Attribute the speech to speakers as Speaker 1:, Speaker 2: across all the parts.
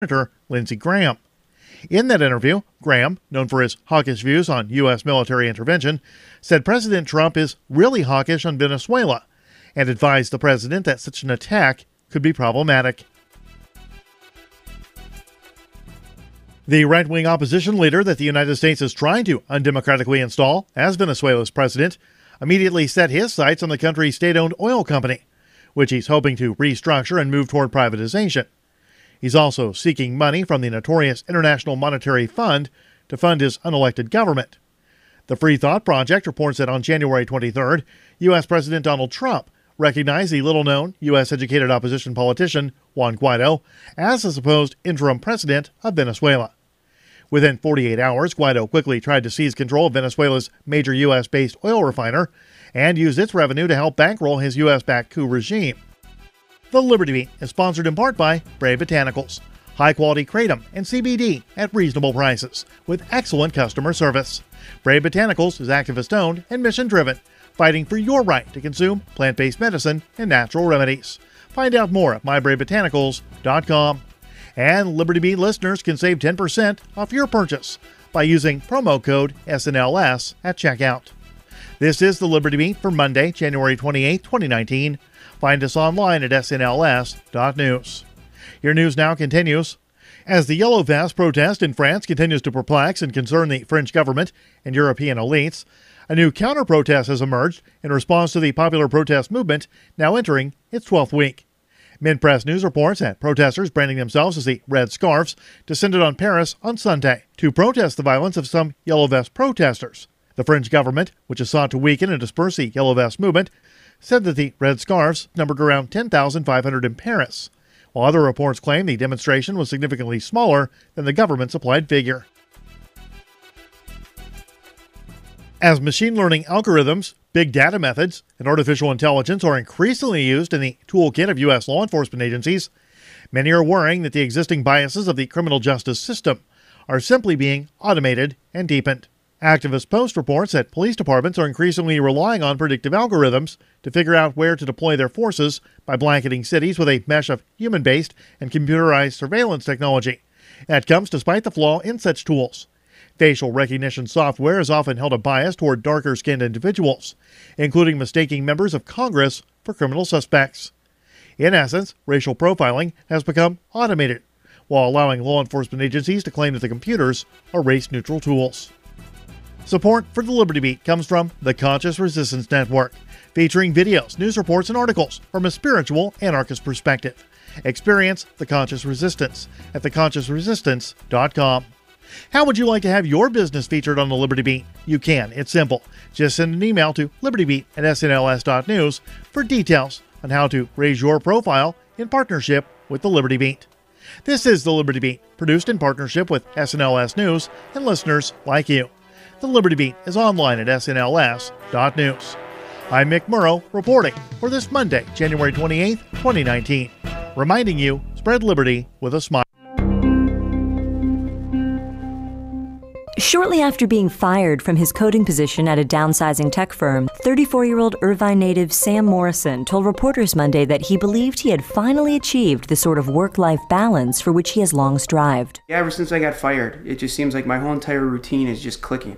Speaker 1: Senator Lindsey Graham. In that interview, Graham, known for his hawkish views on U.S. military intervention, said President Trump is really hawkish on Venezuela and advised the president that such an attack could be problematic. The right-wing opposition leader that the United States is trying to undemocratically install as Venezuela's president immediately set his sights on the country's state-owned oil company, which he's hoping to restructure and move toward privatization. He's also seeking money from the notorious International Monetary Fund to fund his unelected government. The Free Thought Project reports that on January 23rd, U.S. President Donald Trump recognized the little-known U.S.-educated opposition politician Juan Guaido as the supposed interim president of Venezuela. Within 48 hours, Guaido quickly tried to seize control of Venezuela's major U.S.-based oil refiner and use its revenue to help bankroll his U.S.-backed coup regime. The Liberty Beat is sponsored in part by Brave Botanicals, high-quality kratom and CBD at reasonable prices with excellent customer service. Brave Botanicals is activist-owned and mission-driven, fighting for your right to consume plant-based medicine and natural remedies. Find out more at mybravebotanicals.com. And Liberty Beat listeners can save 10% off your purchase by using promo code SNLS at checkout. This is the Liberty Beat for Monday, January 28, 2019. Find us online at snls.news. Your news now continues. As the Yellow Vest protest in France continues to perplex and concern the French government and European elites, a new counter-protest has emerged in response to the popular protest movement now entering its 12th week. Mid-Press News reports that protesters branding themselves as the Red Scarves descended on Paris on Sunday to protest the violence of some Yellow Vest protesters. The French government, which has sought to weaken and disperse the Yellow Vest movement, said that the Red Scarves numbered around 10,500 in Paris, while other reports claim the demonstration was significantly smaller than the government's applied figure. As machine learning algorithms, big data methods, and artificial intelligence are increasingly used in the toolkit of U.S. law enforcement agencies, many are worrying that the existing biases of the criminal justice system are simply being automated and deepened. Activist Post reports that police departments are increasingly relying on predictive algorithms to figure out where to deploy their forces by blanketing cities with a mesh of human-based and computerized surveillance technology. That comes despite the flaw in such tools. Facial recognition software has often held a bias toward darker-skinned individuals, including mistaking members of Congress for criminal suspects. In essence, racial profiling has become automated, while allowing law enforcement agencies to claim that the computers are race-neutral tools. Support for the Liberty Beat comes from the Conscious Resistance Network, featuring videos, news reports, and articles from a spiritual anarchist perspective. Experience the Conscious Resistance at theconsciousresistance.com. How would you like to have your business featured on the Liberty Beat? You can. It's simple. Just send an email to libertybeat@snls.news for details on how to raise your profile in partnership with the Liberty Beat. This is the Liberty Beat, produced in partnership with SNLS News and listeners like you. The Liberty Beat is online at snls.news. I'm Mick Murrow reporting for this Monday, January 28, 2019. Reminding you, spread liberty with a smile.
Speaker 2: Shortly after being fired from his coding position at a downsizing tech firm, 34-year-old Irvine native Sam Morrison told reporters Monday that he believed he had finally achieved the sort of work-life balance for which he has long strived.
Speaker 3: Yeah, ever since I got fired, it just seems like my whole entire routine is just clicking.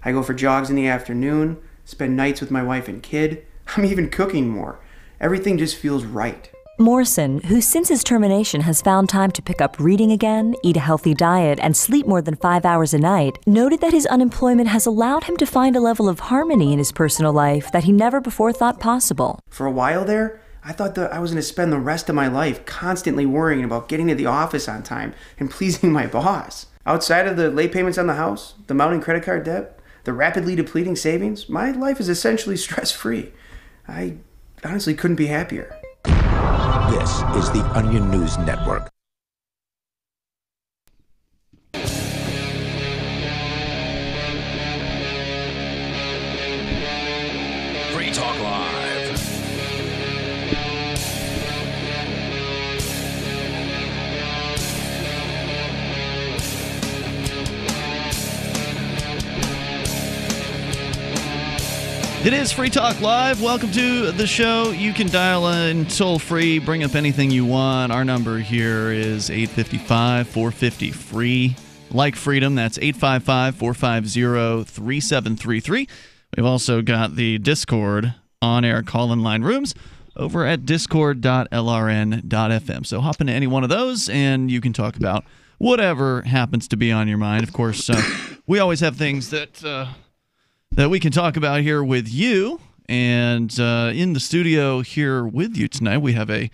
Speaker 3: I go for jogs in the afternoon, spend nights with my wife and kid. I'm even cooking more. Everything just feels right.
Speaker 2: Morrison, who since his termination has found time to pick up reading again, eat a healthy diet, and sleep more than 5 hours a night, noted that his unemployment has allowed him to find a level of harmony in his personal life that he never before thought possible.
Speaker 3: For a while there, I thought that I was going to spend the rest of my life constantly worrying about getting to the office on time and pleasing my boss. Outside of the late payments on the house, the mounting credit card debt, the rapidly depleting savings, my life is essentially stress-free. I honestly couldn't be happier.
Speaker 4: This is the Onion News Network.
Speaker 5: Free Talk Live.
Speaker 6: It is Free Talk Live. Welcome to the show. You can dial in toll-free, bring up anything you want. Our number here is 855-450-FREE. Like freedom, that's 855-450-3733. We've also got the Discord on-air call-in line rooms over at discord.lrn.fm. So hop into any one of those, and you can talk about whatever happens to be on your mind. Of course, we always have things that we can talk about here with you. And in the studio here with you tonight, we have a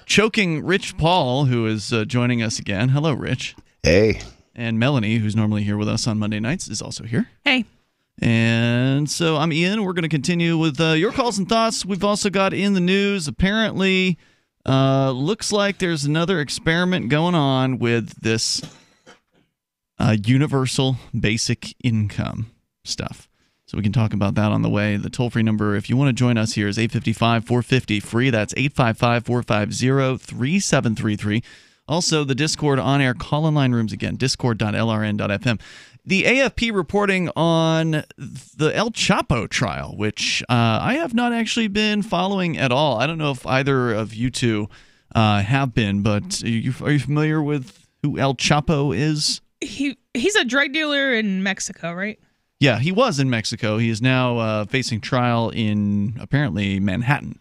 Speaker 6: choking Rich Paul, who is joining us again. Hello, Rich.
Speaker 7: Hey.
Speaker 6: And Melanie, who's normally here with us on Monday nights, is also here.
Speaker 8: Hey.
Speaker 6: And so I'm Ian. We're going to continue with your calls and thoughts. We've also got in the news, apparently, looks like there's another experiment going on with this universal basic income stuff. So we can talk about that on the way. The toll-free number, if you want to join us here, is 855-450-FREE. That's 855-450-3733. Also, the Discord on-air call-in line rooms again, discord.lrn.fm. The AFP reporting on the El Chapo trial, which I have not actually been following at all. I don't know if either of you two have been, but are you familiar with who El Chapo is?
Speaker 8: He's a drug dealer in Mexico, right?
Speaker 6: Yeah, he was in Mexico. He is now facing trial in, apparently, Manhattan,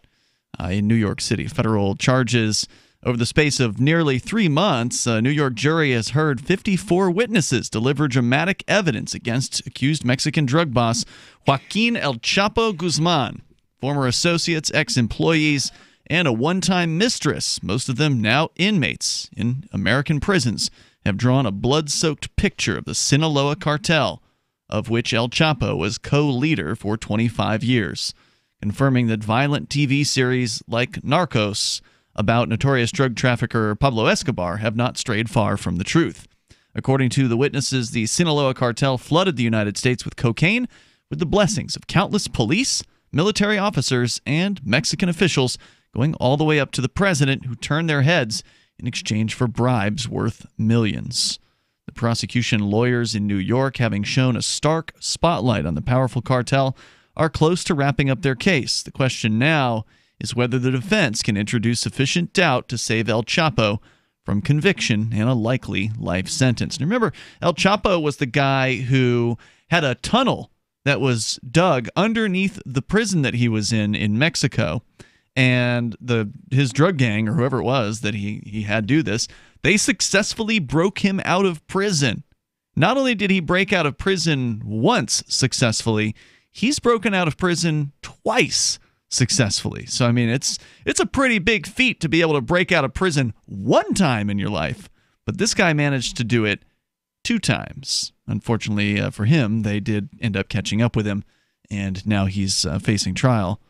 Speaker 6: in New York City. Federal charges over the space of nearly 3 months. A New York jury has heard 54 witnesses deliver dramatic evidence against accused Mexican drug boss Joaquin El Chapo Guzman, former associates, ex-employees, and a one-time mistress, most of them now inmates in American prisons, have drawn a blood-soaked picture of the Sinaloa cartel, of which El Chapo was co-leader for 25 years, confirming that violent TV series like Narcos about notorious drug trafficker Pablo Escobar have not strayed far from the truth. According to the witnesses, the Sinaloa cartel flooded the United States with cocaine with the blessings of countless police, military officers, and Mexican officials, going all the way up to the president, who turned their heads in exchange for bribes worth millions. The prosecution lawyers in New York, having shown a stark spotlight on the powerful cartel, are close to wrapping up their case. The question now is whether the defense can introduce sufficient doubt to save El Chapo from conviction and a likely life sentence. And remember, El Chapo was the guy who had a tunnel that was dug underneath the prison that he was in Mexico, and his drug gang, or whoever it was that he had do this, they successfully broke him out of prison. Not only did he break out of prison once successfully, he's broken out of prison twice successfully. So, I mean, it's a pretty big feat to be able to break out of prison one time in your life. But this guy managed to do it 2 times. Unfortunately for him, they did end up catching up with him, and now he's facing trial.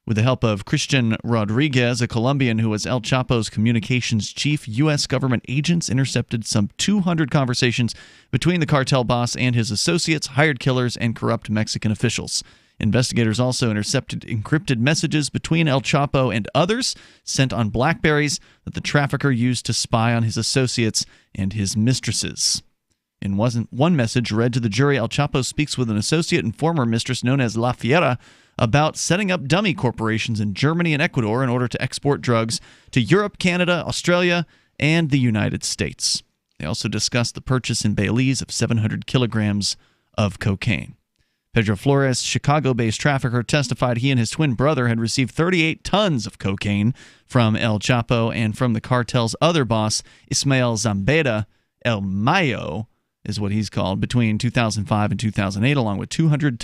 Speaker 6: With the help of Christian Rodriguez, a Colombian who was El Chapo's communications chief, U.S. government agents intercepted some 200 conversations between the cartel boss and his associates, hired killers, and corrupt Mexican officials. Investigators also intercepted encrypted messages between El Chapo and others sent on BlackBerries that the trafficker used to spy on his associates and his mistresses. In one message read to the jury, El Chapo speaks with an associate and former mistress known as La Fiera about setting up dummy corporations in Germany and Ecuador in order to export drugs to Europe, Canada, Australia, and the United States. They also discussed the purchase in Belize of 700 kilograms of cocaine. Pedro Flores, Chicago-based trafficker, testified he and his twin brother had received 38 tons of cocaine from El Chapo and from the cartel's other boss, Ismael Zambeda El Mayo, is what he's called, between 2005 and 2008, along with 200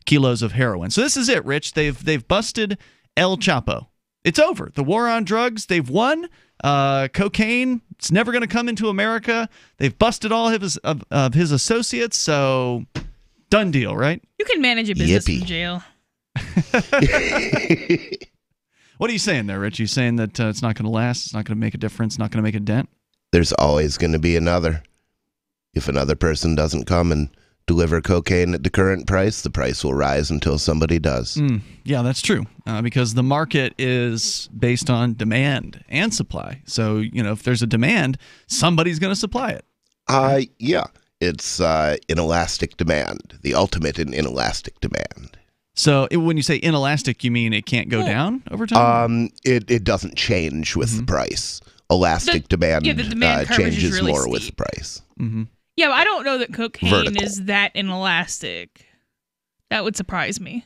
Speaker 6: kilos of heroin. So this is it, Rich. They've busted El Chapo. It's over. The war on drugs, they've won. Cocaine, it's never going to come into America. They've busted all of his associates, so done deal, right?
Speaker 8: You can manage a business from jail.
Speaker 6: What are you saying there, Rich? You saying that it's not going to last? It's not going to make a difference? Not going to make a dent?
Speaker 7: There's always going to be another. If another person doesn't come and deliver cocaine at the current price, the price will rise until somebody does.
Speaker 6: Yeah, that's true, because the market is based on demand and supply. So, if there's a demand, somebody's going to supply it.
Speaker 7: Yeah. It's inelastic demand, the ultimate in inelastic demand.
Speaker 6: So when you say inelastic, you mean it can't go down over time?
Speaker 7: It doesn't change with the price. Elastic demand,
Speaker 8: the demand
Speaker 7: changes
Speaker 8: really
Speaker 7: more
Speaker 8: steep.
Speaker 7: with the price.
Speaker 6: Mm-hmm.
Speaker 8: Yeah, but I don't know that cocaine
Speaker 7: Vertical.
Speaker 8: is that inelastic. That would surprise me.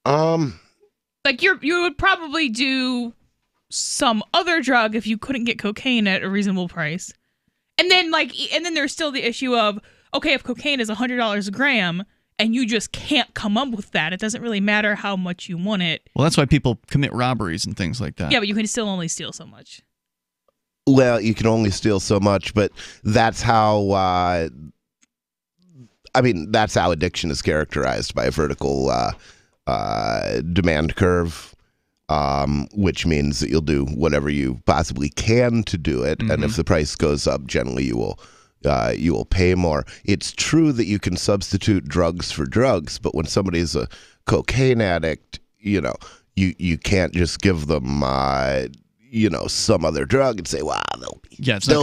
Speaker 8: Like you would probably do some other drug if you couldn't get cocaine at a reasonable price. And then there's still the issue of, okay, if cocaine is $100 a gram and you just can't come up with that, it doesn't really matter how much you want it.
Speaker 6: Well, that's why people commit robberies and things like that.
Speaker 8: Yeah, but you can still only steal so much.
Speaker 7: Well, you can only steal so much, but that's how that's how addiction is characterized, by a vertical demand curve, which means that you'll do whatever you possibly can to do it, and if the price goes up, generally you will pay more. It's true that you can substitute drugs for drugs, but when somebody's a cocaine addict, you can't just give them some other drug and say, wow, they'll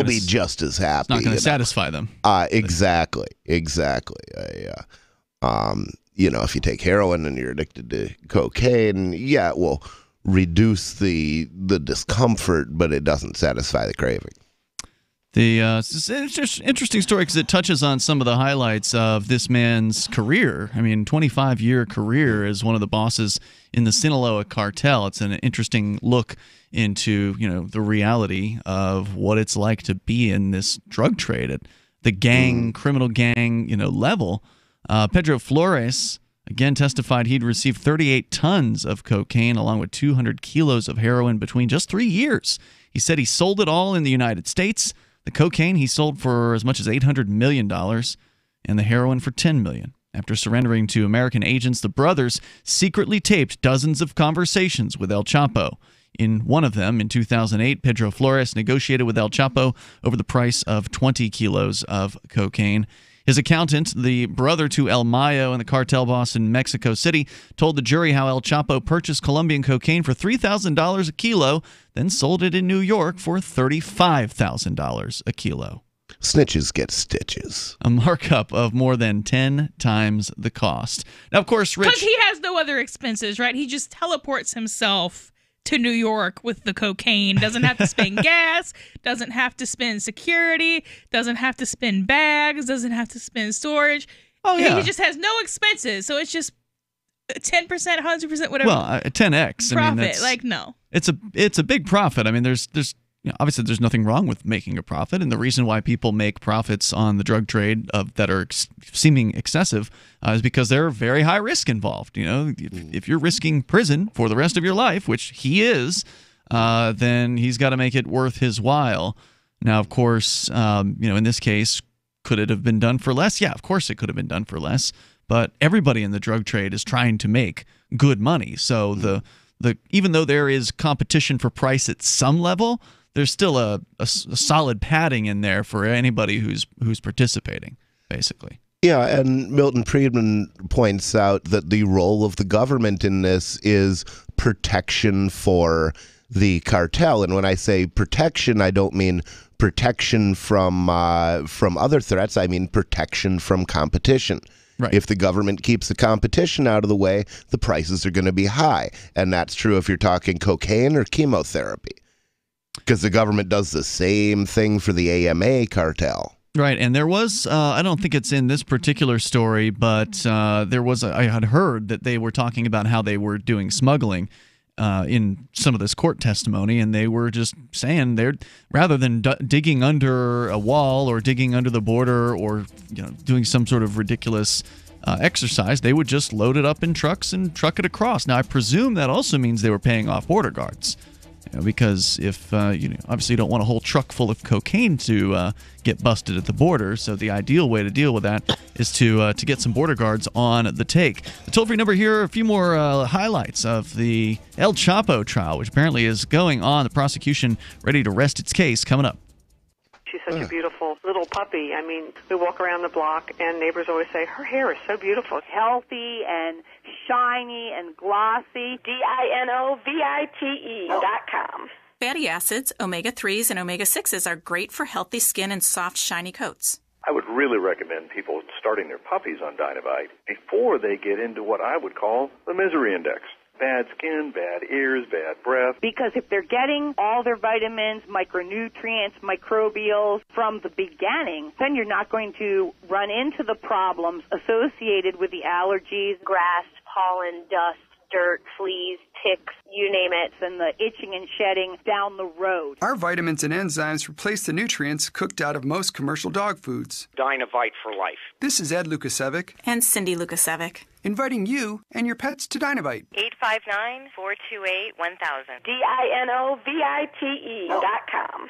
Speaker 7: be just as happy.
Speaker 6: It's not going to satisfy them.
Speaker 7: Exactly. If you take heroin and you're addicted to cocaine, it will reduce the discomfort, but it doesn't satisfy the craving.
Speaker 6: It's an interesting story because it touches on some of the highlights of this man's career. 25-year career as one of the bosses in the Sinaloa cartel. It's an interesting look into, the reality of what it's like to be in this drug trade at the criminal gang, level. Pedro Flores, again, testified he'd received 38 tons of cocaine along with 200 kilos of heroin between just 3 years. He said he sold it all in the United States. The cocaine he sold for as much as $800 million and the heroin for $10 million. After surrendering to American agents, the brothers secretly taped dozens of conversations with El Chapo. In one of them, in 2008, Pedro Flores negotiated with El Chapo over the price of 20 kilos of cocaine. His accountant, the brother to El Mayo and the cartel boss in Mexico City, told the jury how El Chapo purchased Colombian cocaine for $3,000 a kilo, then sold it in New York for $35,000 a kilo.
Speaker 7: Snitches get stitches.
Speaker 6: A markup of more than 10 times the cost. Now, of course, Rich...
Speaker 8: Because he has no other expenses, right? He just teleports himself to New York with the cocaine. Doesn't have to spend gas, doesn't have to spend security, doesn't have to spend bags, doesn't have to spend storage.
Speaker 6: Oh, yeah.
Speaker 8: He just has no expenses. So it's just 10%, 100%, whatever.
Speaker 6: Well, 10x.
Speaker 8: Profit. No.
Speaker 6: It's a big profit. There's obviously there's nothing wrong with making a profit, and the reason why people make profits on the drug trade that are seeming excessive is because there are very high risk involved. If you're risking prison for the rest of your life, which he is, then he's got to make it worth his while. Now, of course, in this case, could it have been done for less? Yeah, of course it could have been done for less. But everybody in the drug trade is trying to make good money. So even though there is competition for price at some level, there's still a solid padding in there for anybody who's participating, basically.
Speaker 7: Yeah, and Milton Friedman points out that the role of the government in this is protection for the cartel. And when I say protection, I don't mean protection from other threats. I mean protection from competition.
Speaker 6: Right.
Speaker 7: If the government keeps the competition out of the way, the prices are going to be high. And that's true if you're talking cocaine or chemotherapy. Because the government does the same thing for the AMA cartel.
Speaker 6: Right, and there was, I don't think it's in this particular story, but I had heard that they were talking about how they were doing smuggling in some of this court testimony, and they were just saying rather than digging under a wall or digging under the border or doing some sort of ridiculous exercise, they would just load it up in trucks and truck it across. Now, I presume that also means they were paying off border guards. Because if obviously you don't want a whole truck full of cocaine to get busted at the border, so the ideal way to deal with that is to get some border guards on the take. The toll-free number here, a few more highlights of the El Chapo trial, which apparently is going on. The prosecution ready to rest its case coming up.
Speaker 9: She's such a beautiful little puppy. We walk around the block, and neighbors always say, her hair is so beautiful.
Speaker 10: Healthy and shiny and glossy.
Speaker 9: DINOVITE.com.
Speaker 11: Fatty acids, omega-3s, and omega-6s are great for healthy skin and soft, shiny coats.
Speaker 12: I would really recommend people start
Speaker 11: starting their puppies on Dynamite before they get into what I would call the misery index. Bad skin, bad ears, bad breath.
Speaker 10: Because if they're getting all their vitamins, micronutrients, microbials from the beginning, then you're not going to run into the problems associated with the allergies,
Speaker 12: grass, pollen, dust, dirt, fleas, ticks, you name it,
Speaker 10: and the itching and shedding down the road.
Speaker 13: Our vitamins and enzymes replace the nutrients cooked out of most commercial dog foods.
Speaker 14: Dynavite for life.
Speaker 13: This is Ed Lukasevic
Speaker 15: and Cindy Lukasevic,
Speaker 13: inviting you and your pets to Dynavite.
Speaker 12: 859-428-1000.
Speaker 16: DINOVITE.com.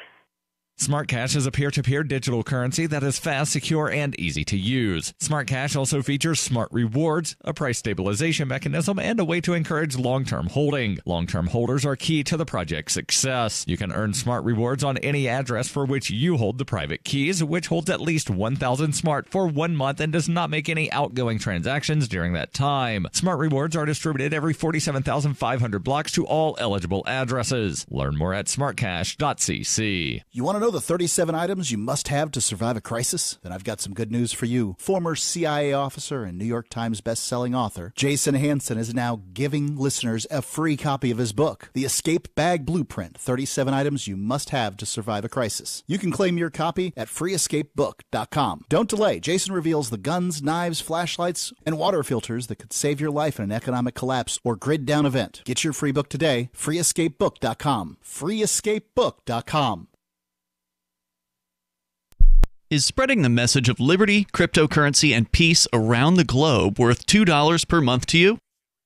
Speaker 17: Smart Cash is a peer-to-peer digital currency that is fast, secure, and easy to use. Smart Cash also features smart rewards, a price stabilization mechanism, and a way to encourage long-term holding. Long-term holders are key to the project's success. You can earn smart rewards on any address for which you hold the private keys, which holds at least 1,000 smart for 1 month and does not make any outgoing transactions during that time. Smart rewards are distributed every 47,500 blocks to all eligible addresses. Learn more at smartcash.cc.
Speaker 18: You want to know the 37 items you must have to survive a crisis? Then I've got some good news for you. Former CIA officer and New York Times best-selling author Jason Hansen is now giving listeners a free copy of his book, The Escape Bag Blueprint, 37 Items You Must Have to Survive a Crisis. You can claim your copy at freeescapebook.com. Don't delay. Jason reveals the guns, knives, flashlights, and water filters that could save your life in an economic collapse or grid-down event. Get your free book today, freeescapebook.com. freeescapebook.com.
Speaker 6: Is spreading the message of liberty, cryptocurrency, and peace around the globe worth $2 per month to you?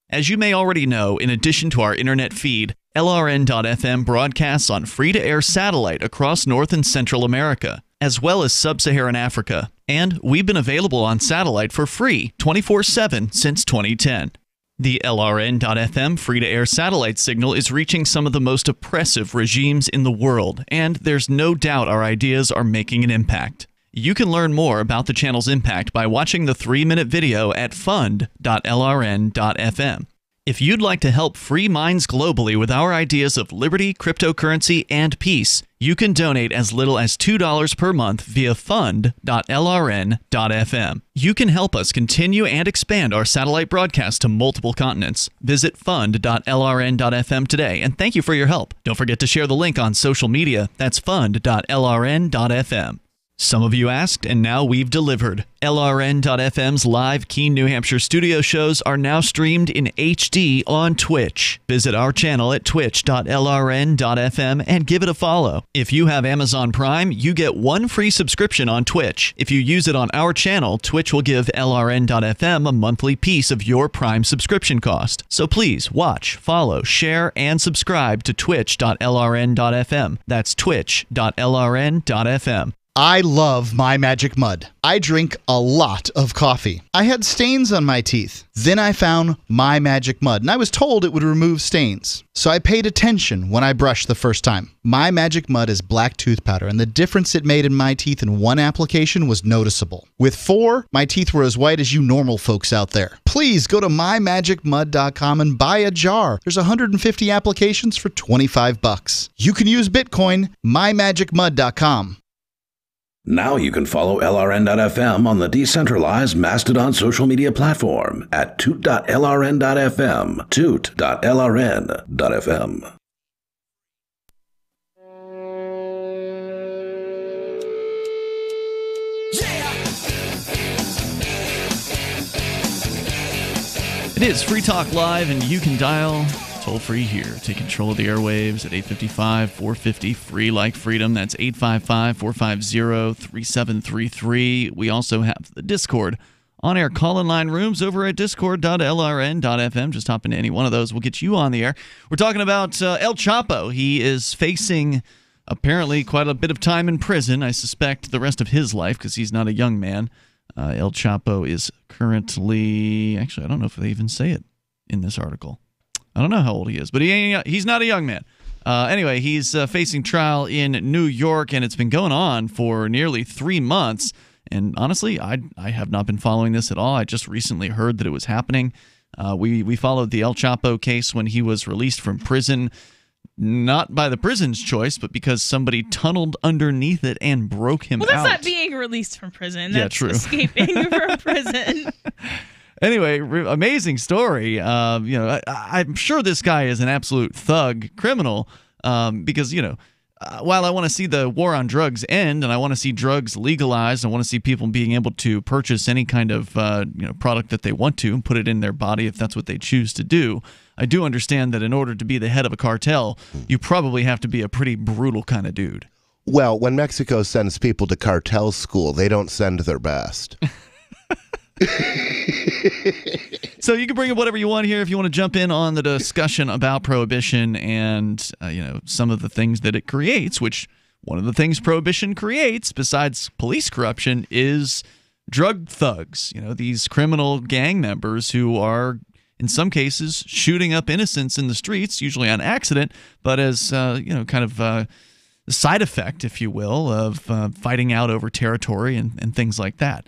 Speaker 6: As you may already know, in addition to our internet feed, LRN.FM broadcasts on free-to-air satellite across North and Central America, as well as Sub-Saharan Africa. And we've been available on satellite for free 24/7 since 2010. The LRN.FM free-to-air satellite signal is reaching some of the most oppressive regimes in the world, and there's no doubt our ideas are making an impact. You can learn more about the channel's impact by watching the 3-minute video at fund.lrn.fm. If you'd like to help free minds globally with our ideas of liberty, cryptocurrency, and peace, you can donate as little as $2 per month via fund.lrn.fm. You can help us continue and expand our satellite broadcast to multiple continents. Visit fund.lrn.fm today, and thank you for your help. Don't forget to share the link on social media. That's fund.lrn.fm. Some of you asked, and now we've delivered. LRN.FM's live Keene, New Hampshire studio shows are now streamed in HD on Twitch. Visit our channel at twitch.lrn.fm and give it a follow. If you have Amazon Prime, you get 1 free subscription on Twitch. If you use it on our channel, Twitch will give LRN.FM a monthly piece of your Prime subscription cost. So please watch, follow, share, and subscribe to twitch.lrn.fm. That's twitch.lrn.fm.
Speaker 19: I love My Magic Mud. I drink a lot of coffee. I had stains on my teeth. Then I found My Magic Mud, and I was told it would remove stains. So I paid attention when I brushed the first time. My Magic Mud is black tooth powder, and the difference it made in my teeth in 1 application was noticeable. With 4, my teeth were as white as you normal folks out there. Please go to mymagicmud.com and buy a jar. There's 150 applications for $25. You can use Bitcoin, mymagicmud.com.
Speaker 5: Now you can follow LRN.FM on the decentralized Mastodon social media platform at toot.lrn.fm, toot.lrn.fm.
Speaker 6: It is Free Talk Live, and you can dial toll-free here. Take control of the airwaves at 855-450-FREE like freedom. That's 855-450-3733. We also have the Discord on-air call-in line rooms over at discord.lrn.fm. Just hop into any one of those. We'll get you on the air. We're talking about El Chapo. He is facing apparently quite a bit of time in prison. I suspect the rest of his life because he's not a young man. El Chapo is currently... Actually, I don't know if they even say it in this article. I don't know how old he is, but he's not a young man. Anyway, he's facing trial in New York, and it's been going on for nearly 3 months. And honestly, I have not been following this at all. I just recently heard that it was happening. We followed the El Chapo case when he was released from prison not by the prison's choice, but because somebody tunneled underneath it and broke him out.
Speaker 8: Well, that's not being released from prison. That's
Speaker 6: true.
Speaker 8: Escaping from prison.
Speaker 6: Anyway, amazing story. I'm sure this guy is an absolute thug criminal because, while I want to see the war on drugs end and I want to see drugs legalized, I want to see people being able to purchase any kind of product that they want to and put it in their body if that's what they choose to do. I do understand that in order to be the head of a cartel, you probably have to be a pretty brutal kind of dude.
Speaker 7: Well, when Mexico sends people to cartel school, they don't send their best.
Speaker 6: So you can bring up whatever you want here if you want to jump in on the discussion about prohibition and some of the things that it creates, which one of the things prohibition creates besides police corruption is drug thugs, these criminal gang members who are in some cases shooting up innocents in the streets, usually on accident, but as kind of the side effect, if you will, of fighting out over territory and things like that.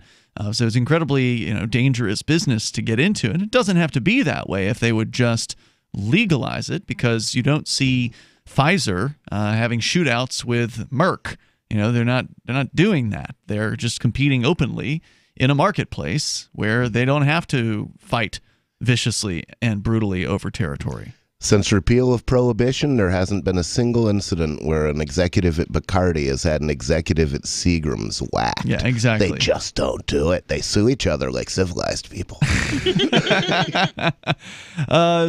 Speaker 6: So it's incredibly dangerous business to get into, and it doesn't have to be that way if they would just legalize it, because you don't see Pfizer having shootouts with Merck. They're not doing that. They're just competing openly in a marketplace where they don't have to fight viciously and brutally over territory.
Speaker 7: Since repeal of prohibition, there hasn't been a single incident where an executive at Bacardi has had an executive at Seagram's whacked.
Speaker 6: Yeah, exactly.
Speaker 7: They just don't do it. They sue each other like civilized people.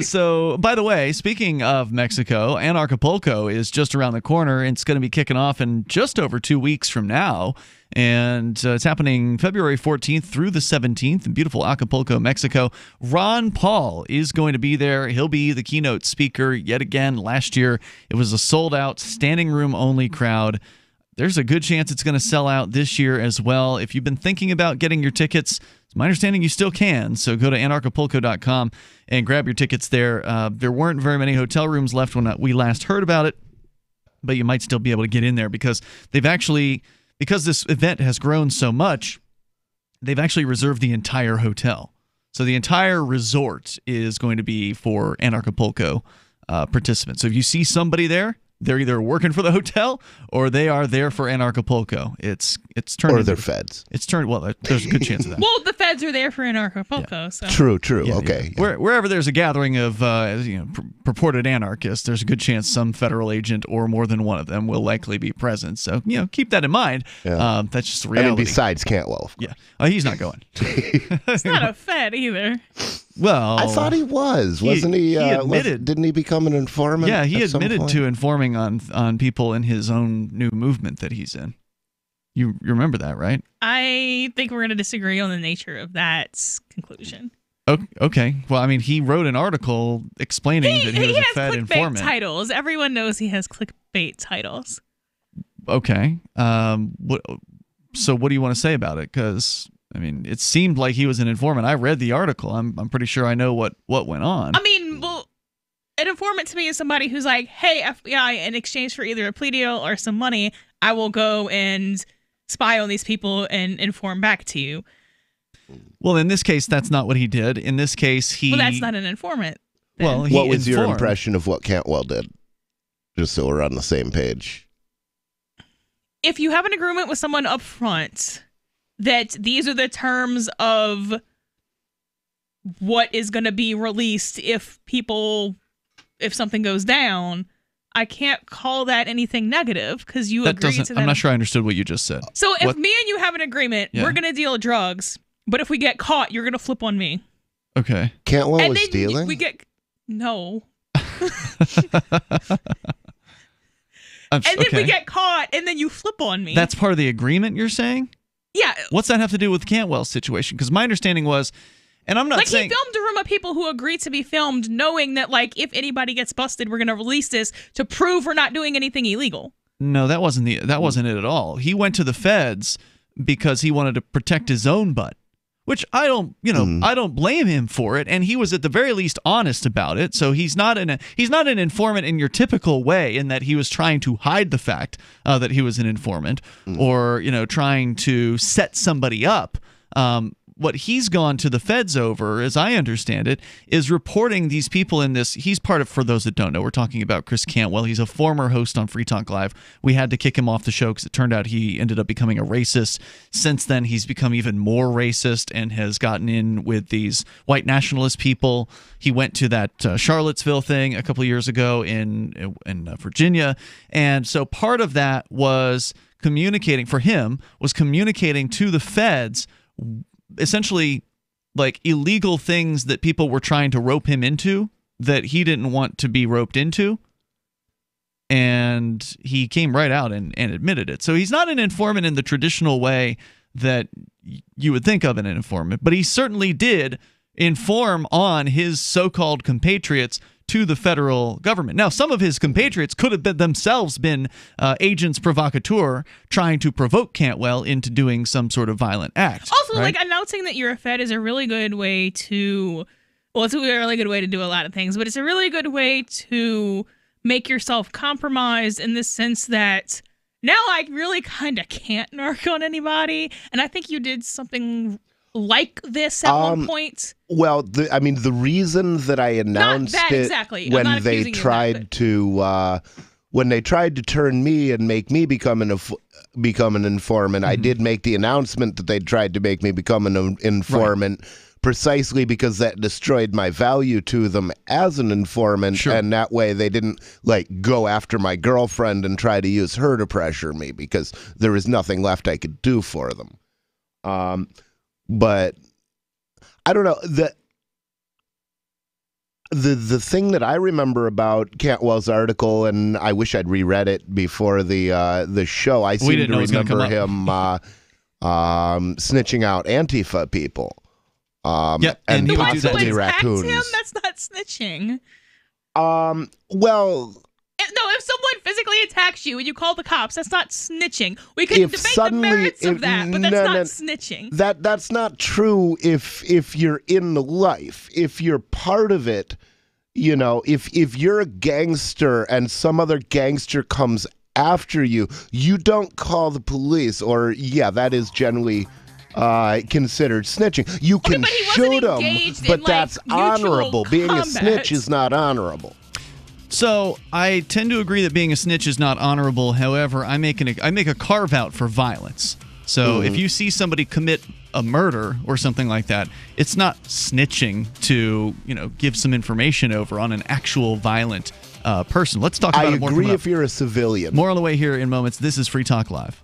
Speaker 6: So, by the way, speaking of Mexico, Anarchapulco is just around the corner. It's going to be kicking off in just over 2 weeks from now. And it's happening February 14th through the 17th in beautiful Acapulco, Mexico. Ron Paul is going to be there. He'll be the keynote speaker yet again. Last year, it was a sold-out, standing-room-only crowd. There's a good chance it's going to sell out this year as well. If you've been thinking about getting your tickets, it's my understanding you still can. So go to anarchapulco.com and grab your tickets there. There weren't very many hotel rooms left when we last heard about it, but you might still be able to get in there because they've actually... Because this event has grown so much, they've actually reserved the entire hotel. So the entire resort is going to be for Anarchapulco participants. So if you see somebody there, they're either working for the hotel or they are there for Anarchapulco. It's turned.
Speaker 7: Or they're feds.
Speaker 6: It's turned. Well, there's a good chance of that.
Speaker 8: Well, the feds are there for Anarchapulco.
Speaker 6: Yeah.
Speaker 8: So.
Speaker 7: True.
Speaker 6: Yeah,
Speaker 7: okay.
Speaker 6: Yeah. Wherever there's a gathering of purported anarchists, there's a good chance some federal agent or more than one of them will likely be present. So keep that in mind.
Speaker 7: Yeah.
Speaker 6: That's just the reality.
Speaker 7: I mean, besides Cantwell.
Speaker 6: Yeah, he's not going.
Speaker 8: He's not a fed either.
Speaker 6: Well,
Speaker 7: I thought he was, wasn't he?
Speaker 6: He admitted.
Speaker 7: Didn't he become an informant?
Speaker 6: Yeah, he admitted to
Speaker 7: informing
Speaker 6: on people in his own new movement that he's in. You remember that, right?
Speaker 8: I think we're going to disagree on the nature of that conclusion.
Speaker 6: Okay. Well, I mean, he wrote an article explaining that he was a Fed informant.
Speaker 8: He has clickbait titles. Everyone knows he has clickbait titles.
Speaker 6: Okay. So what do you want to say about it? Because I mean, it seemed like he was an informant. I read the article. I'm pretty sure I know what went on.
Speaker 8: I mean, well, an informant to me is somebody who's like, hey, FBI, in exchange for either a plea deal or some money, I will go and spy on these people and inform back to you.
Speaker 6: Well, in this case, that's not what he did. In this case,
Speaker 8: Well, that's not an informant.
Speaker 6: Then. Well,
Speaker 7: what was your impression of what Cantwell did? Just so we're on the same page.
Speaker 8: If you have an agreement with someone up front that these are the terms of what is going to be released if something goes down, I can't call that anything negative because you agree to that.
Speaker 6: I'm not sure I understood what you just said.
Speaker 8: So if me and you have an agreement, we're going to deal drugs, but if we get caught, you're going to flip on me.
Speaker 6: Okay.
Speaker 7: Cantwell was stealing?
Speaker 8: No.
Speaker 6: And then
Speaker 8: we get caught, and then you flip on me.
Speaker 6: That's part of the agreement, you're saying?
Speaker 8: Yeah.
Speaker 6: What's that have to do with Cantwell's situation? Because my understanding was, and I'm not saying...
Speaker 8: he filmed a room of people who agreed to be filmed, knowing that, if anybody gets busted, we're going to release this to prove we're not doing anything illegal.
Speaker 6: No, that wasn't it at all. He went to the feds because he wanted to protect his own butt. Which I don't blame him for it, and he was at the very least honest about it. So he's not an informant in your typical way, in that he was trying to hide the fact that he was an informant, or trying to set somebody up. what he's gone to the feds over, as I understand it, is reporting these people in this. He's part of, for those that don't know, we're talking about Chris Cantwell. He's a former host on Free Talk Live. We had to kick him off the show because it turned out he ended up becoming a racist. Since then, he's become even more racist and has gotten in with these white nationalist people. He went to that Charlottesville thing a couple of years ago in Virginia. And so part of that was communicating to the feds essentially like illegal things that people were trying to rope him into that he didn't want to be roped into. And he came right out and admitted it. So he's not an informant in the traditional way that you would think of an informant, but he certainly did inform on his so-called compatriots to the federal government. Now, some of his compatriots could have themselves been agents provocateur trying to provoke Cantwell into doing some sort of violent act.
Speaker 8: Also,
Speaker 6: right?
Speaker 8: like, announcing that you're a Fed is a really good way to, well, it's a really good way to do a lot of things, but it's a really good way to make yourself compromised in the sense that now I really kind of can't narc on anybody, and I think you did something like this at one point.
Speaker 7: Well, the reason that I announced when they tried to turn me and make me become an informant, I did make the announcement that they tried to make me become an informant. Right. Precisely because that destroyed my value to them as an informant, and that way they didn't like go after my girlfriend and try to use her to pressure me because there was nothing left I could do for them. But I don't know, the thing that I remember about Cantwell's article, and I wish I'd reread it before the show. I seem to remember him snitching out Antifa people.
Speaker 8: And
Speaker 7: he
Speaker 8: would do that to
Speaker 7: raccoons.
Speaker 8: Him? That's not snitching.
Speaker 7: Well,
Speaker 8: no, if someone physically attacks you and you call the cops, that's not snitching. We can debate the merits of that, but that's not snitching.
Speaker 7: That's not true if you're in the life. If you're part of it, you know, if you're a gangster and some other gangster comes after you, you don't call the police, or that is generally considered snitching. You can shoot them, but that's honorable. Being a snitch is not honorable.
Speaker 6: So I tend to agree that being a snitch is not honorable. However, I make a carve out for violence. So if you see somebody commit a murder or something like that, it's not snitching to give some information over on an actual violent person. Let's talk about it more.
Speaker 7: I agree if you're a civilian.
Speaker 6: More on the way here in moments. This is Free Talk Live.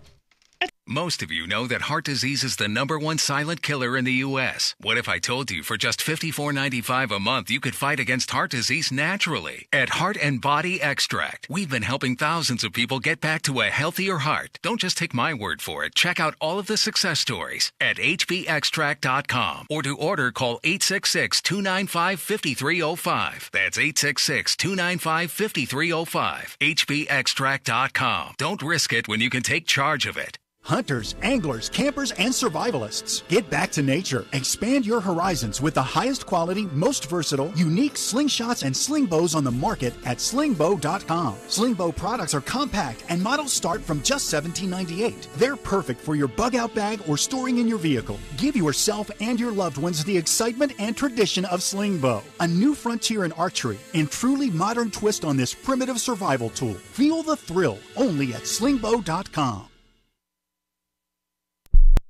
Speaker 14: Most of you know that heart disease is the #1 silent killer in the U.S. What if I told you for just $54.95 a month you could fight against heart disease naturally? At Heart and Body Extract, we've been helping thousands of people get back to a healthier heart. Don't just take my word for it. Check out all of the success stories at hbextract.com, or to order, call 866-295-5305. That's 866-295-5305. hbextract.com. Don't risk it when you can take charge of it.
Speaker 15: Hunters, anglers, campers, and survivalists. Get back to nature. Expand your horizons with the highest quality, most versatile, unique slingshots and sling bows on the market at slingbow.com. Slingbow products are compact and models start from just $17.98. They're perfect for your bug-out bag or storing in your vehicle. Give yourself and your loved ones the excitement and tradition of Slingbow, a new frontier in archery and truly modern twist on this primitive survival tool. Feel the thrill only at slingbow.com.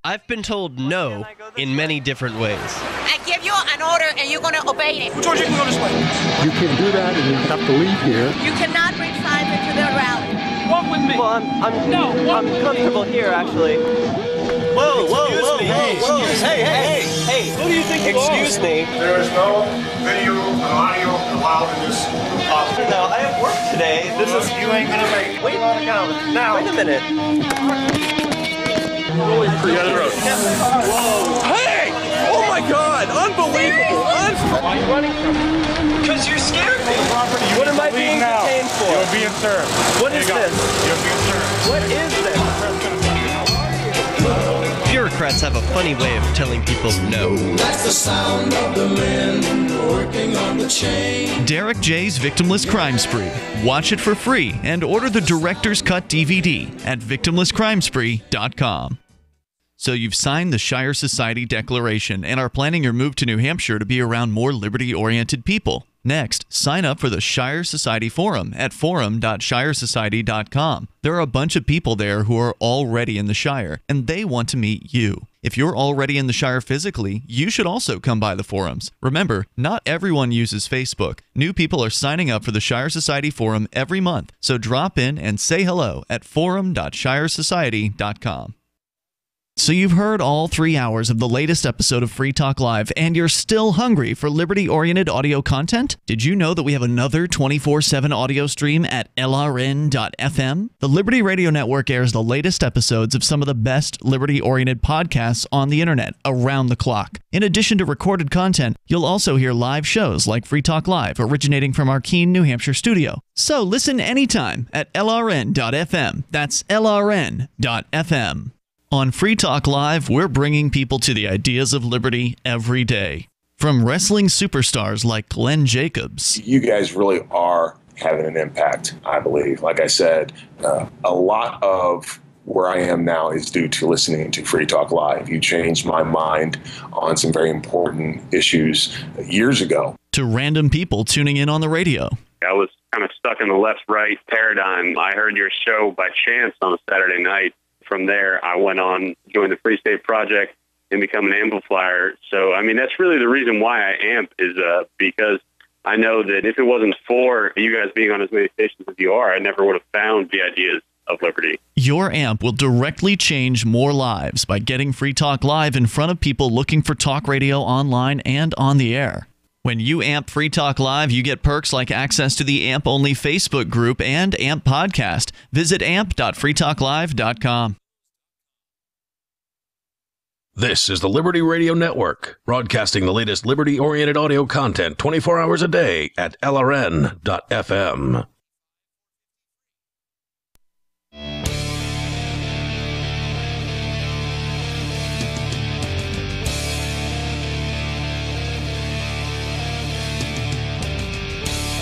Speaker 16: I've been told no in many different ways.
Speaker 20: I give you an order and you're going to obey it.
Speaker 21: George, you can go this way. You can't do that and you have to leave here.
Speaker 20: You cannot bring signs into the rally.
Speaker 16: Walk with me. Well, I'm comfortable here, actually. Whoa, hey, who do you think you are? Excuse me.
Speaker 21: There is no video and audio allowed in this office.
Speaker 16: No, I have work today.
Speaker 21: You ain't going to make it. Wait a minute.
Speaker 16: Whoa.
Speaker 21: Hey! Oh my God! Unbelievable!
Speaker 16: Why are you running from me? Because you're scared me. What am I being detained for?
Speaker 21: You're being served.
Speaker 16: What is this?
Speaker 21: You're being served.
Speaker 16: What is this? Bureaucrats have a funny way of telling people no.
Speaker 22: That's the sound of the men working on the chain.
Speaker 6: Derek J's Victimless Crime Spree. Watch it for free and order the Director's Cut DVD at victimlesscrimespree.com. So you've signed the Shire Society Declaration and are planning your move to New Hampshire to be around more liberty-oriented people. Next, sign up for the Shire Society Forum at forum.shiresociety.com. There are a bunch of people there who are already in the Shire, and they want to meet you. If you're already in the Shire physically, you should also come by the forums. Remember, not everyone uses Facebook. New people are signing up for the Shire Society Forum every month, so drop in and say hello at forum.shiresociety.com. So you've heard all 3 hours of the latest episode of Free Talk Live, and you're still hungry for liberty-oriented audio content? Did you know that we have another 24/7 audio stream at LRN.FM? The Liberty Radio Network airs the latest episodes of some of the best liberty-oriented podcasts on the internet around the clock. In addition to recorded content, you'll also hear live shows like Free Talk Live, originating from our Keene, New Hampshire studio. So listen anytime at LRN.FM. That's LRN.FM. On Free Talk Live, we're bringing people to the ideas of liberty every day. From wrestling superstars like Glenn Jacobs.
Speaker 1: You guys really are having an impact, I believe. Like I said, a lot of where I am now is due to listening to Free Talk Live. You changed my mind on some very important issues years ago.
Speaker 6: To random people tuning in on the radio.
Speaker 2: I was kind of stuck in the left-right paradigm. I heard your show by chance on a Saturday night. From there, I went on, joined the Free State Project, and become an amplifier. So, I mean, that's really the reason why I amp is because I know that if it wasn't for you guys being on as many stations as you are, I never would have found the ideas of liberty.
Speaker 6: Your amp will directly change more lives by getting Free Talk Live in front of people looking for talk radio online and on the air. When you amp Free Talk Live, you get perks like access to the AMP-only Facebook group and AMP podcast. Visit amp.freetalklive.com.
Speaker 5: This is the Liberty Radio Network, broadcasting the latest liberty-oriented audio content 24 hours a day at LRN.FM.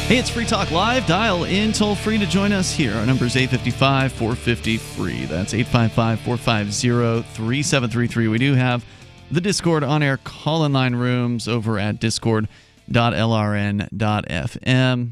Speaker 6: Hey, it's Free Talk Live. Dial in toll free to join us here. Our number is 855-450-FREE. That's 855-450-3733. We do have the Discord on-air call-in line rooms over at discord.lrn.fm.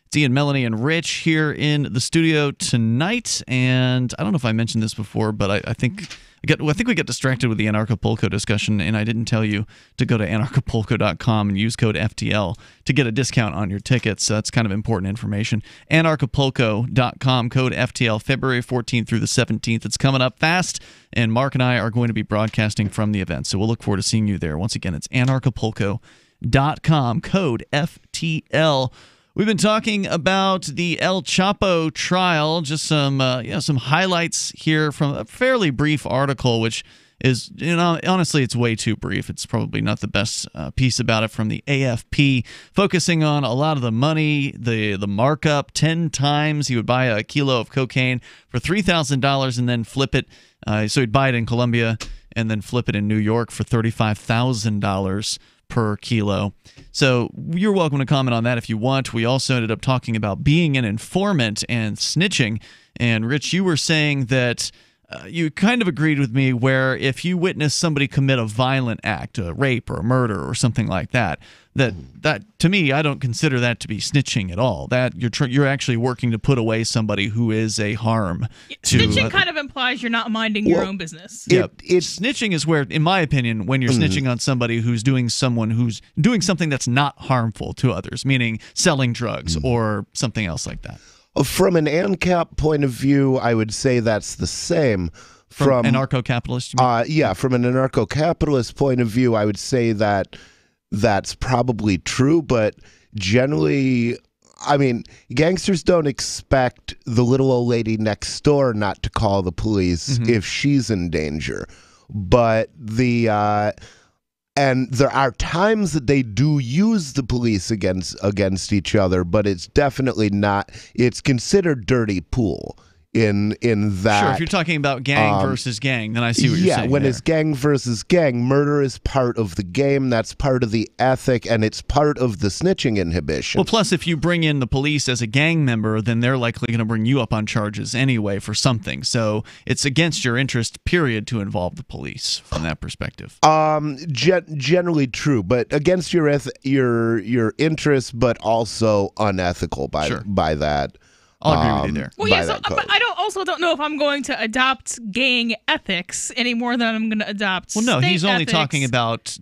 Speaker 6: It's Ian, Melanie, and Rich here in the studio tonight. And I don't know if I mentioned this before, but I think we got distracted with the Anarchapulco discussion, and I didn't tell you to go to anarchapulco.com and use code FTL to get a discount on your tickets. So that's kind of important information. Anarchapulco.com, code FTL, February 14th through the 17th. It's coming up fast, and Mark and I are going to be broadcasting from the event. So we'll look forward to seeing you there. Once again, it's anarchapulco.com, code FTL. We've been talking about the El Chapo trial, just some highlights here from a fairly brief article, which is, honestly, it's way too brief. It's probably not the best piece about it from the AFP, focusing on a lot of the money, the markup. 10 times he would buy a kilo of cocaine for $3,000 and then flip it. So he'd buy it in Colombia and then flip it in New York for $35,000 per kilo. So you're welcome to comment on that if you want. We also ended up talking about being an informant and snitching. And Rich, you were saying that you kind of agreed with me where if you witness somebody commit a violent act, a rape or a murder or something like that, that to me, I don't consider that to be snitching at all. That you're actually working to put away somebody who is a harm.
Speaker 8: Snitching kind of implies you're not minding your own business.
Speaker 6: Snitching is where, in my opinion, when you're snitching on somebody who's doing something that's not harmful to others, meaning selling drugs or something else like that.
Speaker 7: From an ANCAP point of view, I would say that's the same.
Speaker 6: From anarcho-capitalist?
Speaker 7: Yeah, from an anarcho-capitalist point of view, I would say that that's probably true, but generally, I mean, gangsters don't expect the little old lady next door not to call the police if she's in danger. But and there are times that they do use the police against each other, but it's definitely not. It's considered dirty pool. in that.
Speaker 6: Sure, if you're talking about gang versus gang, then I see what you're saying.
Speaker 7: Yeah, when
Speaker 6: there.
Speaker 7: it's gang versus gang, murder is part of the game. That's part of the ethic, and it's part of the snitching inhibition.
Speaker 6: Well, plus, if you bring in the police as a gang member, then they're likely going to bring you up on charges anyway for something. So it's against your interest, period, to involve the police from that perspective.
Speaker 7: Generally true, but against your interest, but also unethical by that.
Speaker 6: I'll agree with you there.
Speaker 8: Well, yes, but I don't know if I'm going to adopt gang ethics any more than I'm going to adopt.
Speaker 6: Well, no, he's only
Speaker 8: ethics.
Speaker 6: talking about.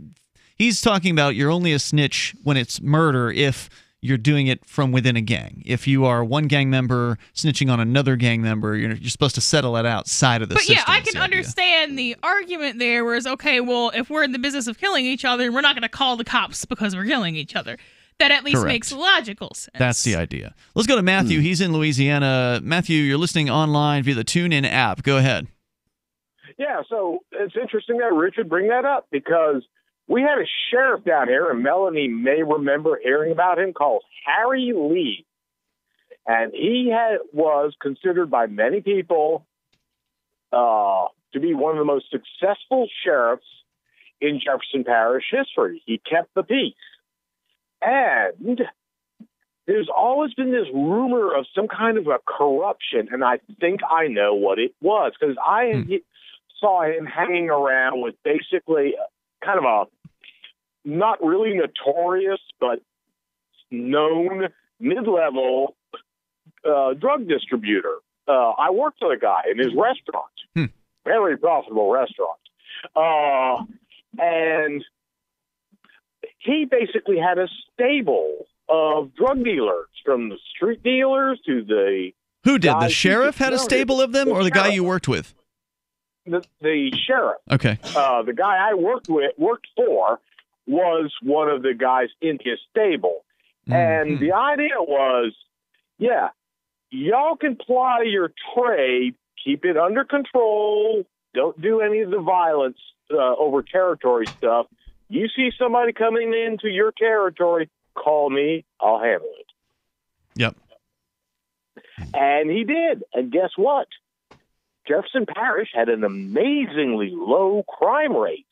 Speaker 6: He's talking about you're only a snitch when it's murder if you're doing it from within a gang. If you are one gang member snitching on another gang member, you're supposed to settle it outside of the system.
Speaker 8: But yeah, I can understand the argument there. Whereas, okay, well, if we're in the business of killing each other, we're not going to call the cops because we're killing each other. That at least makes logical sense.
Speaker 6: That's the idea. Let's go to Matthew. He's in Louisiana. Matthew, you're listening online via the TuneIn app. Go ahead.
Speaker 3: Yeah, so it's interesting that Richard bring that up because we had a sheriff down here, and Melanie may remember hearing about him, called Harry Lee. And he was considered by many people to be one of the most successful sheriffs in Jefferson Parish history. He kept the peace. And there's always been this rumor of some kind of a corruption, and I think I know what it was, because I saw him hanging around with basically kind of a not really notorious, but known mid-level drug distributor. I worked for the guy in his restaurant, very profitable restaurant. And he basically had a stable of drug dealers, from the street dealers to the...
Speaker 6: Who did? The sheriff had a stable of them, or the guy you worked with?
Speaker 3: The sheriff.
Speaker 6: Okay.
Speaker 3: The guy I worked for was one of the guys in his stable. And the idea was, yeah, y'all can ply your trade, keep it under control, don't do any of the violence over territory stuff. You see somebody coming into your territory, call me, I'll handle it.
Speaker 6: Yep.
Speaker 3: And he did. And guess what? Jefferson Parish had an amazingly low crime rate.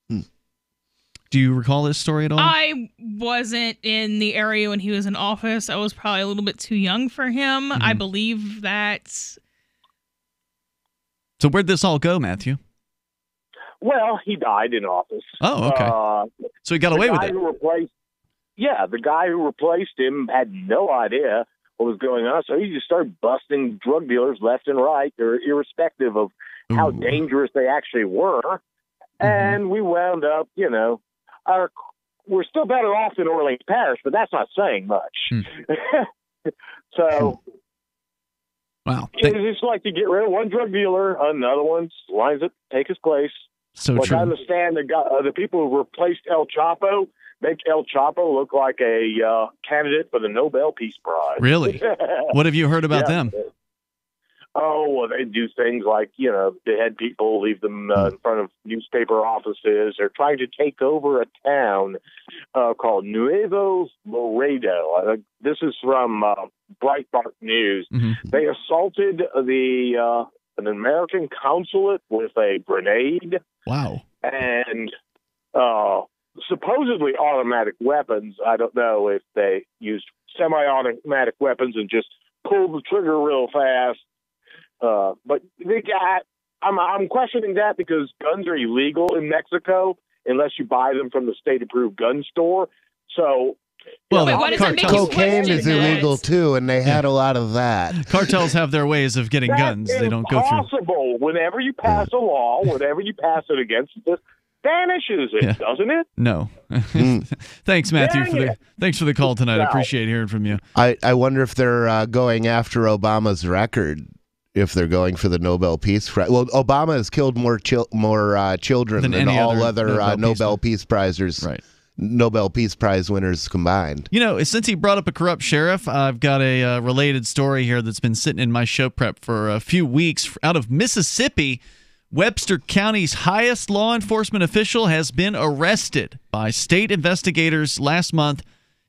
Speaker 6: Do you recall this story at all?
Speaker 8: I wasn't in the area when he was in office. I was probably a little bit too young for him. I believe that...
Speaker 6: So where'd this all go, Matthew?
Speaker 3: Well, he died in office.
Speaker 6: Oh, okay. So he got away with it.
Speaker 3: The guy who replaced him had no idea what was going on, so he just started busting drug dealers left and right, or irrespective of how dangerous they actually were. And we wound up, we're still better off in Orleans Parish, but that's not saying much. So,
Speaker 6: wow,
Speaker 3: it's just like to get rid of one drug dealer, another one lines up, take his place.
Speaker 6: So
Speaker 3: true. I understand the people who replaced El Chapo make El Chapo look like a candidate for the Nobel Peace Prize.
Speaker 6: Really? What have you heard about them?
Speaker 3: Oh, well, they do things like, behead people, leave them in front of newspaper offices. They're trying to take over a town called Nuevo Laredo. This is from Breitbart News. They assaulted an American consulate with a grenade.
Speaker 6: Wow.
Speaker 3: And supposedly automatic weapons. I don't know if they used semi-automatic weapons and just pulled the trigger real fast. But I'm questioning that because guns are illegal in Mexico unless you buy them from the state-approved gun store. So,
Speaker 7: cocaine is illegal too, and they had a lot of that.
Speaker 6: Cartels have their ways of getting guns. They don't go through.
Speaker 3: Possible. Whenever you pass a law, whenever you pass it against this, vanishes it, doesn't it?
Speaker 6: No. Thanks, Matthew. Thanks for the call tonight. I appreciate hearing from you.
Speaker 7: I wonder if they're going after Obama's record. If they're going for the Nobel Peace Prize. Well, Obama has killed more children than all other Nobel Peace Prizers.
Speaker 6: Right.
Speaker 7: Nobel Peace Prize winners combined.
Speaker 6: Since he brought up a corrupt sheriff, I've got a related story here that's been sitting in my show prep for a few weeks. Out of Mississippi, Webster County's highest law enforcement official has been arrested by state investigators last month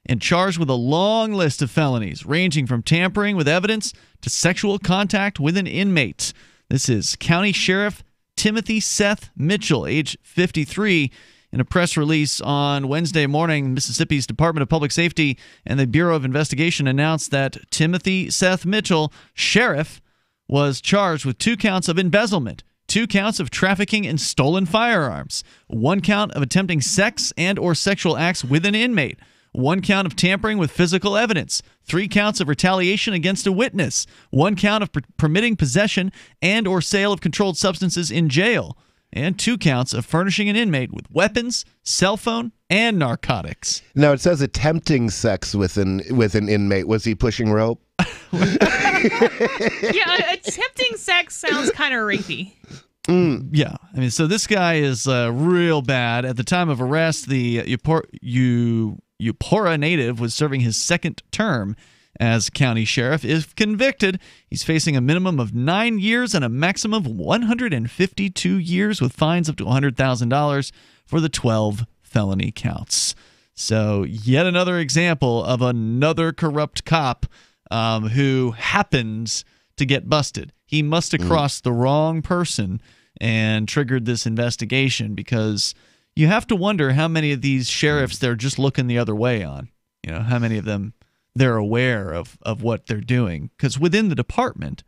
Speaker 6: and charged with a long list of felonies, ranging from tampering with evidence to sexual contact with an inmate. This is County Sheriff Timothy Seth Mitchell, age 53. In a press release on Wednesday morning, Mississippi's Department of Public Safety and the Bureau of Investigation announced that Timothy Seth Mitchell, sheriff, was charged with 2 counts of embezzlement, 2 counts of trafficking in stolen firearms, 1 count of attempting sex and or sexual acts with an inmate, 1 count of tampering with physical evidence, 3 counts of retaliation against a witness, 1 count of permitting possession and or sale of controlled substances in jail, and 2 counts of furnishing an inmate with weapons, cell phone, and narcotics.
Speaker 7: Now, it says attempting sex with an inmate. Was he pushing rope?
Speaker 8: Yeah, attempting sex sounds kind of rapey.
Speaker 6: Yeah. I mean, so this guy is real bad. At the time of arrest, the Eupora native was serving his 2nd term as county sheriff. If convicted, he's facing a minimum of 9 years and a maximum of 152 years with fines up to $100,000 for the 12 felony counts. So yet another example of another corrupt cop who happens to get busted. He must have crossed the wrong person and triggered this investigation, because you have to wonder how many of these sheriffs they're just looking the other way on. You know, how many of them they're aware of what they're doing. Because within the department,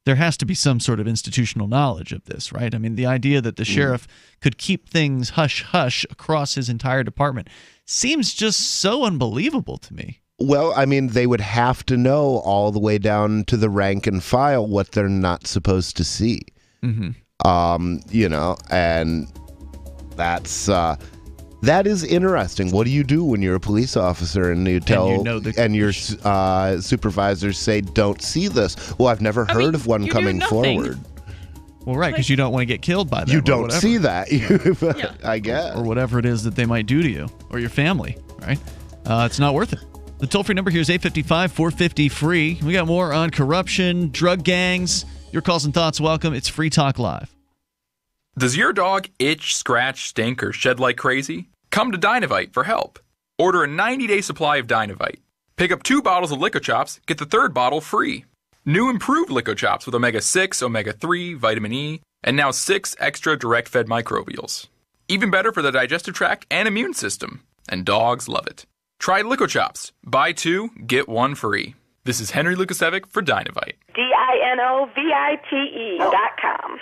Speaker 6: there has to be some sort of institutional knowledge of this, right? I mean, the idea that the sheriff could keep things hush-hush across his entire department seems just so unbelievable to me.
Speaker 7: Well, I mean, they would have to know all the way down to the rank and file what they're not supposed to see. You know, and that is interesting. What do you do when you're a police officer and you tell and your supervisors say, don't see this? Well, I've never heard of one coming forward.
Speaker 6: Well, right, because you don't want to get killed by them.
Speaker 7: You don't see that, I guess.
Speaker 6: Or whatever it is that they might do to you or your family, right? It's not worth it. The toll-free number here is 855-450-FREE. We got more on corruption, drug gangs. Your calls and thoughts welcome. It's Free Talk Live.
Speaker 4: Does your dog itch, scratch, stink, or shed like crazy? Come to Dynavite for help. Order a 90-day supply of Dynavite. Pick up 2 bottles of Lico Chops, get the 3rd bottle free. New improved Lico Chops with Omega-6, Omega-3, Vitamin E, and now 6 extra direct-fed microbials. Even better for the digestive tract and immune system. And dogs love it. Try Lico Chops. Buy 2, get 1 free. This is Henry Lukasevic for Dynavite.
Speaker 12: DINOVITE.com.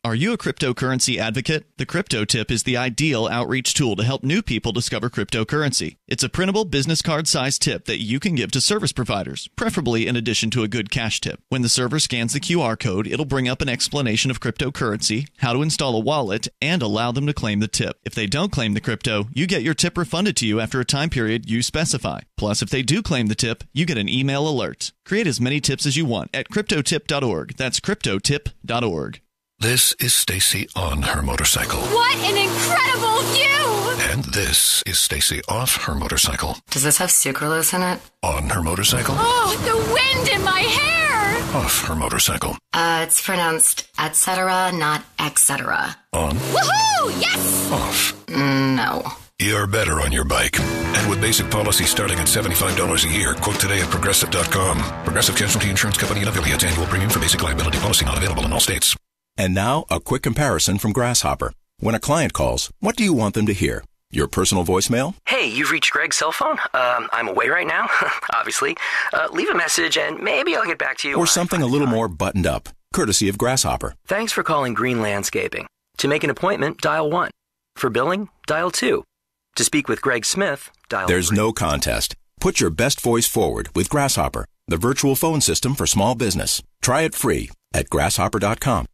Speaker 6: Are you a cryptocurrency advocate? The Crypto Tip is the ideal outreach tool to help new people discover cryptocurrency. It's a printable business card-sized tip that you can give to service providers, preferably in addition to a good cash tip. When the server scans the QR code, it'll bring up an explanation of cryptocurrency, how to install a wallet, and allow them to claim the tip. If they don't claim the crypto, you get your tip refunded to you after a time period you specify. Plus, if they do claim the tip, you get an email alert. Create as many tips as you want at cryptotip.org. That's cryptotip.org.
Speaker 9: This is Stacy on her motorcycle.
Speaker 23: What an incredible view!
Speaker 9: And this is Stacy off her motorcycle.
Speaker 24: Does this have sucralose in it?
Speaker 9: On her motorcycle.
Speaker 23: Oh, the wind in my hair!
Speaker 9: Off her motorcycle.
Speaker 24: It's pronounced et cetera, not etc.
Speaker 9: On.
Speaker 23: Woohoo! Yes!
Speaker 9: Off.
Speaker 24: No.
Speaker 9: You're better on your bike. And with basic policy starting at $75 a year, quote today at Progressive.com. Progressive Casualty Insurance Company and affiliates. Annual premium for basic liability policy not available in all states.
Speaker 25: And now, a quick comparison from Grasshopper. When a client calls, what do you want them to hear? Your personal voicemail?
Speaker 26: Hey, you've reached Greg's cell phone. I'm away right now, obviously. Leave a message and maybe I'll get back to you.
Speaker 25: Or something a little more buttoned up, courtesy of Grasshopper.
Speaker 26: Thanks for calling Green Landscaping. To make an appointment, dial 1. For billing, dial 2. To speak with Greg Smith, dial 3.
Speaker 25: There's no contest. Put your best voice forward with Grasshopper, the virtual phone system for small business. Try it free at grasshopper.com.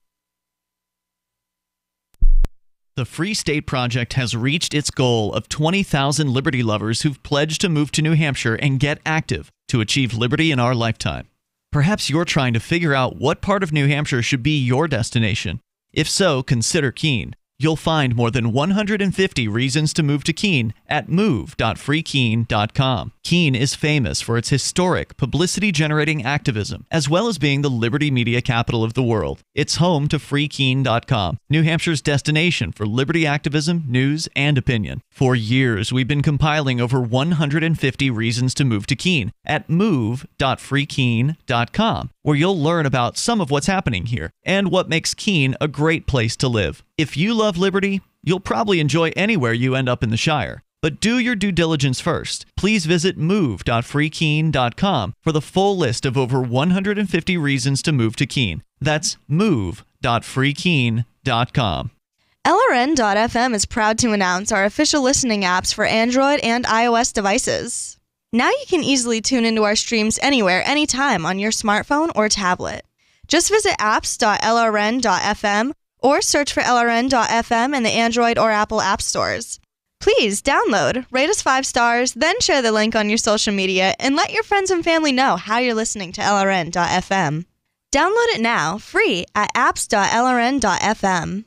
Speaker 6: The Free State Project has reached its goal of 20,000 liberty lovers who've pledged to move to New Hampshire and get active to achieve liberty in our lifetime. Perhaps you're trying to figure out what part of New Hampshire should be your destination. If so, consider Keene. You'll find more than 150 reasons to move to Keene at move.freekeene.com. Keene is famous for its historic, publicity-generating activism, as well as being the liberty media capital of the world. It's home to freekeene.com, New Hampshire's destination for liberty activism, news, and opinion. For years, we've been compiling over 150 reasons to move to Keene at move.freekeene.com, where you'll learn about some of what's happening here and what makes Keene a great place to live. If you love liberty, you'll probably enjoy anywhere you end up in the Shire. But do your due diligence first. Please visit move.freekeene.com for the full list of over 150 reasons to move to Keene. That's move.freekeene.com.
Speaker 10: LRN.FM is proud to announce our official listening apps for Android and iOS devices. Now you can easily tune into our streams anywhere, anytime on your smartphone or tablet. Just visit apps.lrn.fm or search for LRN.FM in the Android or Apple app stores. Please download, rate us 5 stars, then share the link on your social media, and let your friends and family know how you're listening to LRN.FM. Download it now, free at apps.lrn.fm.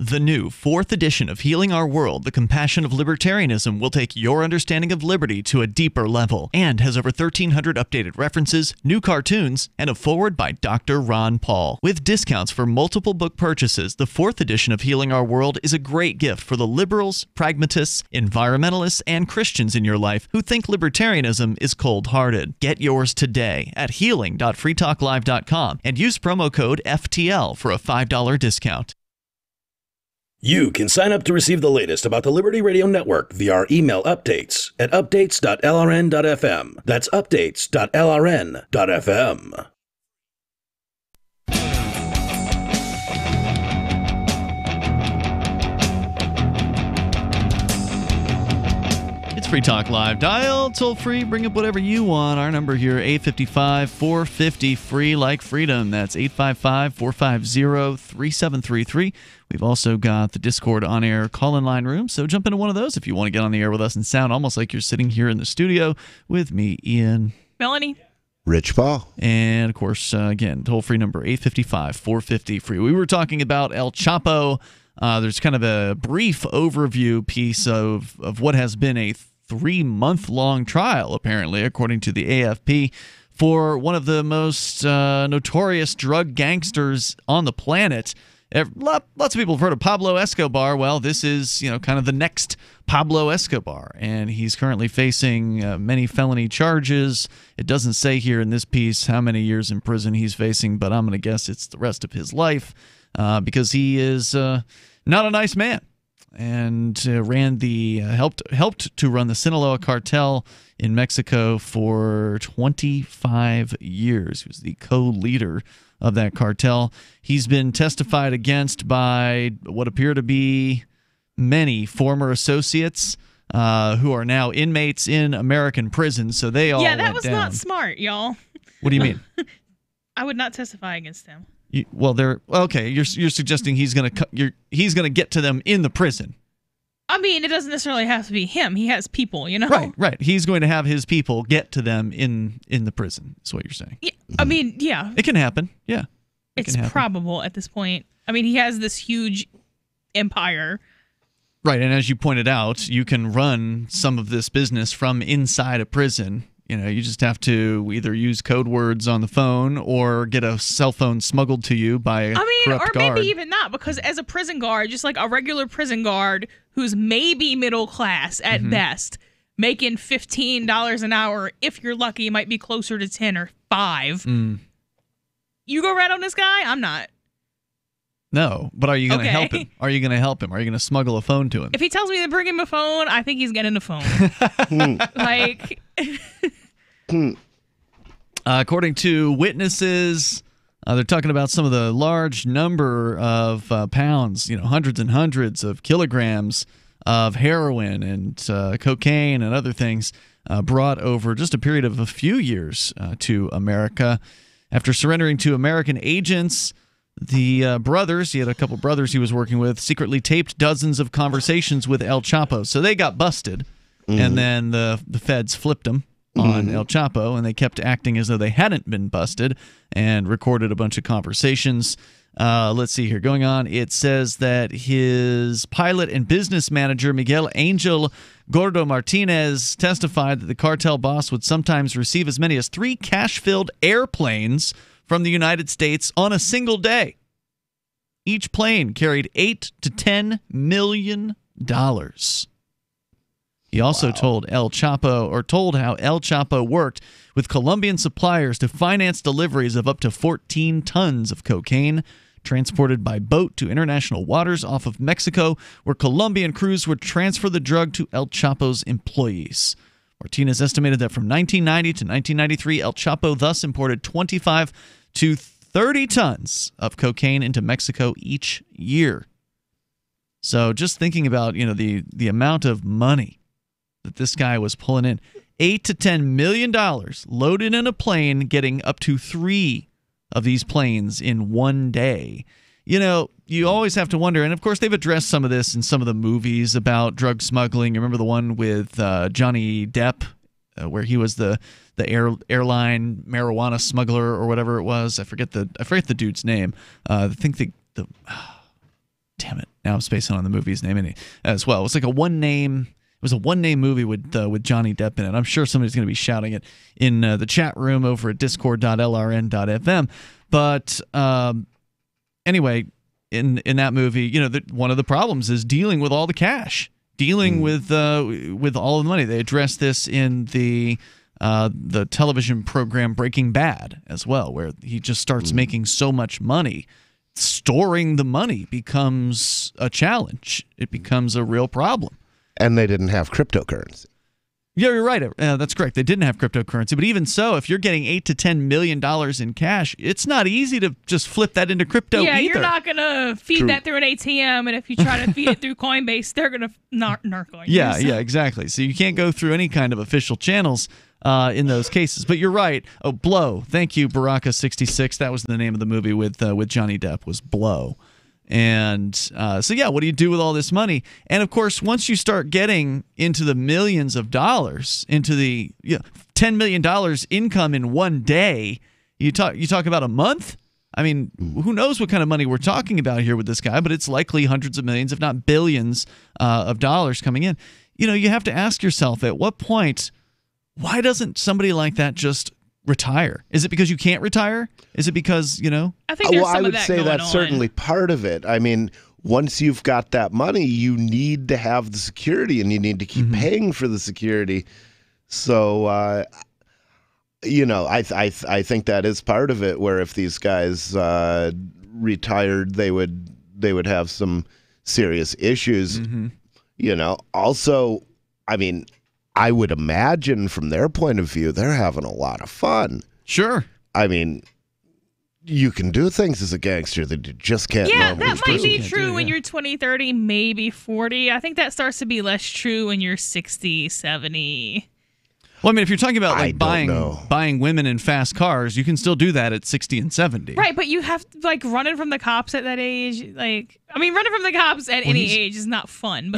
Speaker 6: The new 4th edition of Healing Our World, The Compassion of Libertarianism, will take your understanding of liberty to a deeper level and has over 1,300 updated references, new cartoons, and a foreword by Dr. Ron Paul. With discounts for multiple book purchases, the 4th edition of Healing Our World is a great gift for the liberals, pragmatists, environmentalists, and Christians in your life who think libertarianism is cold-hearted. Get yours today at healing.freetalklive.com and use promo code FTL for a $5 discount.
Speaker 5: You can sign up to receive the latest about the Liberty Radio Network via our email updates at updates.lrn.fm. That's updates.lrn.fm.
Speaker 6: It's Free Talk Live. Dial toll free, bring up whatever you want. Our number here, 855-450-FREE like freedom. That's 855-450-3733. We've also got the Discord on-air call-in line room, so jump into one of those if you want to get on the air with us and sound almost like you're sitting here in the studio with me, Ian.
Speaker 8: Melanie.
Speaker 7: Rich Paul.
Speaker 6: And, of course, again, toll-free number 855-450-FREE. We were talking about El Chapo. There's kind of a brief overview piece of what has been a 3-month-long trial, apparently, according to the AFP, for one of the most notorious drug gangsters on the planet. Lots of people have heard of Pablo Escobar. Well, this is, kind of the next Pablo Escobar, and he's currently facing many felony charges. It doesn't say here in this piece how many years in prison he's facing, but I'm going to guess it's the rest of his life because he is not a nice man, and helped to run the Sinaloa cartel in Mexico for 25 years. He was the co-leader of that cartel. He's been testified against by what appear to be many former associates who are now inmates in American prisons. So they all
Speaker 8: that was not smart, y'all.
Speaker 6: What do you mean?
Speaker 8: I would not testify against him.
Speaker 6: You're suggesting he's gonna get to them in the prison.
Speaker 8: I mean, it doesn't necessarily have to be him. He has people,
Speaker 6: Right. He's going to have his people get to them in the prison. Is what you're saying?
Speaker 8: Yeah, I mean, yeah.
Speaker 6: It can happen. Yeah.
Speaker 8: It's probable at this point. I mean, he has this huge empire.
Speaker 6: Right, and as you pointed out, you can run some of this business from inside a prison. You just have to either use code words on the phone or get a cell phone smuggled to you by a corrupt guard.
Speaker 8: Maybe even not, because as a prison guard, just like a regular prison guard who's maybe middle class at best, making $15 an hour, if you're lucky, it might be closer to 10 or 5. You go right on this guy? I'm not.
Speaker 6: No, but are you going to help him? Are you going to help him? Are you going to smuggle a phone to him?
Speaker 8: If he tells me to bring him a phone, I think he's getting a phone.
Speaker 6: According to witnesses, they're talking about some of the large number of pounds, hundreds and hundreds of kilograms of heroin and cocaine and other things brought over just a period of a few years to America. After surrendering to American agents, the brothers, he had a couple brothers he was working with, secretly taped dozens of conversations with El Chapo. So they got busted, and then the feds flipped them on El Chapo, and they kept acting as though they hadn't been busted and recorded a bunch of conversations. Let's see here. Going on, it says that his pilot and business manager, Miguel Angel Gordo Martinez, testified that the cartel boss would sometimes receive as many as 3 cash-filled airplanes from the United States on a single day. Each plane carried $8 to $10 million. He also told how El Chapo worked with Colombian suppliers to finance deliveries of up to 14 tons of cocaine transported by boat to international waters off of Mexico, where Colombian crews would transfer the drug to El Chapo's employees. Martinez estimated that from 1990 to 1993, El Chapo thus imported 25 to 30 tons of cocaine into Mexico each year. So just thinking about, the amount of money that this guy was pulling in, $8 to $10 million loaded in a plane, getting up to 3 of these planes in one day. You always have to wonder, and of course they've addressed some of this in some of the movies about drug smuggling. Remember the one with Johnny Depp, where he was the airline marijuana smuggler or whatever it was. I forget the dude's name. I think damn it, now I'm spacing on the movie's name as well. It was like a one-name movie with Johnny Depp in it. I'm sure somebody's going to be shouting it in the chat room over at discord.lrn.fm. But anyway, in that movie, one of the problems is dealing with all the cash, dealing with all of the money. They address this in the television program Breaking Bad as well, where he just starts making so much money. Storing the money becomes a challenge. It becomes a real problem.
Speaker 7: And they didn't have cryptocurrency.
Speaker 6: Yeah, you're right. That's correct. They didn't have cryptocurrency. But even so, if you're getting $8 to $10 million in cash, it's not easy to just flip that into crypto either.
Speaker 8: You're not going to feed that through an ATM. And if you try to feed it through Coinbase, they're going to narc on you.
Speaker 6: Yeah, exactly. So you can't go through any kind of official channels in those cases. But you're right. Oh, Blow. Thank you, Baraka66. That was the name of the movie with Johnny Depp, was Blow. And so, what do you do with all this money? And, of course, once you start getting into the millions of dollars, into the $10 million income in one day, you talk about a month? I mean, who knows what kind of money we're talking about here with this guy, but it's likely hundreds of millions, if not billions of dollars coming in. You have to ask yourself, at what point, why doesn't somebody like that just retire? Is it because you can't retire? Is it because,
Speaker 8: I think there's some
Speaker 7: I would
Speaker 8: of that
Speaker 7: say
Speaker 8: going
Speaker 7: that's
Speaker 8: on.
Speaker 7: certainly part of it. I mean, once you've got that money, you need to have the security and you need to keep paying for the security. So, I think that is part of it, where if these guys retired, they would have some serious issues. Also, I mean, I would imagine from their point of view, they're having a lot of fun.
Speaker 6: Sure.
Speaker 7: I mean, you can do things as a gangster that you just can't normally
Speaker 8: that might be true when you're 20, 30, maybe 40. I think that starts to be less true when you're 60, 70.
Speaker 6: Well, I mean, if you're talking about buying women in fast cars, you can still do that at 60 and 70.
Speaker 8: Right, but you have running from the cops at that age. Running from the cops at any age is not fun.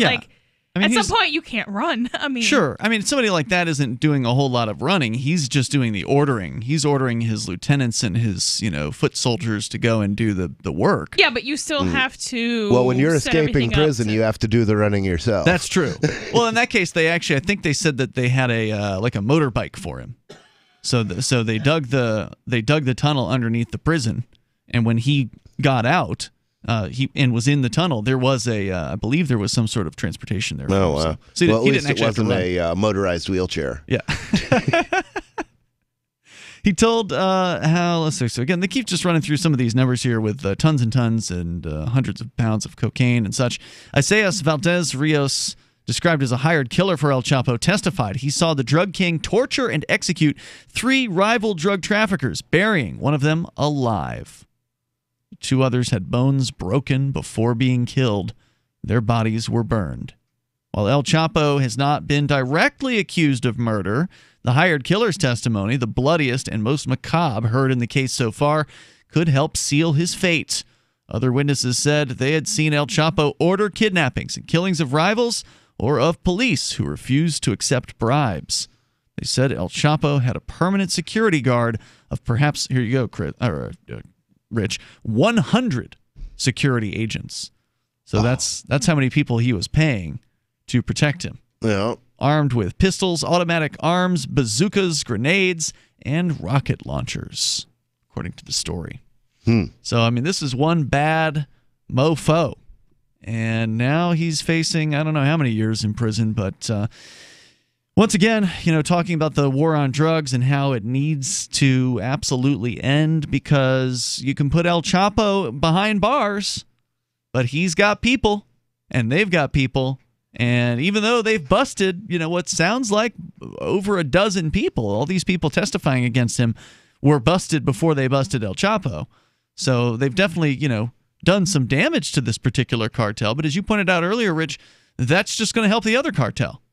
Speaker 8: But at some point, you can't run.
Speaker 6: Sure. I mean, somebody like that isn't doing a whole lot of running. He's just doing the ordering. He's ordering his lieutenants and his, foot soldiers to go and do the work.
Speaker 8: Yeah, but you still have to.
Speaker 7: Well, when you're escaping prison, you have to do the running yourself.
Speaker 6: That's true. Well, in that case, I think they said that they had a motorbike for him. So they dug the tunnel underneath the prison, and when he got out. He was in the tunnel. There was I believe there was some sort of transportation there.
Speaker 7: Oh, wow.
Speaker 6: So
Speaker 7: at least it wasn't a motorized wheelchair.
Speaker 6: Yeah. He told let's see. So again, they keep just running through some of these numbers here with tons and tons and hundreds of pounds of cocaine and such. Isaias Valdez Rios, described as a hired killer for El Chapo, testified he saw the drug king torture and execute 3 rival drug traffickers, burying one of them alive. 2 others had bones broken before being killed. Their bodies were burned. While El Chapo has not been directly accused of murder, the hired killer's testimony, the bloodiest and most macabre heard in the case so far, could help seal his fate. Other witnesses said they had seen El Chapo order kidnappings and killings of rivals or of police who refused to accept bribes. They said El Chapo had a permanent security guard of perhaps, here you go, Chris, Rich, 100 security agents. So that's how many people he was paying to protect him.
Speaker 7: Yeah.
Speaker 6: Armed with pistols, automatic arms, bazookas, grenades, and rocket launchers, according to the story. So, I mean, this is one bad mofo. And now he's facing, I don't know how many years in prison, but once again, talking about the war on drugs and how it needs to absolutely end, because you can put El Chapo behind bars, but he's got people and they've got people. And even though they've busted, what sounds like over a dozen people, all these people testifying against him were busted before they busted El Chapo. So they've definitely, done some damage to this particular cartel. But as you pointed out earlier, Rich, that's just going to help the other cartel.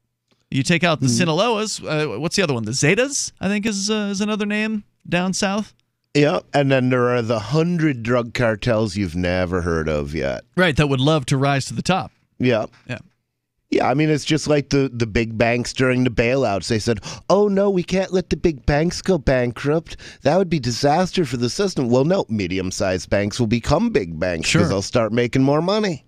Speaker 6: You take out the Sinaloas. What's the other one? The Zetas, I think, is another name down south.
Speaker 7: Yeah, and then there are the 100 drug cartels you've never heard of yet.
Speaker 6: Right, that would love to rise to the top.
Speaker 7: Yeah.
Speaker 6: Yeah.
Speaker 7: Yeah, I mean, it's just like the big banks during the bailouts. They said, oh, no, we can't let the big banks go bankrupt. That would be disaster for the system. Well, no, medium-sized banks will become big banks because they'll start making more money.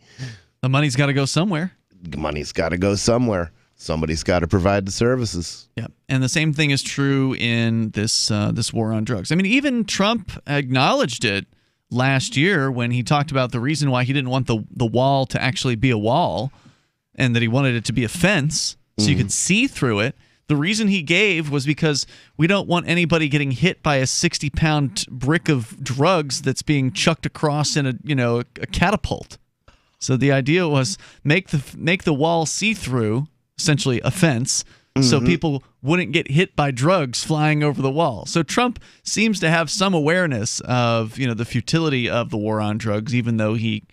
Speaker 6: The money's got to go somewhere.
Speaker 7: Money's got to go somewhere. Somebody's got to provide the services.
Speaker 6: Yeah, and the same thing is true in this war on drugs. I mean, even Trump acknowledged it last year when he talked about the reason why he didn't want the wall to actually be a wall, and that he wanted it to be a fence so you could see through it. The reason he gave was because we don't want anybody getting hit by a 60-pound brick of drugs that's being chucked across in a catapult. So the idea was make the wall see-through, essentially a fence, so people wouldn't get hit by drugs flying over the wall. So Trump seems to have some awareness of the futility of the war on drugs, even though he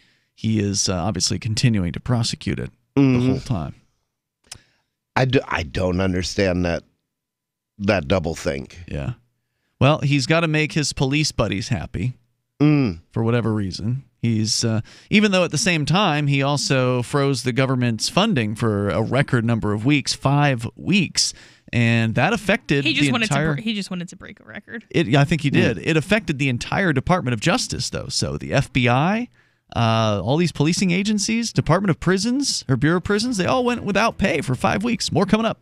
Speaker 6: is obviously continuing to prosecute it the whole time.
Speaker 7: I don't understand that double think.
Speaker 6: Yeah. Well, he's got to make his police buddies happy for whatever reason. He's even though at the same time he also froze the government's funding for a record number of weeks, 5 weeks, and that affected
Speaker 8: he just
Speaker 6: wanted
Speaker 8: to break a record.
Speaker 6: I think he did. It affected the entire Department of Justice, though. So the FBI, all these policing agencies, Department of Prisons or Bureau of Prisons, they all went without pay for 5 weeks. More coming up.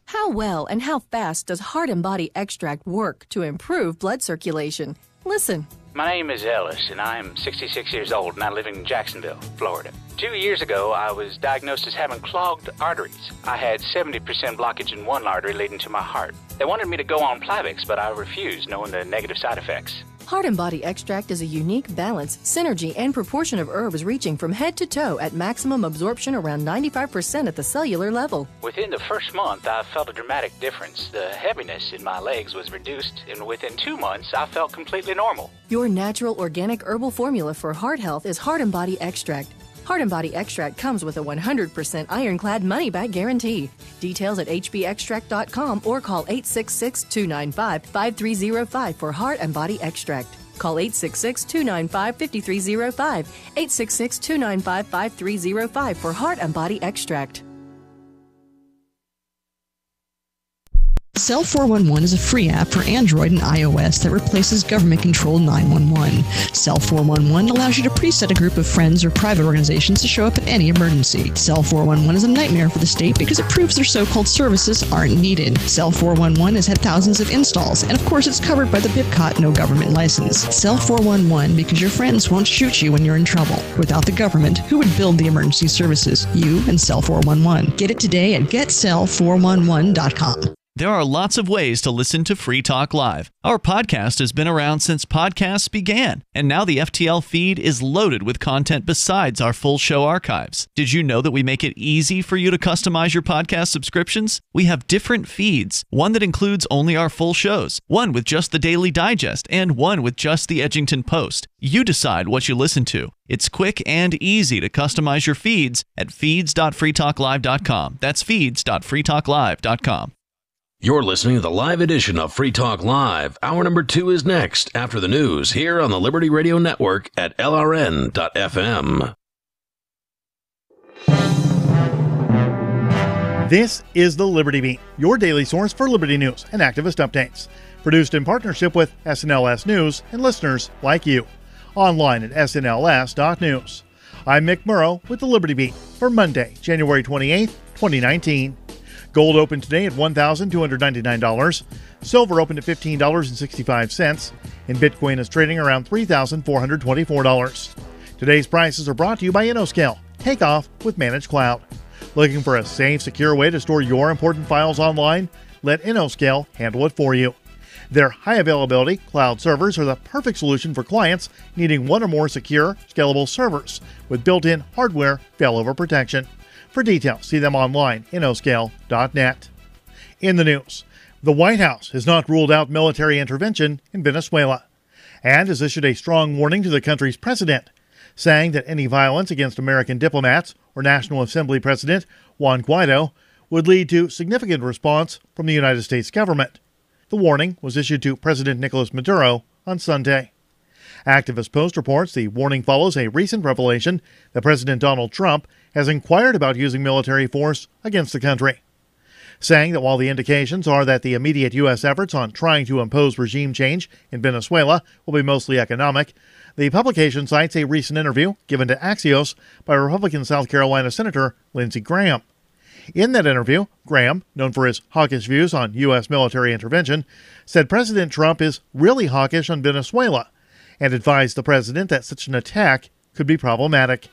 Speaker 11: How well and how fast does Heart and Body Extract work to improve blood circulation? Listen.
Speaker 13: My name is Ellis, and I am 66 years old, and I live in Jacksonville, Florida. 2 years ago, I was diagnosed as having clogged arteries. I had 70% blockage in one artery leading to my heart. They wanted me to go on Plavix, but I refused, knowing the negative side effects.
Speaker 11: Heart and Body Extract is a unique balance, synergy, and proportion of herbs reaching from head to toe at maximum absorption around 95% at the cellular level.
Speaker 13: Within the first month, I felt a dramatic difference. The heaviness in my legs was reduced, and within 2 months, I felt completely normal.
Speaker 11: Your natural organic herbal formula for heart health is Heart and Body Extract. Heart and Body Extract comes with a 100% ironclad money-back guarantee. Details at hbextract.com or call 866-295-5305 for Heart and Body Extract. Call 866-295-5305, 866-295-5305 for Heart and Body Extract.
Speaker 14: Cell 411 is a free app for Android and iOS that replaces government-controlled 911. Cell 411 allows you to preset a group of friends or private organizations to show up at any emergency. Cell 411 is a nightmare for the state because it proves their so-called services aren't needed. Cell 411 has had thousands of installs, and of course it's covered by the BIPCOT no government license. Cell 411 because your friends won't shoot you when you're in trouble. Without the government, who would build the emergency services? You and Cell 411. Get it today at getcell411.com.
Speaker 6: There are lots of ways to listen to Free Talk Live. Our podcast has been around since podcasts began, and now the FTL feed is loaded with content besides our full show archives. Did you know that we make it easy for you to customize your podcast subscriptions? We have different feeds, one that includes only our full shows, one with just the Daily Digest, and one with just the Edgington Post. You decide what you listen to. It's quick and easy to customize your feeds at feeds.freetalklive.com. That's feeds.freetalklive.com.
Speaker 5: You're listening to the live edition of Free Talk Live. Hour number 2 is next after the news here on the Liberty Radio Network at LRN.FM.
Speaker 15: This is the Liberty Beat, your daily source for liberty news and activist updates. Produced in partnership with SNLS News and listeners like you. Online at snls.news. I'm Mick Murrow with the Liberty Beat for Monday, January 28th, 2019. Gold opened today at $1,299. Silver opened at $15.65. And Bitcoin is trading around $3,424. Today's prices are brought to you by InnoScale. Take off with Managed Cloud. Looking for a safe, secure way to store your important files online? Let InnoScale handle it for you. Their high availability cloud servers are the perfect solution for clients needing one or more secure, scalable servers with built-in hardware failover protection. For details, see them online, innoscale.net. In the news, the White House has not ruled out military intervention in Venezuela and has issued a strong warning to the country's president, saying that any violence against American diplomats or National Assembly President Juan Guaido would lead to significant response from the United States government. The warning was issued to President Nicolas Maduro on Sunday. Activist Post reports the warning follows a recent revelation that President Donald Trump has inquired about using military force against the country, saying that while the indications are that the immediate U.S. efforts on trying to impose regime change in Venezuela will be mostly economic, the publication cites a recent interview given to Axios by Republican South Carolina Senator Lindsey Graham. In that interview, Graham, known for his hawkish views on U.S. military intervention, said President Trump is really hawkish on Venezuela and advised the president that such an attack could be problematic.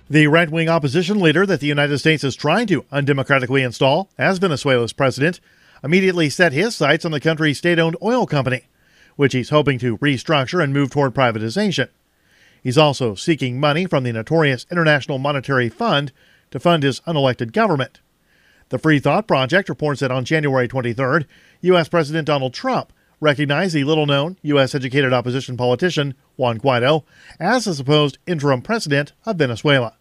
Speaker 15: The right-wing opposition leader that the United States is trying to undemocratically install as Venezuela's president immediately set his sights on the country's state-owned oil company, which he's hoping to restructure and move toward privatization. He's also seeking money from the notorious International Monetary Fund to fund his unelected government. The Free Thought Project reports that on January 23rd, U.S. President Donald Trump recognized the little-known U.S.-educated opposition politician Juan Guaido as the supposed interim president of Venezuela.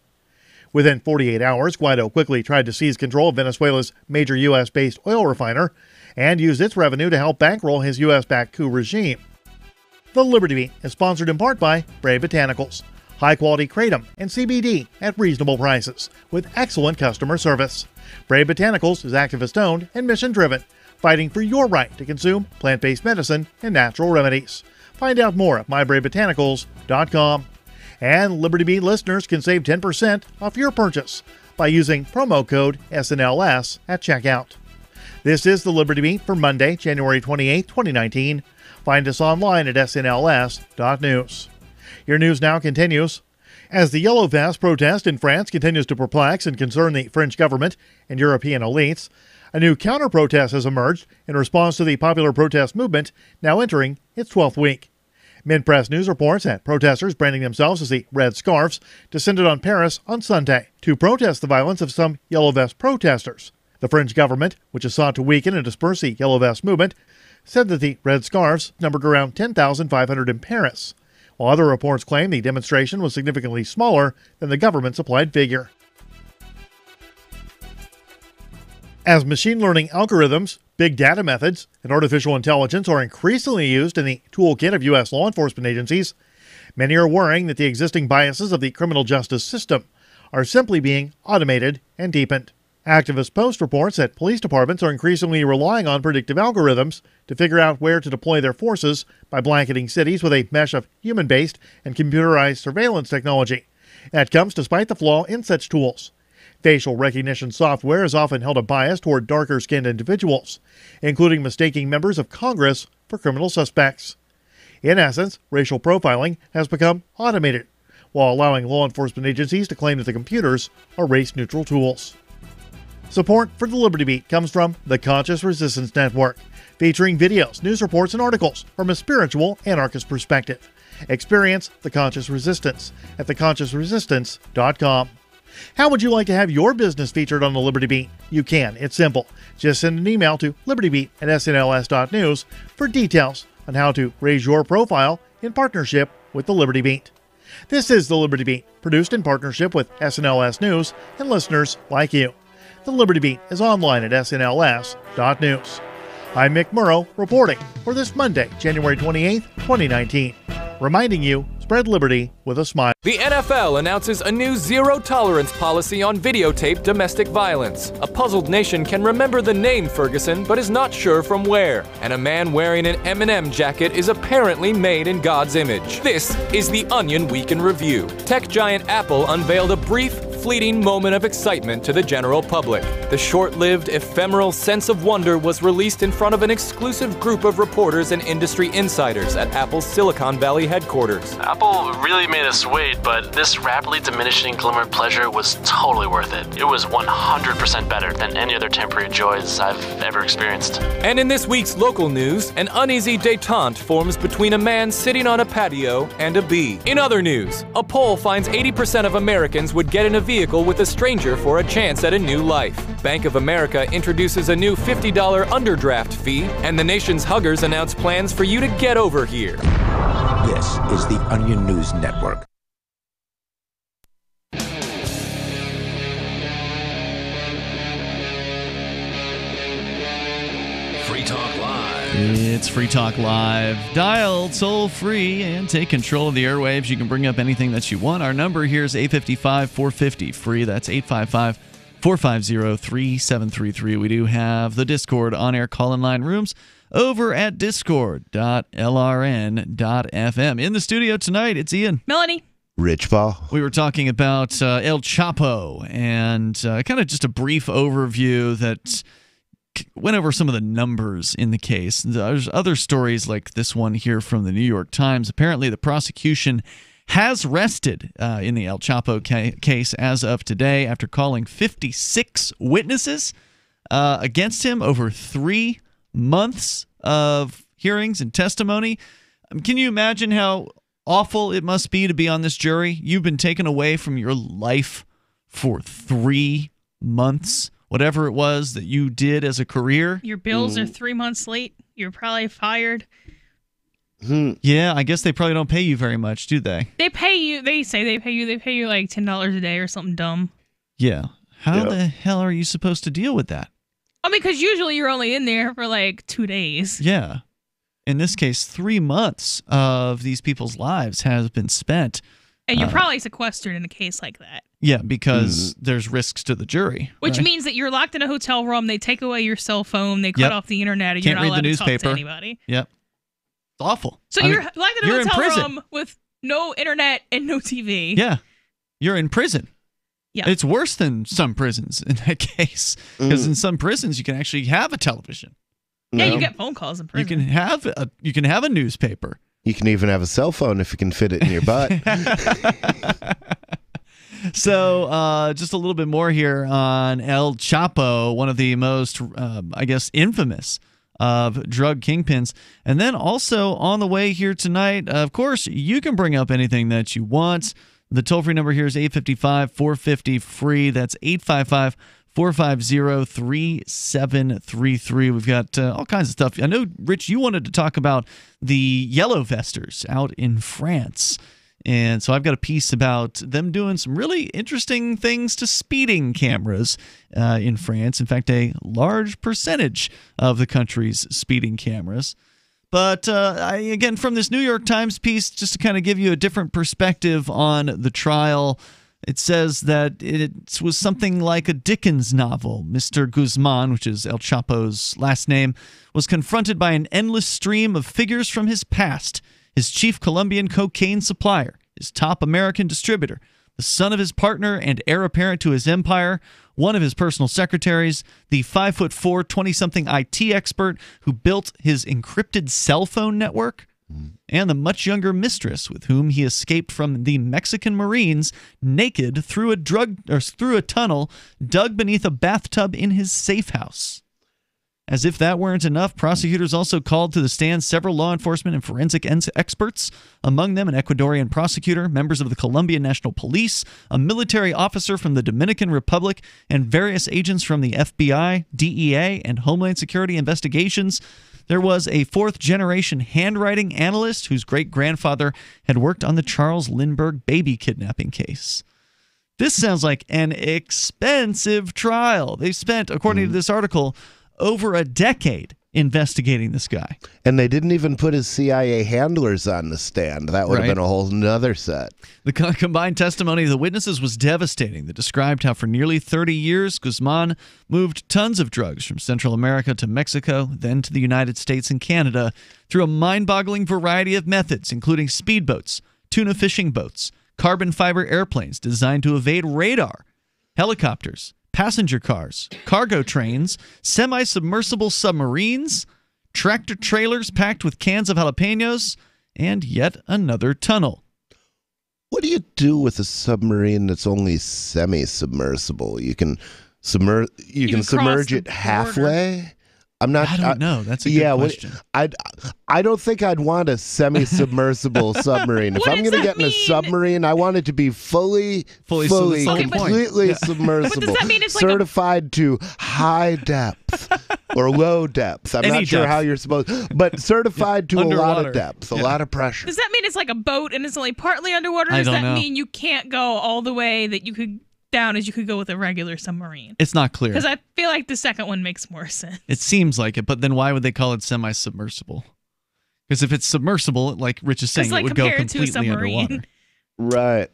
Speaker 15: Within 48 hours, Guaido quickly tried to seize control of Venezuela's major U.S.-based oil refiner and used its revenue to help bankroll his U.S.-backed coup regime. The Liberty Beat is sponsored in part by Brave Botanicals, high-quality kratom and CBD at reasonable prices with excellent customer service. Brave Botanicals is activist-owned and mission-driven, fighting for your right to consume plant-based medicine and natural remedies. Find out more at mybravebotanicals.com. And Liberty Beat listeners can save 10% off your purchase by using promo code SNLS at checkout. This is the Liberty Beat for Monday, January 28, 2019. Find us online at snls.news. Your news now continues. As the Yellow Vest protest in France continues to perplex and concern the French government and European elites, a new counter-protest has emerged in response to the popular protest movement now entering its 12th week. Mid-Press News reports that protesters branding themselves as the Red Scarfs descended on Paris on Sunday to protest the violence of some Yellow Vest protesters. The French government, which has sought to weaken and disperse the Yellow Vest movement, said that the Red Scarfs numbered around 10,500 in Paris, while other reports claim the demonstration was significantly smaller than the government supplied figure. As machine learning algorithms, big data methods, and artificial intelligence are increasingly used in the toolkit of U.S. law enforcement agencies, many are worrying that the existing biases of the criminal justice system are simply being automated and deepened. Activist Post reports that police departments are increasingly relying on predictive algorithms to figure out where to deploy their forces by blanketing cities with a mesh of human-based and computerized surveillance technology. That comes despite the flaw in such tools. Facial recognition software has often held a bias toward darker-skinned individuals, including mistaking members of Congress for criminal suspects. In essence, racial profiling has become automated, while allowing law enforcement agencies to claim that the computers are race-neutral tools. Support for the Liberty Beat comes from the Conscious Resistance Network, featuring videos, news reports, and articles from a spiritual anarchist perspective. Experience the Conscious Resistance at theconsciousresistance.com. How would you like to have your business featured on the Liberty Beat? You can. It's simple. Just send an email to libertybeat@snls.news for details on how to raise your profile in partnership with the Liberty Beat. This is the Liberty Beat, produced in partnership with SNLS News and listeners like you. The Liberty Beat is online at snls.news. I'm Mick Murrow reporting for this Monday, January 28, 2019, reminding you, Spread liberty with a smile.
Speaker 16: The NFL announces a new zero-tolerance policy on videotape domestic violence. A puzzled nation can remember the name Ferguson, but is not sure from where. And a man wearing an M&M jacket is apparently made in God's image. This is the Onion Week in Review. Tech giant Apple unveiled a brief, fleeting moment of excitement to the general public. The short-lived, ephemeral sense of wonder was released in front of an exclusive group of reporters and industry insiders at Apple's Silicon Valley headquarters.
Speaker 17: Apple really made us wait, but this rapidly diminishing glimmer of pleasure was totally worth it. It was 100% better than any other temporary joys I've ever experienced.
Speaker 16: And in this week's local news, an uneasy détente forms between a man sitting on a patio and a bee. In other news, a poll finds 80% of Americans would get in a vehicle with a stranger for a chance at a new life. Bank of America introduces a new $50 underdraft fee, and the nation's huggers announce plans for you to get over here.
Speaker 18: This is the Onion News Network.
Speaker 5: Free Talk Live.
Speaker 6: It's Free Talk Live. Dial toll free and take control of the airwaves. You can bring up anything that you want. Our number here is 855-450-FREE. That's 855-450-3733. We do have the Discord on-air call-in line rooms over at discord.lrn.fm. In the studio tonight, it's Ian.
Speaker 8: Melanie.
Speaker 7: Rich Paul.
Speaker 6: We were talking about El Chapo and kind of just a brief overview that went over some of the numbers in the case. There's other stories like this one here from the New York Times. Apparently, the prosecution has rested in the El Chapo case as of today after calling 56 witnesses against him over 3 months of hearings and testimony. Can you imagine how awful it must be to be on this jury? You've been taken away from your life for 3 months. Whatever it was that you did as a career.
Speaker 8: Your bills are 3 months late. You're probably fired.
Speaker 6: Yeah, I guess they probably don't pay you very much, do they?
Speaker 8: They pay you. They say they pay you like $10 a day or something dumb.
Speaker 6: Yeah. How the hell are you supposed to deal with that?
Speaker 8: I mean, because usually you're only in there for like 2 days.
Speaker 6: Yeah. In this case, 3 months of these people's lives has been spent.
Speaker 8: And you're probably sequestered in a case like that.
Speaker 6: Yeah, because there's risks to the jury.
Speaker 8: Which means that you're locked in a hotel room, they take away your cell phone, they cut off the internet, and you're not allowed to talk to anybody.
Speaker 6: Yep. It's awful.
Speaker 8: So you're locked in a hotel room with no internet and no TV.
Speaker 6: Yeah. You're in prison.
Speaker 8: Yeah.
Speaker 6: It's worse than some prisons in that case. Because in some prisons, you can actually have a television.
Speaker 8: Yeah, you get phone calls in prison.
Speaker 6: You can have a newspaper.
Speaker 7: You can even have a cell phone if you can fit it in your butt.
Speaker 6: So just a little bit more here on El Chapo, one of the most, infamous of drug kingpins. And then also on the way here tonight, of course, you can bring up anything that you want. The toll-free number here is 855-450-FREE. That's 855-450-3733. We've got all kinds of stuff. I know, Rich, you wanted to talk about the yellow vesters out in France. And so I've got a piece about them doing some really interesting things to speeding cameras in France. In fact, a large percentage of the country's speeding cameras. But again, from this New York Times piece, just to kind of give you a different perspective on the trial, it says that it was something like a Dickens novel. Mr. Guzman, which is El Chapo's last name, was confronted by an endless stream of figures from his past. His chief Colombian cocaine supplier, his top American distributor, the son of his partner and heir apparent to his empire, one of his personal secretaries, the 5'4", 20-something IT expert who built his encrypted cell phone network, and the much younger mistress with whom he escaped from the Mexican Marines naked through a tunnel dug beneath a bathtub in his safe house. As if that weren't enough, prosecutors also called to the stand several law enforcement and forensic experts, among them an Ecuadorian prosecutor, members of the Colombian National Police, a military officer from the Dominican Republic, and various agents from the FBI, DEA, and Homeland Security investigations. There was a fourth-generation handwriting analyst whose great-grandfather had worked on the Charles Lindbergh baby kidnapping case. This sounds like an expensive trial. They spent, according to this article, over a decade investigating this guy.
Speaker 7: And they didn't even put his CIA handlers on the stand. That would have been a whole nother set.
Speaker 6: The combined testimony of the witnesses was devastating. They described how for nearly 30 years, Guzman moved tons of drugs from Central America to Mexico, then to the United States and Canada, through a mind-boggling variety of methods, including speedboats, tuna fishing boats, carbon fiber airplanes designed to evade radar, helicopters, passenger cars, cargo trains, semi-submersible submarines, tractor trailers packed with cans of jalapenos, and yet another tunnel.
Speaker 7: What do you do with a submarine that's only semi-submersible? You can submerge it halfway? I don't
Speaker 6: know. That's a good question.
Speaker 7: I don't think I'd want a semi-submersible submarine. If I'm going to get in a submarine, I want it to be fully completely submersible.
Speaker 8: What does that mean? It's
Speaker 7: certified to high depth or low depth. I'm not sure how you're supposed, but certified to a lot of depth, a lot of pressure.
Speaker 8: Does that mean it's like a boat and it's only partly underwater? Or does that mean you can't go all the way that you could down as you could go with a regular submarine?
Speaker 6: It's not clear.
Speaker 8: Because I feel like the second one makes more sense.
Speaker 6: It seems like it, but then why would they call it semi-submersible? Because if it's submersible, like Rich is saying, it would go completely underwater.
Speaker 7: Right.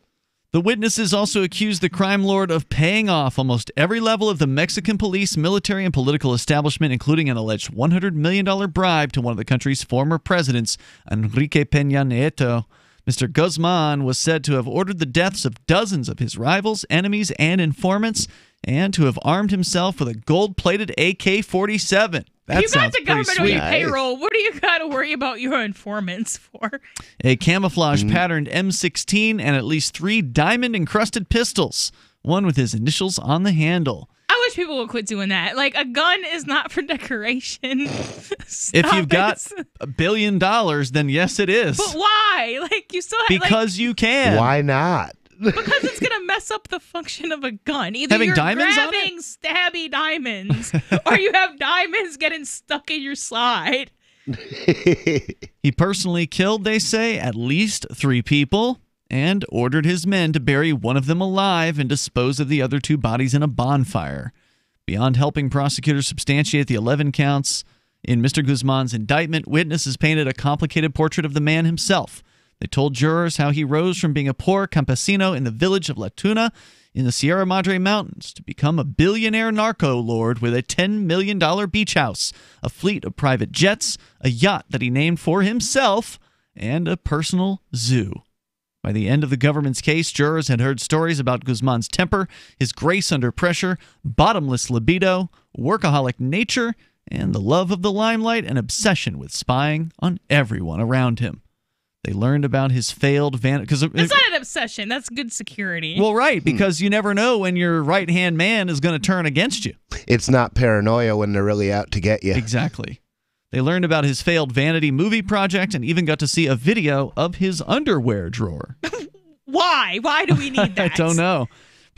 Speaker 6: The witnesses also accused the crime lord of paying off almost every level of the Mexican police, military, and political establishment, including an alleged $100 million bribe to one of the country's former presidents, Enrique Peña Nieto. Mr. Guzman was said to have ordered the deaths of dozens of his rivals, enemies, and informants, and to have armed himself with a gold-plated AK-47. That
Speaker 8: you got the government on
Speaker 6: sweet.
Speaker 8: your payroll. What do you got to worry about your informants for?
Speaker 6: A camouflage-patterned M16 and at least 3 diamond-encrusted pistols, one with his initials on the handle.
Speaker 8: I wish people would quit doing that. Like, a gun is not for decoration.
Speaker 6: If you've got $1 billion, then yes, it is.
Speaker 8: But why? Like, you still have,
Speaker 6: because you can.
Speaker 7: Why not?
Speaker 8: Because it's going to mess up the function of a gun. Either
Speaker 6: Having
Speaker 8: you're
Speaker 6: diamonds on
Speaker 8: grabbing stabby diamonds, or you have diamonds getting stuck in your side.
Speaker 6: He personally killed, they say, at least 3 people, and ordered his men to bury one of them alive and dispose of the other 2 bodies in a bonfire. Beyond helping prosecutors substantiate the 11 counts in Mr. Guzman's indictment, witnesses painted a complicated portrait of the man himself. They told jurors how he rose from being a poor campesino in the village of La Tuna in the Sierra Madre Mountains to become a billionaire narco lord with a $10 million beach house, a fleet of private jets, a yacht that he named for himself, and a personal zoo. By the end of the government's case, jurors had heard stories about Guzman's temper, his grace under pressure, bottomless libido, workaholic nature, and the love of the limelight and obsession with spying on everyone around him. They learned about his failed vanity.
Speaker 8: It's not an obsession. That's good security.
Speaker 6: Well, right, because you never know when your right-hand man is going to turn against you.
Speaker 7: It's not paranoia when they're really out to get you.
Speaker 6: Exactly. They learned about his failed vanity movie project and even got to see a video of his underwear drawer.
Speaker 8: Why? Why do we need that?
Speaker 6: I don't know.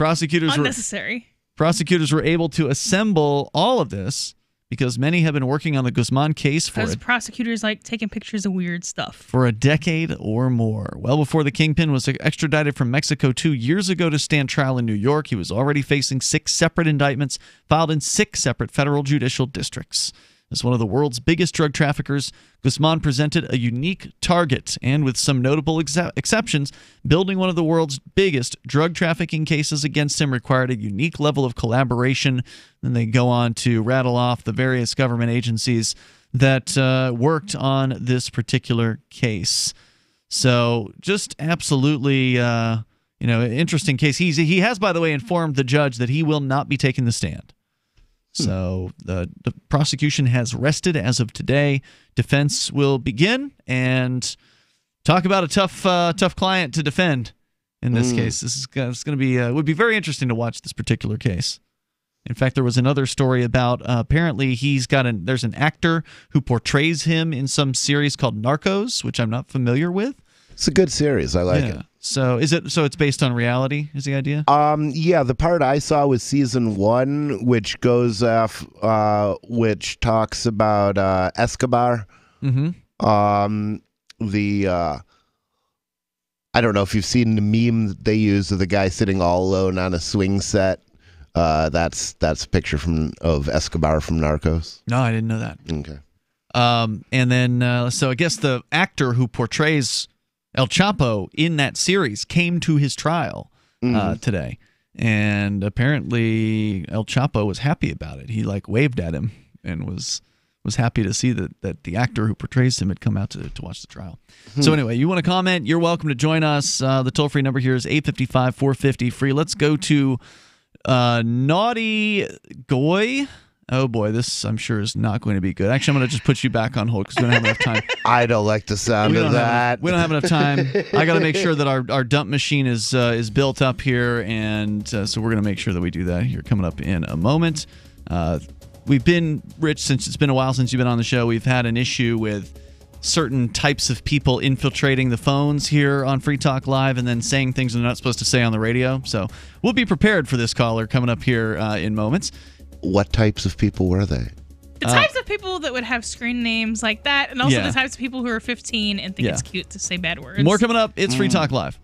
Speaker 8: Unnecessary.
Speaker 6: Prosecutors were able to assemble all of this because many have been working on the Guzman case
Speaker 8: because prosecutors like taking pictures of weird stuff
Speaker 6: for a decade or more. Well before the Kingpin was extradited from Mexico 2 years ago to stand trial in New York, he was already facing 6 separate indictments filed in 6 separate federal judicial districts. As one of the world's biggest drug traffickers, Guzman presented a unique target, and with some notable exceptions, building one of the world's biggest drug trafficking cases against him required a unique level of collaboration. Then they go on to rattle off the various government agencies that worked on this particular case. So just absolutely, interesting case. He has, by the way, informed the judge that he will not be taking the stand. So the prosecution has rested as of today. Defense will begin and talk about a tough client to defend in this case. This is going to be would be very interesting to watch this particular case. In fact, there was another story about apparently there's an actor who portrays him in some series called Narcos, which I'm not familiar with.
Speaker 7: It's a good series. I like it.
Speaker 6: So it's based on reality, is the idea?
Speaker 7: Yeah, the part I saw was season 1, which goes which talks about Escobar.
Speaker 6: Mm-hmm.
Speaker 7: I don't know if you've seen the meme that they use of the guy sitting all alone on a swing set That's a picture of Escobar from Narcos.
Speaker 6: No, I didn't know that.
Speaker 7: Okay.
Speaker 6: And then, so I guess the actor who portrays El Chapo in that series came to his trial today. And apparently El Chapo was happy about it. He waved at him and was happy to see that the actor who portrays him had come out to watch the trial. So anyway, you want to comment, you're welcome to join us. The toll-free number here is 855-450-FREE. Let's go to Naughty Goy. Oh boy, this I'm sure is not going to be good. Actually, I'm going to just put you back on hold because we don't have enough time.
Speaker 7: I don't like the sound of that.
Speaker 6: We don't have enough time. I got to make sure that our dump machine is built up here, and so we're going to make sure that we do that here coming up in a moment. We've been, Rich, since it's been a while since you've been on the show, we've had an issue with certain types of people infiltrating the phones here on Free Talk Live and then saying things they're not supposed to say on the radio. So we'll be prepared for this caller coming up here in moments.
Speaker 7: What types of people were they?
Speaker 8: The types of people that would have screen names like that, and also the types of people who are 15 and think it's cute to say bad words.
Speaker 6: More coming up. It's Free Talk Live.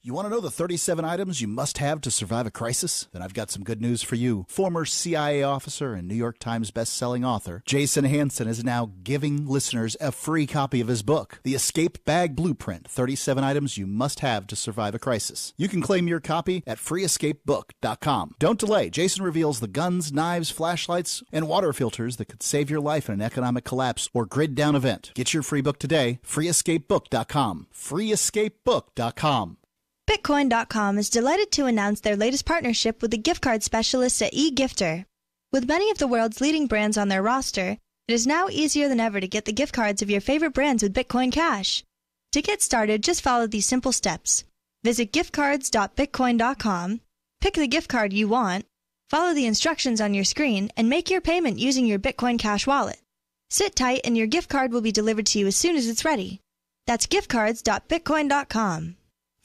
Speaker 1: You want to know the 37 items you must have to survive a crisis? Then I've got some good news for you. Former CIA officer and New York Times best-selling author Jason Hansen is now giving listeners a free copy of his book, The Escape Bag Blueprint, 37 Items You Must Have to Survive a Crisis. You can claim your copy at freeescapebook.com. Don't delay. Jason reveals the guns, knives, flashlights, and water filters that could save your life in an economic collapse or grid-down event. Get your free book today, freeescapebook.com. freeescapebook.com.
Speaker 10: Bitcoin.com is delighted to announce their latest partnership with the gift card specialists at eGifter. With many of the world's leading brands on their roster, it is now easier than ever to get the gift cards of your favorite brands with Bitcoin Cash. To get started, just follow these simple steps. Visit giftcards.bitcoin.com, pick the gift card you want, follow the instructions on your screen, and make your payment using your Bitcoin Cash wallet. Sit tight and your gift card will be delivered to you as soon as it's ready. That's giftcards.bitcoin.com.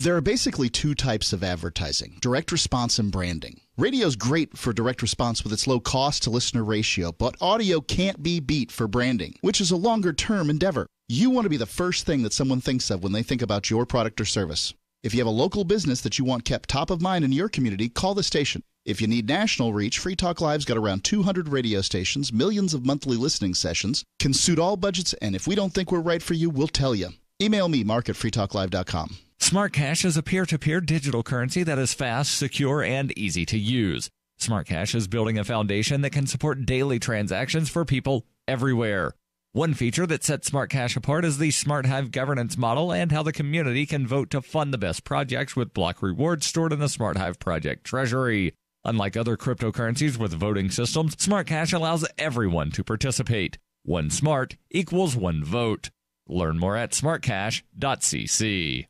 Speaker 1: There are basically two types of advertising, direct response and branding. Radio's great for direct response with its low cost to listener ratio, but audio can't be beat for branding, which is a longer-term endeavor. You want to be the first thing that someone thinks of when they think about your product or service. If you have a local business that you want kept top of mind in your community, call the station. If you need national reach, Free Talk Live's got around 200 radio stations, millions of monthly listening sessions, can suit all budgets, and if we don't think we're right for you, we'll tell you. Email me, mark@freetalklive.com.
Speaker 2: SmartCash is a peer-to-peer digital currency that is fast, secure, and easy to use. SmartCash is building a foundation that can support daily transactions for people everywhere. One feature that sets SmartCash apart is the SmartHive governance model and how the community can vote to fund the best projects with block rewards stored in the SmartHive project treasury. Unlike other cryptocurrencies with voting systems, SmartCash allows everyone to participate. One smart equals one vote. Learn more at smartcash.cc.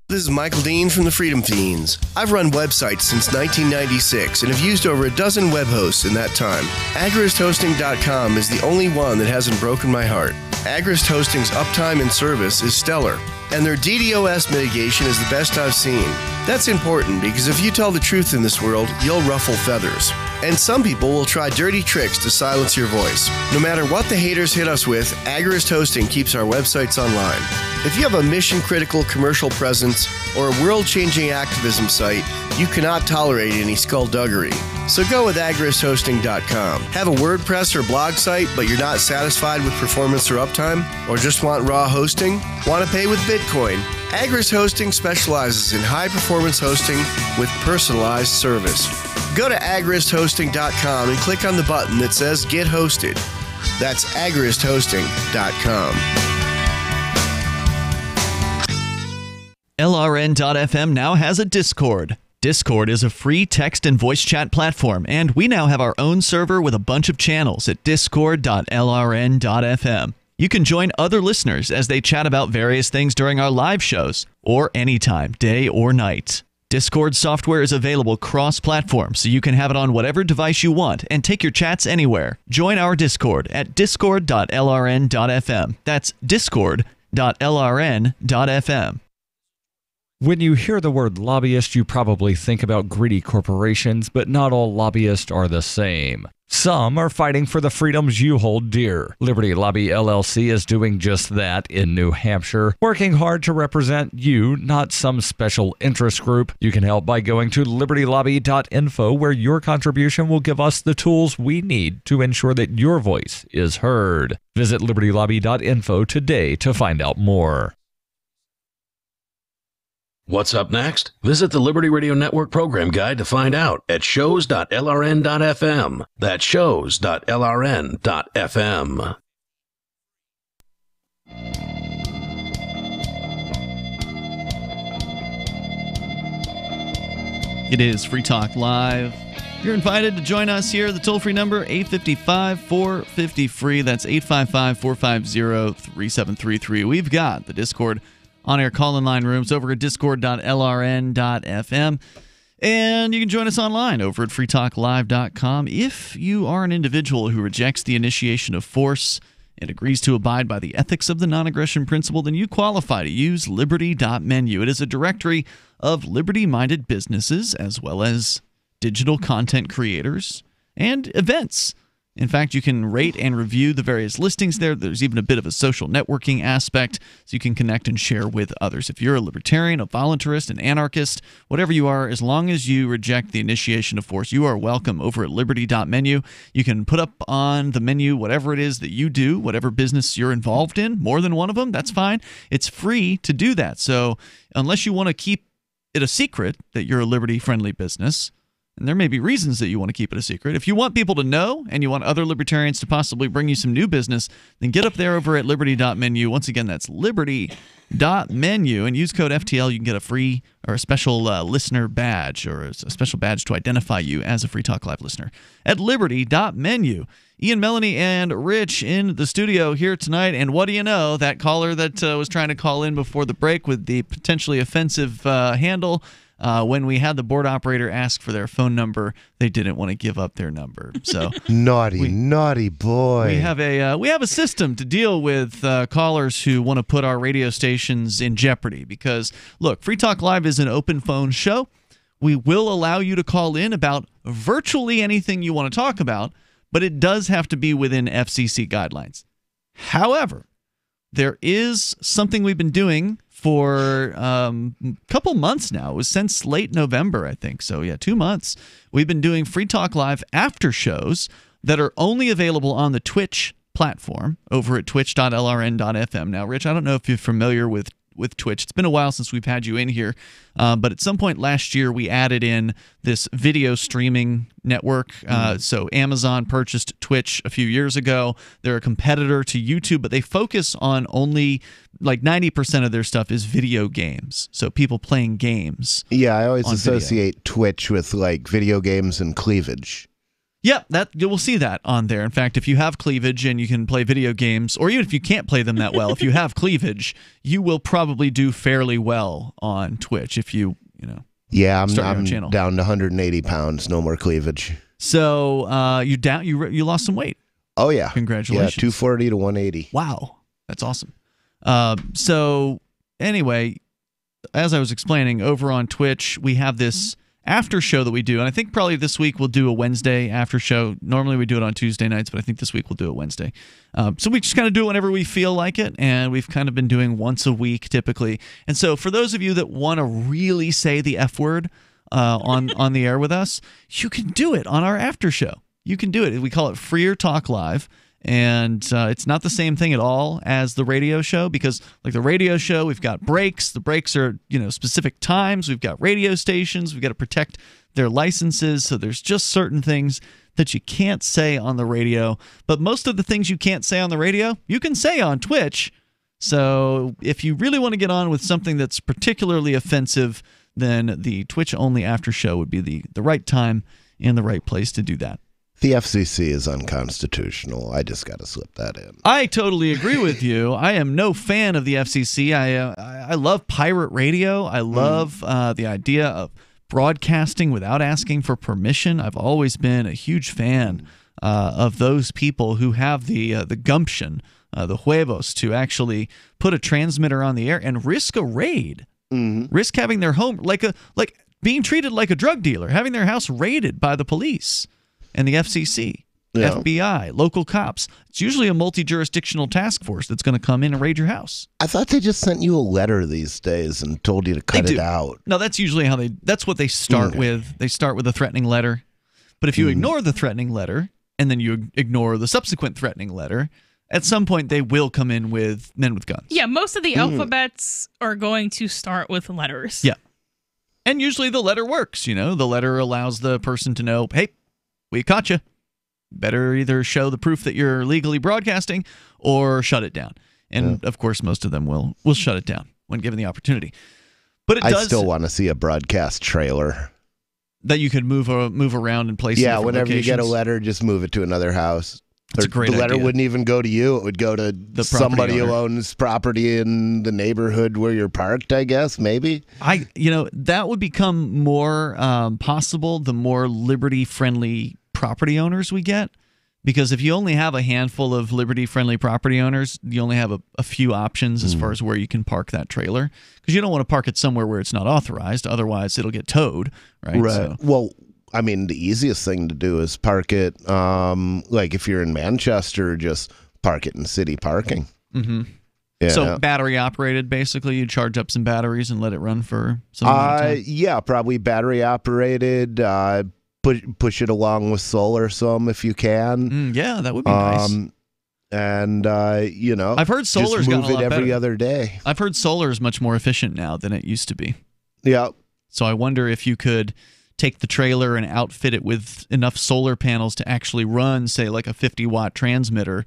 Speaker 19: This is Michael Dean from the Freedom Fiends. I've run websites since 1996 and have used over a dozen web hosts in that time. AgristHosting.com is the only one that hasn't broken my heart. Agrist Hosting's uptime and service is stellar, and their DDoS mitigation is the best I've seen. That's important because if you tell the truth in this world, you'll ruffle feathers. And some people will try dirty tricks to silence your voice. No matter what the haters hit us with, Agrist Hosting keeps our websites online. If you have a mission-critical commercial presence or a world-changing activism site, you cannot tolerate any skullduggery. So go with agristhosting.com. Have a WordPress or blog site, but you're not satisfied with performance or uptime? Or just want raw hosting? Want to pay with Bitcoin? Agrist Hosting specializes in high-performance hosting with personalized service. Go to agristhosting.com and click on the button that says Get Hosted. That's agristhosting.com.
Speaker 6: LRN.FM now has a Discord. Discord is a free text and voice chat platform, and we now have our own server with a bunch of channels at discord.lrn.fm. You can join other listeners as they chat about various things during our live shows, or anytime, day or night. Discord software is available cross-platform, so you can have it on whatever device you want and take your chats anywhere. Join our Discord at discord.lrn.fm. That's discord.lrn.fm.
Speaker 20: When you hear the word lobbyist, you probably think about greedy corporations, but not all lobbyists are the same.
Speaker 2: Some are fighting for the freedoms you hold dear. Liberty Lobby LLC is doing just that in New Hampshire, working hard to represent you, not some special interest group. You can help by going to libertylobby.info, where your contribution will give us the tools we need to ensure that your voice is heard. Visit libertylobby.info today to find out more.
Speaker 5: What's up next? Visit the Liberty Radio Network program guide to find out at shows.lrn.fm. That's shows.lrn.fm.
Speaker 6: It is Free Talk Live. You're invited to join us here. The toll-free number, 855-450-FREE. That's 855-450-3733. We've got the Discord on-air call-in line rooms over at discord.lrn.fm. And you can join us online over at freetalklive.com. If you are an individual who rejects the initiation of force and agrees to abide by the ethics of the non-aggression principle, then you qualify to use liberty.menu. It is a directory of liberty-minded businesses as well as digital content creators and events. In fact, you can rate and review the various listings there. There's even a bit of a social networking aspect, so you can connect and share with others. If you're a libertarian, a voluntarist, an anarchist, whatever you are, as long as you reject the initiation of force, you are welcome over at liberty.menu. You can put up on the menu whatever it is that you do, whatever business you're involved in, more than one of them, that's fine. It's free to do that. So unless you want to keep it a secret that you're a liberty-friendly business, and there may be reasons that you want to keep it a secret. If you want people to know and you want other libertarians to possibly bring you some new business, then get up there over at liberty.menu. Once again, that's liberty.menu, and use code FTL. You can get a free or a special listener badge, or a special badge to identify you as a Free Talk Live listener at liberty.menu. Ian, Melanie, and Rich in the studio here tonight. And what do you know? That caller that was trying to call in before the break with the potentially offensive handle, when we had the board operator ask for their phone number, they didn't want to give up their number. So
Speaker 7: naughty boy.
Speaker 6: We have a system to deal with callers who want to put our radio stations in jeopardy. Because look, Free Talk Live is an open phone show. We will allow you to call in about virtually anything you want to talk about, but it does have to be within FCC guidelines. However, there is something we've been doing for a couple months now. It was since late November, I think. So, yeah, 2 months. We've been doing Free Talk Live after shows that are only available on the Twitch platform over at twitch.lrn.fm. Now, Rich, I don't know if you're familiar with Twitch. It's been a while since we've had you in here, but at some point last year we added in this video streaming network. So Amazon purchased Twitch a few years ago. They're a competitor to YouTube, but they focus on only like 90% of their stuff is video games. So people playing games.
Speaker 7: Yeah, I always associate Twitch with like video games and cleavage.
Speaker 6: Yeah, that you will see that on there. In fact, if you have cleavage and you can play video games, or even if you can't play them that well, if you have cleavage, you will probably do fairly well on Twitch if you
Speaker 7: Yeah, I'm down to 180 pounds, no more cleavage.
Speaker 6: So you lost some weight.
Speaker 7: Oh yeah,
Speaker 6: congratulations.
Speaker 7: Yeah, 240 to 180.
Speaker 6: Wow, that's awesome. So anyway, as I was explaining, over on Twitch we have this after show that we do, and I think probably this week we'll do a Wednesday after show. Normally we do it on Tuesday nights, but I think this week we'll do it Wednesday. So we just kind of do it whenever we feel like it, and we've kind of been doing once a week typically. And so for those of you that want to really say the F word on the air with us, you can do it on our after show. You can do it. We call it Freer Talk Live. And it's not the same thing at all as the radio show, because like the radio show, we've got breaks. The breaks are, specific times. We've got radio stations. We've got to protect their licenses. So there's just certain things that you can't say on the radio. But most of the things you can't say on the radio, you can say on Twitch. So if you really want to get on with something that's particularly offensive, then the Twitch only after show would be the right time and the right place to do that.
Speaker 7: The FCC is unconstitutional. I just got to slip that in.
Speaker 6: I totally agree with you. I am no fan of the FCC. I love pirate radio. I love the idea of broadcasting without asking for permission. I've always been a huge fan of those people who have the gumption, the huevos, to actually put a transmitter on the air and risk a raid, risk having their home like being treated like a drug dealer, having their house raided by the police and the FCC.
Speaker 7: Yeah.
Speaker 6: FBI, local cops. It's usually a multi-jurisdictional task force that's going to come in and raid your house.
Speaker 7: I thought they just sent you a letter these days and told you to cut it out.
Speaker 6: No, that's usually that's what they start with. They start with a threatening letter. But if you ignore the threatening letter and then you ignore the subsequent threatening letter, at some point they will come in with men with guns.
Speaker 8: Yeah, most of the alphabets are going to start with letters.
Speaker 6: Yeah. And usually the letter works, The letter allows the person to know, hey, we caught you. Better either show the proof that you're legally broadcasting or shut it down. And, of course, most of them will shut it down when given the opportunity. But I
Speaker 7: still want to see a broadcast trailer.
Speaker 6: That you could move around and place.
Speaker 7: Yeah, whenever you get a letter, just move it to another house.
Speaker 6: That's a great
Speaker 7: idea. The letter
Speaker 6: idea.
Speaker 7: wouldn't even go to you. It would go to somebody who owns property in the neighborhood where you're parked, I guess, maybe.
Speaker 6: That would become more possible the more liberty-friendly property owners we get. Because if you only have a handful of liberty-friendly property owners, you only have a few options as far as where you can park that trailer. Because you don't want to park it somewhere where it's not authorized. Otherwise, it'll get towed, right?
Speaker 7: Right.
Speaker 6: So.
Speaker 7: Well, I mean, the easiest thing to do is park it, like if you're in Manchester, just park it in city parking.
Speaker 6: Mm-hmm.
Speaker 7: Yeah.
Speaker 6: So battery-operated, basically? You charge up some batteries and let it run for some time?
Speaker 7: Yeah, probably battery-operated. Push it along with solar some if you can.
Speaker 6: Yeah, that would be nice.
Speaker 7: And
Speaker 6: I've heard solar's
Speaker 7: just move
Speaker 6: gotten a
Speaker 7: it
Speaker 6: lot
Speaker 7: every
Speaker 6: better.
Speaker 7: other day.
Speaker 6: I've heard solar is much more efficient now than it used to be.
Speaker 7: Yeah.
Speaker 6: So I wonder if you could take the trailer and outfit it with enough solar panels to actually run, say, like a 50-watt transmitter.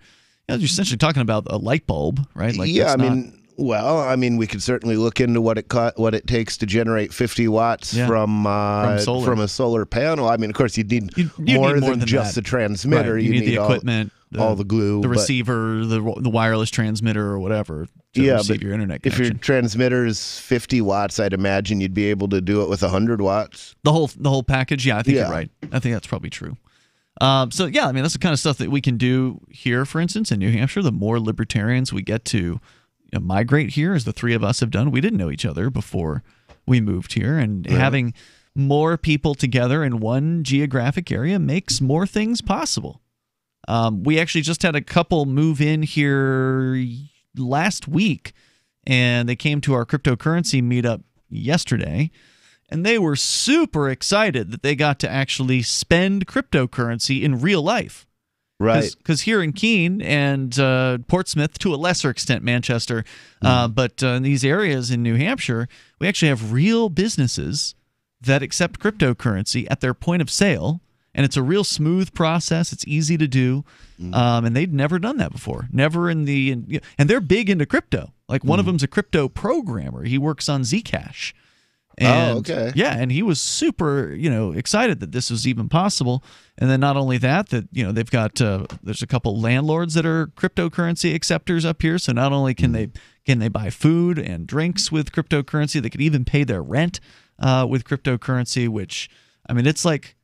Speaker 6: You're essentially talking about a light bulb, right? Like
Speaker 7: we could certainly look into what it takes to generate 50 watts from a solar panel. I mean, of course, you'd need more than just the transmitter.
Speaker 6: Right. You need the equipment,
Speaker 7: all the glue,
Speaker 6: the receiver, the wireless transmitter, or whatever to receive your internet connection.
Speaker 7: If your transmitter is 50 watts, I'd imagine you'd be able to do it with 100 watts.
Speaker 6: The whole package. Yeah, I think you're right. I think that's probably true. That's the kind of stuff that we can do here, for instance, in New Hampshire. The more libertarians we get to migrate here, as the three of us have done. We didn't know each other before we moved here, and having more people together in one geographic area makes more things possible. We actually just had a couple move in here last week, and they came to our cryptocurrency meetup yesterday, and they were super excited that they got to actually spend cryptocurrency in real life.
Speaker 7: Right.
Speaker 6: Because here in Keene and Portsmouth, to a lesser extent Manchester, but in these areas in New Hampshire, we actually have real businesses that accept cryptocurrency at their point of sale, and it's a real smooth process. It's easy to do, and they'd never done that before. Never and they're big into crypto. Like one of them's a crypto programmer. He works on Zcash. And, yeah, and he was super, excited that this was even possible. And then not only that, they've got there's a couple landlords that are cryptocurrency acceptors up here. So not only can they buy food and drinks with cryptocurrency, they could even pay their rent with cryptocurrency. Which, I mean, it's like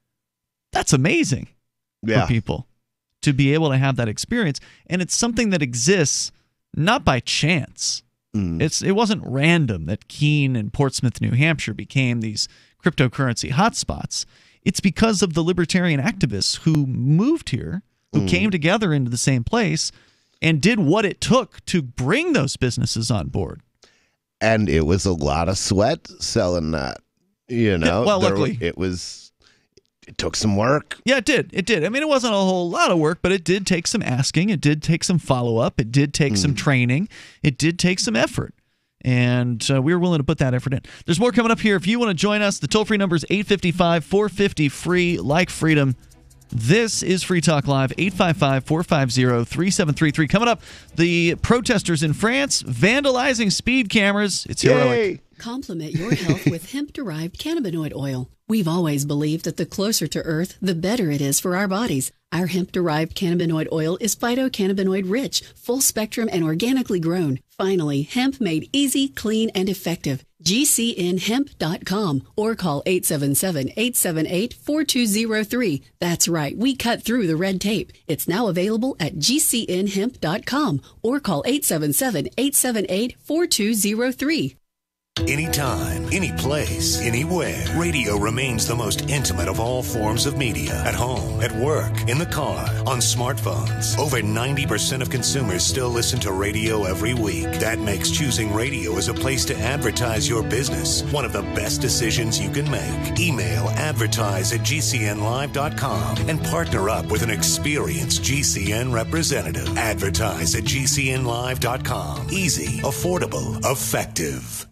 Speaker 6: that's amazing for people to be able to have that experience, and it's something that exists not by chance. It wasn't random that Keene and Portsmouth, New Hampshire became these cryptocurrency hotspots. It's because of the libertarian activists who moved here, who came together into the same place and did what it took to bring those businesses on board.
Speaker 7: And it was a lot of sweat selling that,
Speaker 6: luckily.
Speaker 7: It took some work.
Speaker 6: Yeah, it did. I mean, it wasn't a whole lot of work, but it did take some asking. It did take some follow-up. It did take some training. It did take some effort. And we were willing to put that effort in. There's more coming up here. If you want to join us, the toll-free number is 855-450-FREE, like freedom. This is Free Talk Live, 855-450-3733. Coming up, the protesters in France vandalizing speed cameras. It's heroic.
Speaker 3: Complement your health with hemp-derived cannabinoid oil. We've always believed that the closer to Earth, the better it is for our bodies. Our hemp-derived cannabinoid oil is phytocannabinoid-rich, full-spectrum, and organically grown. Finally, hemp made easy, clean, and effective. GCNhemp.com or call 877-878-4203. That's right, we cut through the red tape. It's now available at GCNhemp.com or call 877-878-4203.
Speaker 4: Anytime, any place, anywhere. Radio remains the most intimate of all forms of media. At home, at work, in the car, on smartphones. Over 90% of consumers still listen to radio every week. That makes choosing radio as a place to advertise your business one of the best decisions you can make. Email advertise@gcnlive.com and partner up with an experienced GCN representative. Advertise@gcnlive.com. Easy, affordable, effective.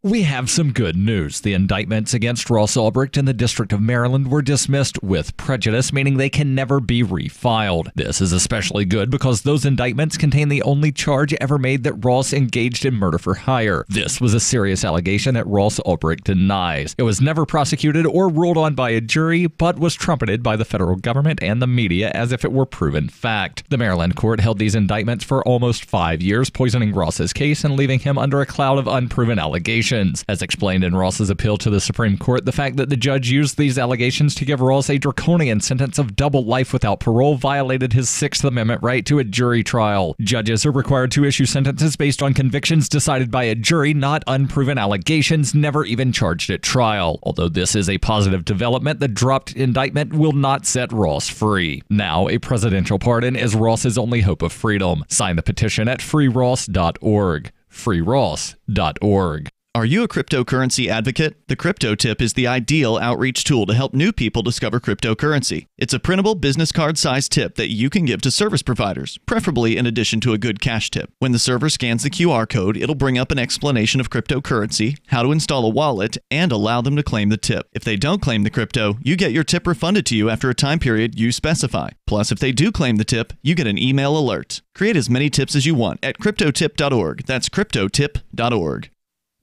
Speaker 2: We have some good news. The indictments against Ross Ulbricht in the District of Maryland were dismissed with prejudice, meaning they can never be refiled. This is especially good because those indictments contain the only charge ever made that Ross engaged in murder for hire. This was a serious allegation that Ross Ulbricht denies. It was never prosecuted or ruled on by a jury, but was trumpeted by the federal government and the media as if it were proven fact. The Maryland court held these indictments for almost 5 years, poisoning Ross's case and leaving him under a cloud of unproven allegations. As explained in Ross's appeal to the Supreme Court, the fact that the judge used these allegations to give Ross a draconian sentence of double life without parole violated his Sixth Amendment right to a jury trial. Judges are required to issue sentences based on convictions decided by a jury, not unproven allegations never even charged at trial. Although this is a positive development, the dropped indictment will not set Ross free. Now, a presidential pardon is Ross's only hope of freedom. Sign the petition at freeross.org. freeross.org.
Speaker 6: Are you a cryptocurrency advocate? The Crypto Tip is the ideal outreach tool to help new people discover cryptocurrency. It's a printable business card-sized tip that you can give to service providers, preferably in addition to a good cash tip. When the server scans the QR code, it'll bring up an explanation of cryptocurrency, how to install a wallet, and allow them to claim the tip. If they don't claim the crypto, you get your tip refunded to you after a time period you specify. Plus, if they do claim the tip, you get an email alert. Create as many tips as you want at cryptotip.org. That's cryptotip.org.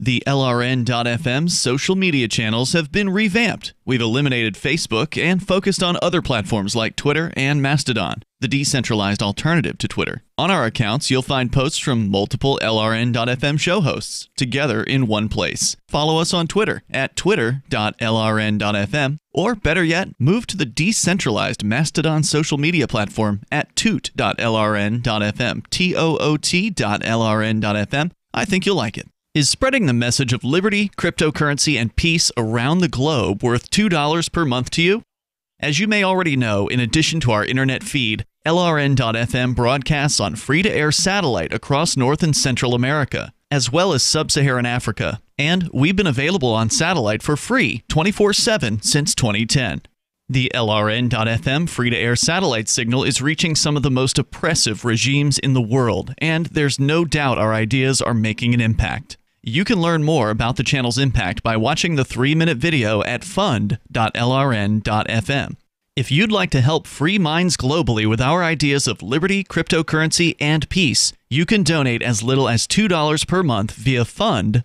Speaker 6: The LRN.FM's social media channels have been revamped. We've eliminated Facebook and focused on other platforms like Twitter and Mastodon, the decentralized alternative to Twitter. On our accounts, you'll find posts from multiple LRN.FM show hosts together in one place. Follow us on Twitter at twitter.lrn.fm, or better yet, move to the decentralized Mastodon social media platform at toot.lrn.fm, toot.lrn.fm. I think you'll like it. Is spreading the message of liberty, cryptocurrency, and peace around the globe worth $2 per month to you? As you may already know, in addition to our internet feed, LRN.FM broadcasts on free-to-air satellite across North and Central America, as well as Sub-Saharan Africa. And we've been available on satellite for free 24/7 since 2010. The LRN.FM free-to-air satellite signal is reaching some of the most oppressive regimes in the world, and there's no doubt our ideas are making an impact. You can learn more about the channel's impact by watching the 3-minute video at fund.lrn.fm. If you'd like to help free minds globally with our ideas of liberty, cryptocurrency, and peace, you can donate as little as $2 per month via fund.lrn.fm.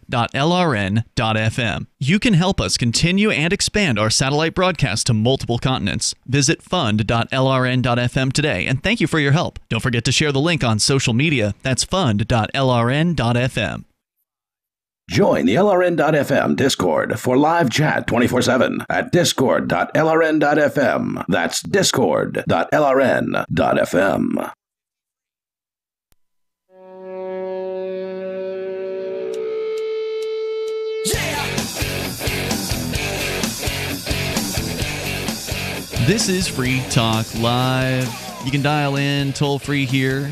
Speaker 6: You can help us continue and expand our satellite broadcast to multiple continents. Visit fund.lrn.fm today, and thank you for your help. Don't forget to share the link on social media. That's fund.lrn.fm.
Speaker 5: Join the LRN.FM Discord for live chat 24/7 at discord.lrn.fm. That's discord.lrn.fm.
Speaker 6: This is Free Talk Live. You can dial in toll free here.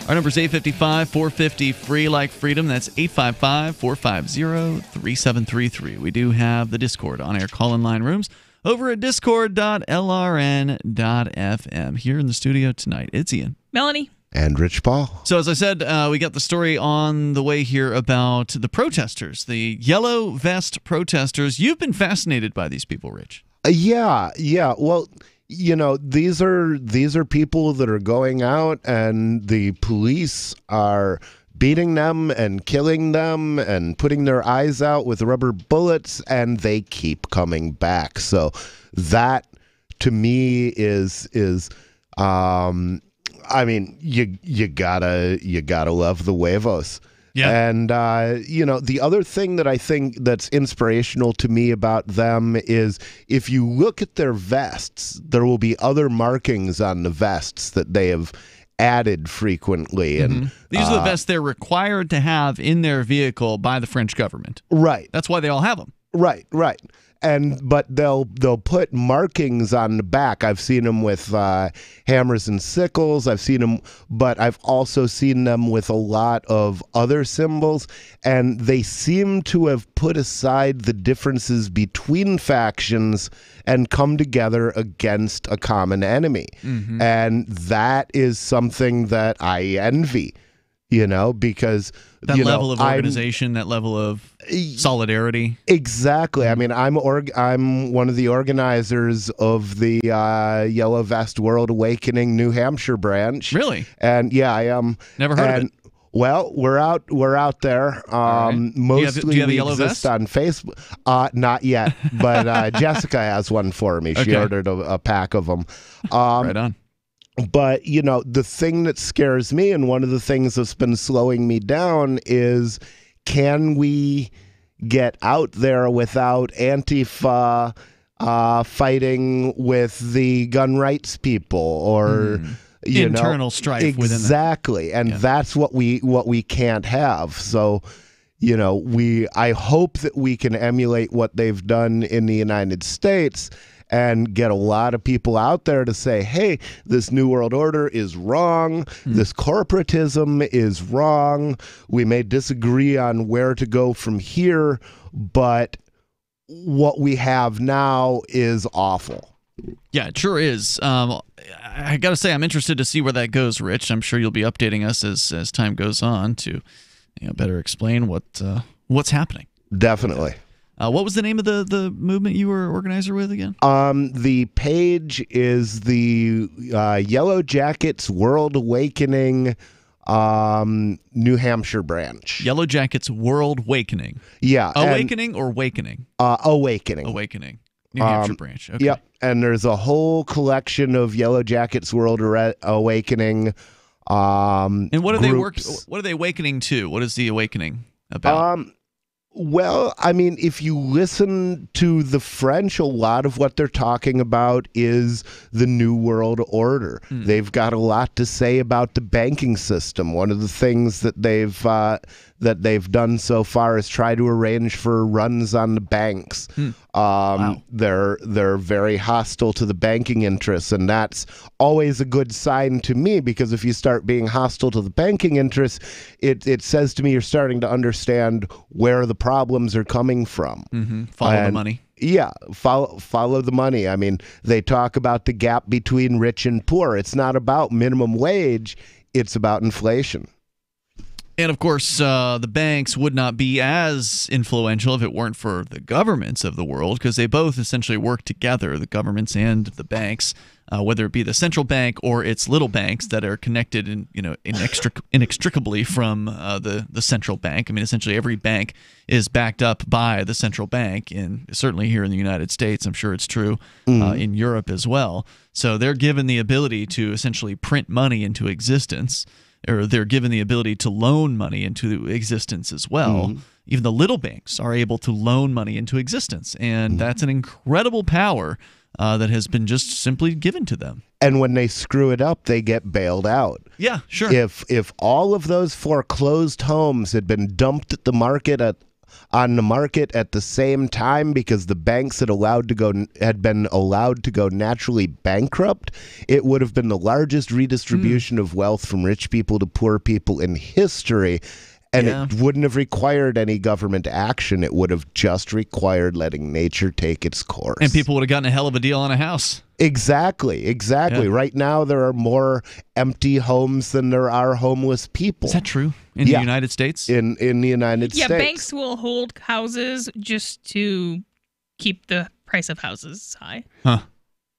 Speaker 6: Our number is 855-450-FREE like freedom. That's 855-450-3733. We do have the Discord on-air call-in line rooms over at discord.lrn.fm. Here in the studio tonight, it's Ian,
Speaker 8: Melanie,
Speaker 7: and Rich Paul.
Speaker 6: So as I said, we got the story on the way here about the protesters, the yellow vest protesters. You've been fascinated by these people, Rich.
Speaker 7: Yeah. Well, you know, these are people that are going out and the police are beating them and killing them and putting their eyes out with rubber bullets, and they keep coming back. So that to me is I mean, you gotta love the huevos. Yeah. And, you know, the other thing that I think that's inspirational to me about them is if you look at their vests, there will be other markings on the vests that they have added frequently. And
Speaker 6: these are the vests they're required to have in their vehicle by the French government.
Speaker 7: Right.
Speaker 6: That's why they all have them.
Speaker 7: Right. But they'll put markings on the back. I've seen them with hammers and sickles. I've seen them, but I've also seen them with a lot of other symbols. And they seem to have put aside the differences between factions and come together against a common enemy. And that is something that I envy. Because
Speaker 6: that level of organization, that level of solidarity.
Speaker 7: Exactly. I mean, I'm one of the organizers of the Yellow Vest World Awakening New Hampshire branch.
Speaker 6: Really?
Speaker 7: And yeah, I am.
Speaker 6: Never heard of it.
Speaker 7: Well, we're out there. Mostly
Speaker 6: do you have a
Speaker 7: we
Speaker 6: yellow
Speaker 7: exist
Speaker 6: vest?
Speaker 7: on Facebook. Not yet, but Jessica has one for me. She ordered a pack of them.
Speaker 6: Right on.
Speaker 7: But, the thing that scares me, and one of the things that's been slowing me down, is can we get out there without Antifa fighting with the gun rights people or
Speaker 6: internal strife within them?
Speaker 7: Exactly. And that's what we can't have. So, I hope that we can emulate what they've done in the United States and get a lot of people out there to say, hey, this New World Order is wrong. This corporatism is wrong. We may disagree on where to go from here, but what we have now is awful.
Speaker 6: Yeah, it sure is. I got to say, I'm interested to see where that goes, Rich. I'm sure you'll be updating us as time goes on to better explain what's happening.
Speaker 7: Definitely.
Speaker 6: What was the name of the movement you were organizer with again?
Speaker 7: The page is the Yellow Jackets World Awakening New Hampshire branch.
Speaker 6: Yellow Jackets World Awakening.
Speaker 7: Yeah.
Speaker 6: Awakening or Wakening?
Speaker 7: Awakening.
Speaker 6: Awakening. New Hampshire branch. Okay.
Speaker 7: Yep. And there's a whole collection of Yellow Jackets World Awakening
Speaker 6: and what are
Speaker 7: groups.
Speaker 6: What are they awakening to? What is the awakening about?
Speaker 7: Well, I mean, if you listen to the French, a lot of what they're talking about is the New World Order. They've got a lot to say about the banking system. One of the things that they've done so far is try to arrange for runs on the banks.
Speaker 6: Wow.
Speaker 7: They're very hostile to the banking interests, and that's always a good sign to me, because if you start being hostile to the banking interests, it says to me you're starting to understand where the problems are coming from.
Speaker 6: Follow the money.
Speaker 7: Yeah, follow the money. I mean, they talk about the gap between rich and poor. It's not about minimum wage. It's about inflation.
Speaker 6: And of course, the banks would not be as influential if it weren't for the governments of the world, because they both essentially work together, the governments and the banks, whether it be the central bank or its little banks that are connected inextricably from the central bank. I mean, essentially every bank is backed up by the central bank, and certainly here in the United States, I'm sure it's true in Europe as well. So they're given the ability to essentially print money into existence, or they're given the ability to loan money into existence as well. Even the little banks are able to loan money into existence, and that's an incredible power that has been just simply given to them.
Speaker 7: And when they screw it up, they get bailed out.
Speaker 6: Yeah, sure.
Speaker 7: If all of those foreclosed homes had been dumped at the market on the market at the same time, because the banks had been allowed to go naturally bankrupt, it would have been the largest redistribution of wealth from rich people to poor people in history. And it wouldn't have required any government action. It would have just required letting nature take its course.
Speaker 6: And people would have gotten a hell of a deal on a house.
Speaker 7: Exactly.
Speaker 6: Yeah.
Speaker 7: Right now, there are more empty homes than there are homeless people.
Speaker 6: Is that true? In the United States?
Speaker 7: In the United States.
Speaker 8: Yeah, banks will hold houses just to keep the price of houses high.
Speaker 6: Huh.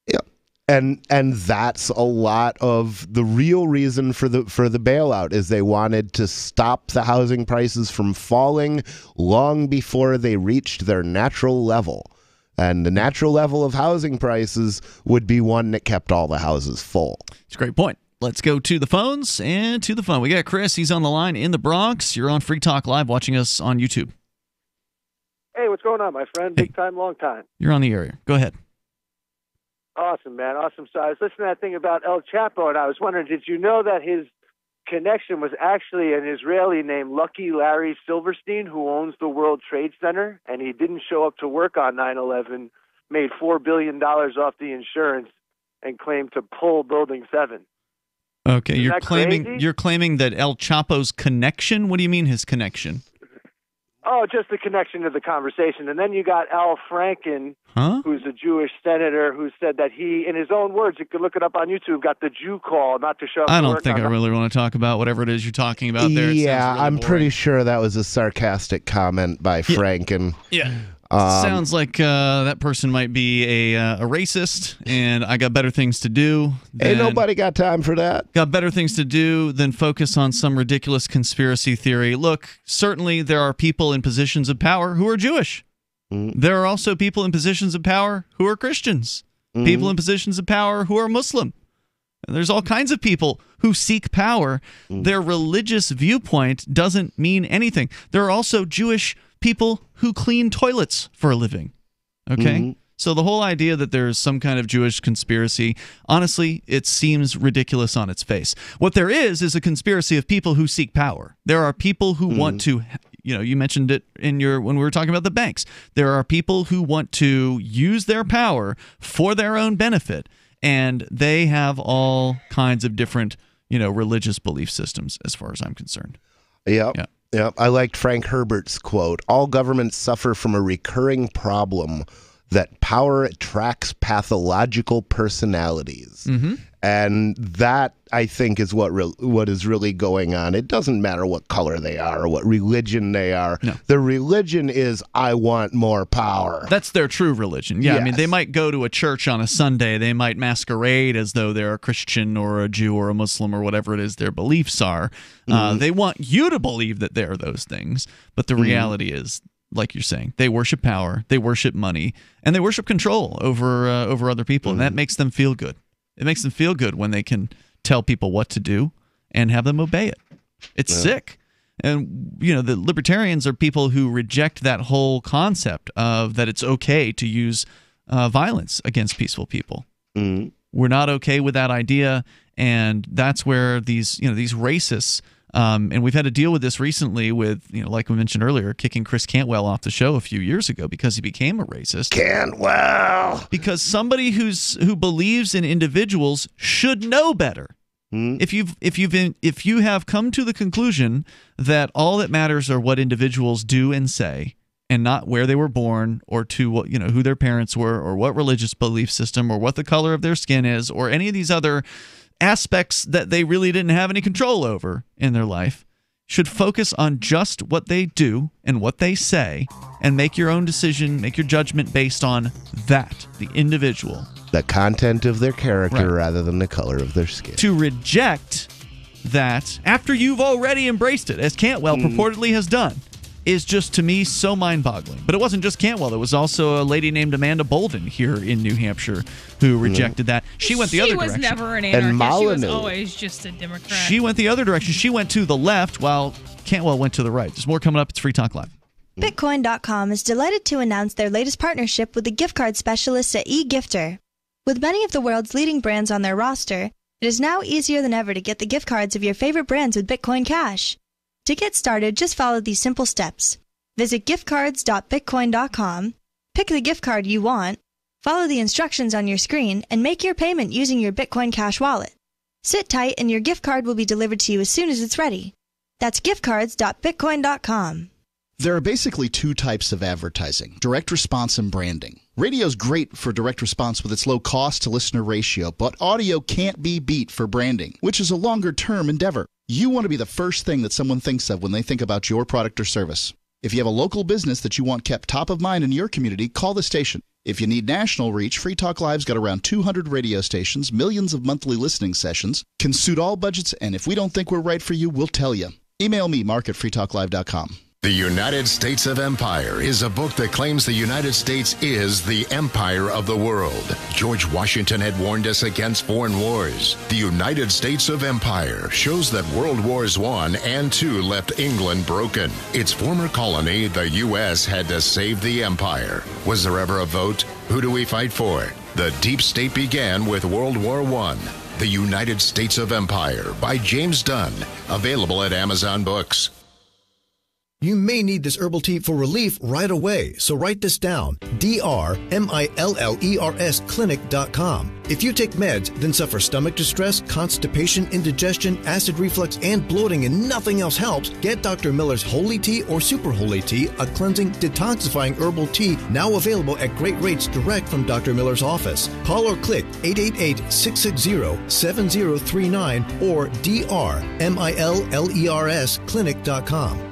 Speaker 7: Yeah. And that's a lot of the real reason for the bailout, is they wanted to stop the housing prices from falling long before they reached their natural level. And the natural level of housing prices would be one that kept all the houses full.
Speaker 6: It's a great point. Let's go to the phones and to the phone. We got Chris. He's on the line in the Bronx. You're on Free Talk Live watching us on YouTube.
Speaker 9: Hey, what's going on, my friend? Big time, long time.
Speaker 6: You're on the area. Go ahead.
Speaker 9: Awesome, man. Awesome. So I was listening to that thing about El Chapo, and I was wondering, did you know that his connection was actually an Israeli named Lucky Larry Silverstein, who owns the World Trade Center, and he didn't show up to work on 9/11, made $4 billion off the insurance, and claimed to pull Building 7.
Speaker 6: Okay,
Speaker 9: Isn't
Speaker 6: you're claiming that El Chapo's connection? What do you mean his connection?
Speaker 9: Oh, just the connection to the conversation. And then you got Al Franken, who's a Jewish senator, who said that he, in his own words, you could look it up on YouTube, got the Jew call not to show up
Speaker 6: I
Speaker 9: to
Speaker 6: don't
Speaker 9: work
Speaker 6: think
Speaker 9: on
Speaker 6: I really want to talk about whatever it is you're talking about there. It
Speaker 7: Yeah,
Speaker 6: sounds really
Speaker 7: I'm
Speaker 6: boring.
Speaker 7: pretty sure that was a sarcastic comment by Franken.
Speaker 6: Yeah. Sounds like that person might be a racist, and I got better things to do.
Speaker 7: Ain't nobody got time for that.
Speaker 6: Got better things to do than focus on some ridiculous conspiracy theory. Look, certainly there are people in positions of power who are Jewish. There are also people in positions of power who are Christians. People in positions of power who are Muslim. There's all kinds of people who seek power. Their religious viewpoint doesn't mean anything. There are also Jewish people who clean toilets for a living. Okay? So the whole idea that there's some kind of Jewish conspiracy, honestly, it seems ridiculous on its face. What there is a conspiracy of people who seek power. There are people who want to, you mentioned it in when we were talking about the banks. There are people who want to use their power for their own benefit, and they have all kinds of different, religious belief systems as far as I'm concerned.
Speaker 7: Yep. I liked Frank Herbert's quote. All governments suffer from a recurring problem that power attracts pathological personalities. And that, I think, is what is really going on. It doesn't matter what color they are or what religion they are.
Speaker 6: No.
Speaker 7: The religion is, I want more power.
Speaker 6: That's their true religion. Yeah,
Speaker 7: Yes.
Speaker 6: I mean, they might go to a church on a Sunday. They might masquerade as though they're a Christian or a Jew or a Muslim or whatever it is their beliefs are. They want you to believe that they're those things. But the reality is, like you're saying, they worship power, they worship money, and they worship control over other people. And that makes them feel good. It makes them feel good when they can tell people what to do and have them obey it. It's sick. And, the libertarians are people who reject that whole concept of that it's okay to use violence against peaceful people. We're not okay with that idea, and that's where these racists, and we've had to deal with this recently with, like we mentioned earlier, kicking Chris Cantwell off the show a few years ago because he became a racist.
Speaker 7: Cantwell!
Speaker 6: Because somebody who believes in individuals should know better. If you have come to the conclusion that all that matters are what individuals do and say, and not where they were born or to what who their parents were or what religious belief system or what the color of their skin is or any of these other aspects that they really didn't have any control over in their life, should focus on just what they do and what they say and make your own decision, make your judgment based on that, the individual.
Speaker 7: The content of their character rather than the color of their skin.
Speaker 6: To reject that after you've already embraced it, as Cantwell purportedly has done, is just, to me, so mind-boggling. But it wasn't just Cantwell. There was also a lady named Amanda Bolden here in New Hampshire who rejected that. She went the other direction.
Speaker 8: She was never an anarchist. She was always just a Democrat.
Speaker 6: She went the other direction. She went to the left while Cantwell went to the right. There's more coming up. It's Free Talk Live.
Speaker 10: Bitcoin.com is delighted to announce their latest partnership with the gift card specialists at eGifter. With many of the world's leading brands on their roster, it is now easier than ever to get the gift cards of your favorite brands with Bitcoin Cash. To get started, just follow these simple steps. Visit giftcards.bitcoin.com, pick the gift card you want, follow the instructions on your screen, and make your payment using your Bitcoin Cash wallet. Sit tight and your gift card will be delivered to you as soon as it's ready. That's giftcards.bitcoin.com.
Speaker 1: There are basically two types of advertising, direct response and branding. Radio's great for direct response with its low cost to listener ratio, but audio can't be beat for branding, which is a longer-term endeavor. You want to be the first thing that someone thinks of when they think about your product or service. If you have a local business that you want kept top of mind in your community, call the station. If you need national reach, Free Talk Live's got around 200 radio stations, millions of monthly listening sessions, can suit all budgets, and if we don't think we're right for you, we'll tell you. Email me, mark@freetalklive.com.
Speaker 12: The United States of Empire is a book that claims the United States is the empire of the world. George Washington had warned us against foreign wars. The United States of Empire shows that World Wars I and II left England broken. Its former colony, the U.S., had to save the empire. Was there ever a vote? Who do we fight for? The Deep State Began with World War I. The United States of Empire by James Dunn. Available at Amazon Books.
Speaker 21: You may need this herbal tea for relief right away, so write this down. DRMILLERS clinic.com. If you take meds, then suffer stomach distress, constipation, indigestion, acid reflux, and bloating, and nothing else helps, get Dr. Miller's Holy Tea or Super Holy Tea, a cleansing, detoxifying herbal tea now available at great rates direct from Dr. Miller's office. Call or click 888-660-7039 or DRMILLERS clinic.com.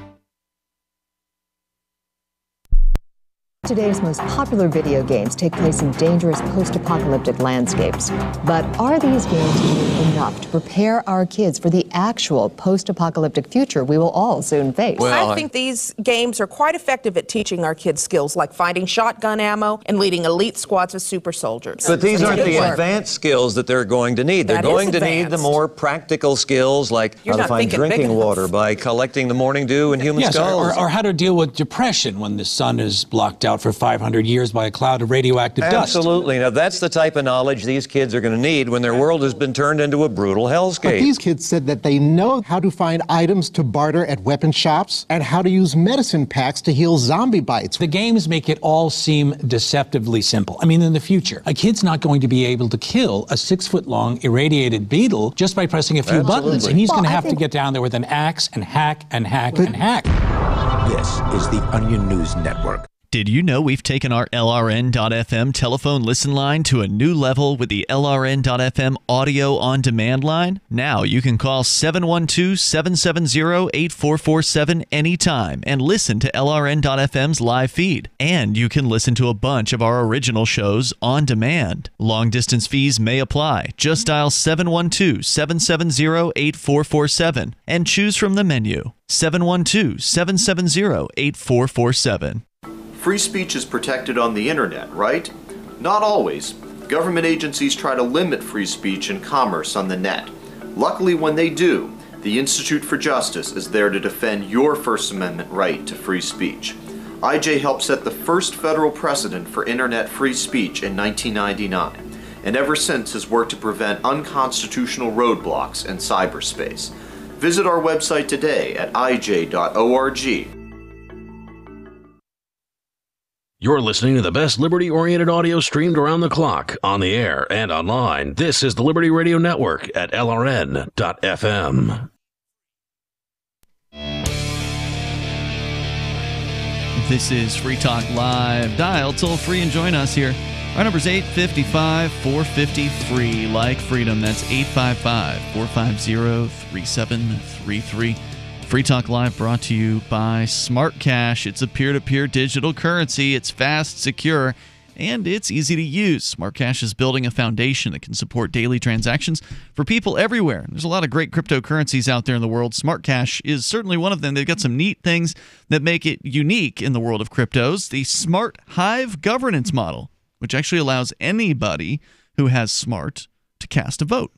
Speaker 22: Today's most popular video games take place in dangerous post-apocalyptic landscapes. But are these games doing enough to prepare our kids for the actual post-apocalyptic future we will all soon face?
Speaker 23: I think these games are quite effective at teaching our kids skills like finding shotgun ammo and leading elite squads of super soldiers.
Speaker 24: But these aren't the advanced skills that they're going to need. They're going to need the more practical skills like how to find drinking water by collecting the morning dew in human skulls.
Speaker 25: Or how to deal with depression when the sun is blocked out for 500 years by a cloud of radioactive dust.
Speaker 24: Absolutely. Now, that's the type of knowledge these kids are going to need when their world has been turned into a brutal hellscape.
Speaker 26: But these kids said that they know how to find items to barter at weapon shops and how to use medicine packs to heal zombie bites.
Speaker 25: The games make it all seem deceptively simple. I mean, in the future, a kid's not going to be able to kill a 6-foot-long irradiated beetle just by pressing a few buttons, and he's going to have to get down there with an axe and hack and hack and hack.
Speaker 18: This is the Onion News Network.
Speaker 6: Did you know we've taken our LRN.FM telephone listen line to a new level with the LRN.FM audio on demand line? Now you can call 712-770-8447 anytime and listen to LRN.FM's live feed. And you can listen to a bunch of our original shows on demand. Long distance fees may apply. Just dial 712-770-8447 and choose from the menu. 712-770-8447.
Speaker 27: Free speech is protected on the internet, right? Not always. Government agencies try to limit free speech and commerce on the net. Luckily, when they do, the Institute for Justice is there to defend your First Amendment right to free speech. IJ helped set the first federal precedent for internet free speech in 1999, and ever since has worked to prevent unconstitutional roadblocks in cyberspace. Visit our website today at ij.org.
Speaker 28: You're listening to the best liberty-oriented audio streamed around the clock, on the air, and online. This is the Liberty Radio Network at LRN.FM.
Speaker 6: This is Free Talk Live. Dial toll free and join us here. Our number is 855-450-FREE, like freedom. That's 855-450-3733. Free Talk Live brought to you by Smart Cash. It's a peer-to-peer digital currency. It's fast, secure, and it's easy to use. Smart Cash is building a foundation that can support daily transactions for people everywhere. There's a lot of great cryptocurrencies out there in the world. Smart Cash is certainly one of them. They've got some neat things that make it unique in the world of cryptos. The Smart Hive governance model, which actually allows anybody who has Smart to cast a vote.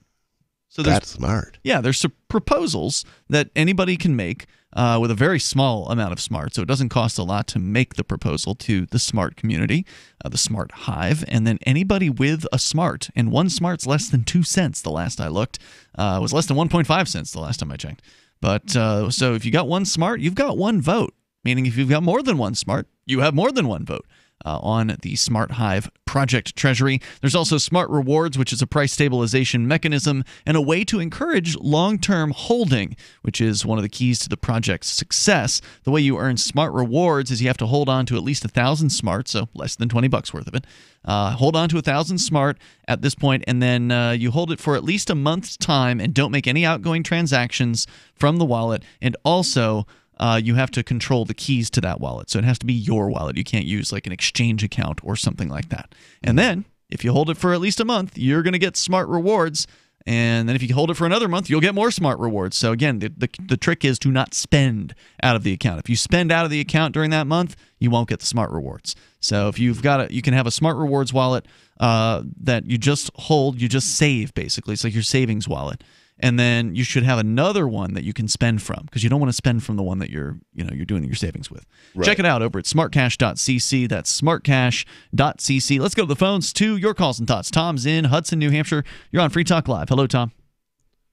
Speaker 6: So
Speaker 7: that's smart.
Speaker 6: Yeah, there's proposals that anybody can make with a very small amount of Smart. So it doesn't cost a lot to make the proposal to the Smart community, the Smart Hive. And then anybody with a Smart, and one Smart's less than 2 cents the last I looked, was less than 1.5 cents the last time I checked. But so if you got one Smart, you've got one vote. Meaning if you've got more than one Smart, you have more than one vote. On the Smart Hive Project Treasury. There's also Smart Rewards, which is a price stabilization mechanism and a way to encourage long-term holding, which is one of the keys to the project's success. The way you earn Smart Rewards is you have to hold on to at least 1,000 Smart, so less than $20 worth of it. Hold on to 1,000 Smart at this point, and then you hold it for at least a month's time and don't make any outgoing transactions from the wallet. And also, you have to control the keys to that wallet. So it has to be your wallet. You can't use like an exchange account or something like that. And then if you hold it for at least a month, you're going to get Smart Rewards. And then if you hold it for another month, you'll get more Smart Rewards. So again, the trick is to not spend out of the account. If you spend out of the account during that month, you won't get the Smart Rewards. So if you've got you can have a Smart Rewards wallet that you just hold, you just save basically. It's like your savings wallet. and then you should have another one that you can spend from, because you don't want to spend from the one that you're doing your savings with.
Speaker 7: Right.
Speaker 6: Check it out over at smartcash.cc. That's smartcash.cc. Let's go to the phones to your calls and thoughts. Tom's in Hudson, New Hampshire. You're on Free Talk Live. Hello, Tom.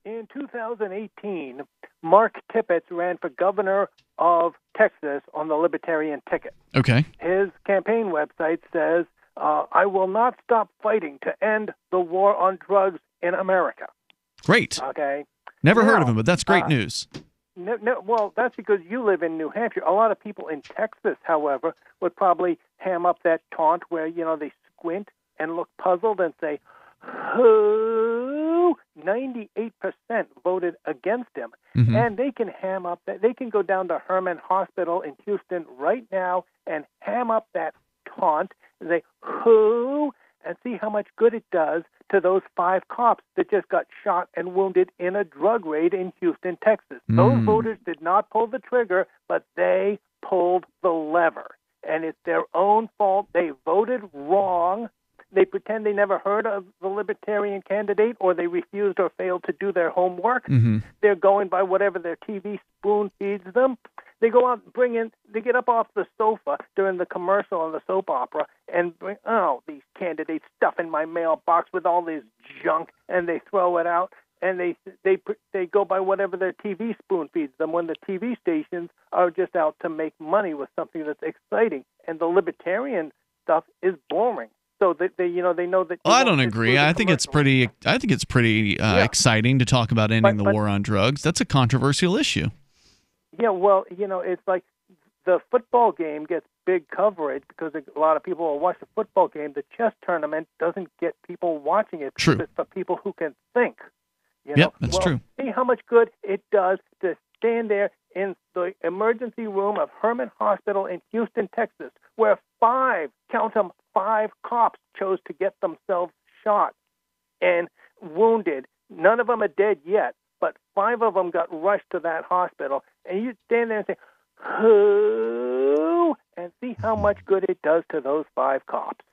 Speaker 11: In 2018, Mark Tippett ran for governor of Texas on the Libertarian ticket.
Speaker 6: Okay.
Speaker 11: His campaign website says, I will not stop fighting to end the war on drugs in America.
Speaker 6: Great.
Speaker 11: Okay.
Speaker 6: Never heard of him, but that's great news.
Speaker 11: Well, that's because you live in New Hampshire. A lot of people in Texas, however, would probably ham up that taunt where, they squint and look puzzled and say, who? 98% voted against him.
Speaker 13: Mm-hmm.
Speaker 11: And they can ham up that. They can go down to Herman Hospital in Houston right now and ham up that taunt and say, who? And see how much good it does to those 5 cops that just got shot and wounded in a drug raid in Houston, Texas. Those voters did not pull the trigger, but they pulled the lever. And it's their own fault. They voted wrong. They pretend they never heard of the Libertarian candidate, or they refused or failed to do their homework.
Speaker 6: Mm-hmm.
Speaker 11: They're going by whatever their TV spoon feeds them. They go out and they get up off the sofa during the commercial and the soap opera and bring, these candidates stuff in my mailbox with all this junk, and they throw it out, and they go by whatever their TV spoon feeds them when the TV stations are just out to make money with something that's exciting. And the Libertarian stuff is boring. So they know that.
Speaker 6: I don't agree. I think it's pretty exciting to talk about ending the war on drugs. That's a controversial issue.
Speaker 11: Yeah, well, it's like the football game gets big coverage because a lot of people will watch the football game. The chess tournament doesn't get people watching it because it's for people who can think.
Speaker 6: Yep, that's true.
Speaker 11: See how much good it does to stand there in the emergency room of Herman Hospital in Houston, Texas, where 5 cops chose to get themselves shot and wounded. None of them are dead yet, but 5 of them got rushed to that hospital. And you stand there and say, who? And see how much good it does to those 5 cops.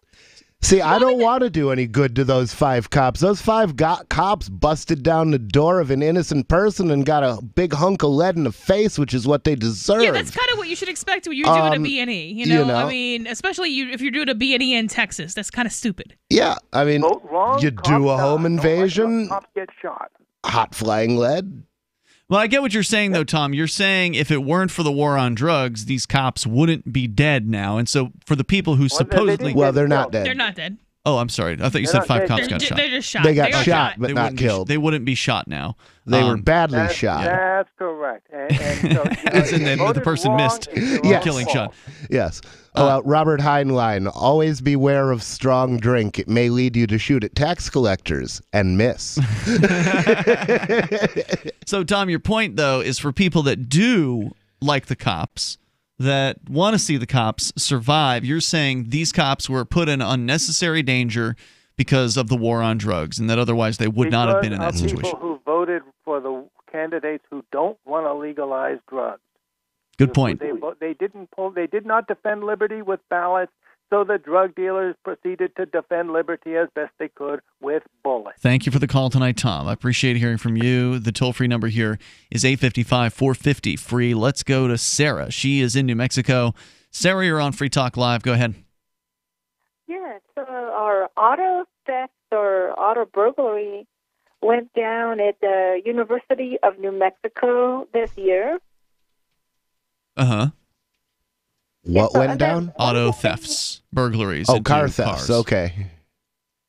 Speaker 7: See, I don't want to do any good to those 5 cops. Those 5 cops busted down the door of an innocent person and got a big hunk of lead in the face, which is what they deserve.
Speaker 8: Yeah, that's kind of what you should expect when you're doing a B&E. You know, I mean, especially if you're doing a B&E in Texas, that's kind of stupid.
Speaker 7: Yeah, I mean,
Speaker 11: wrong,
Speaker 7: you do a home invasion,
Speaker 11: cops get shot.
Speaker 7: Hot flying lead.
Speaker 6: Well, I get what you're saying, though, Tom. You're saying if it weren't for the war on drugs, these cops wouldn't be dead now. And so for the people who supposedly...
Speaker 7: they're not dead.
Speaker 8: They're not dead.
Speaker 6: Oh, I'm sorry. I thought you said 5 cops got shot.
Speaker 8: They're just shot.
Speaker 7: They got shot, but not killed.
Speaker 6: They wouldn't be shot now.
Speaker 7: They were badly shot.
Speaker 11: That's correct. And so,
Speaker 6: and then the person missed killing shot.
Speaker 7: Yes. Robert Heinlein, always beware of strong drink. It may lead you to shoot at tax collectors and miss.
Speaker 6: So, Tom, your point, though, is for people that do like the cops, that want to see the cops survive, you're saying these cops were put in unnecessary danger because of the war on drugs, and that otherwise they would not have been in that situation.
Speaker 11: People who voted for the candidates who don't want to legalize drugs.
Speaker 6: Good point.
Speaker 11: They did not defend liberty with ballots, so the drug dealers proceeded to defend liberty as best they could with bullets.
Speaker 6: Thank you for the call tonight, Tom. I appreciate hearing from you. The toll-free number here is 855-450-FREE. Let's go to Sarah. She is in New Mexico. Sarah, you're on Free Talk Live. Go ahead.
Speaker 14: Yeah, so our auto theft or auto burglary went down at the University of New Mexico this year.
Speaker 6: Uh-huh.
Speaker 7: What went down?
Speaker 6: Auto thefts, burglaries.
Speaker 7: Oh, car thefts.
Speaker 6: Cars.
Speaker 7: Okay.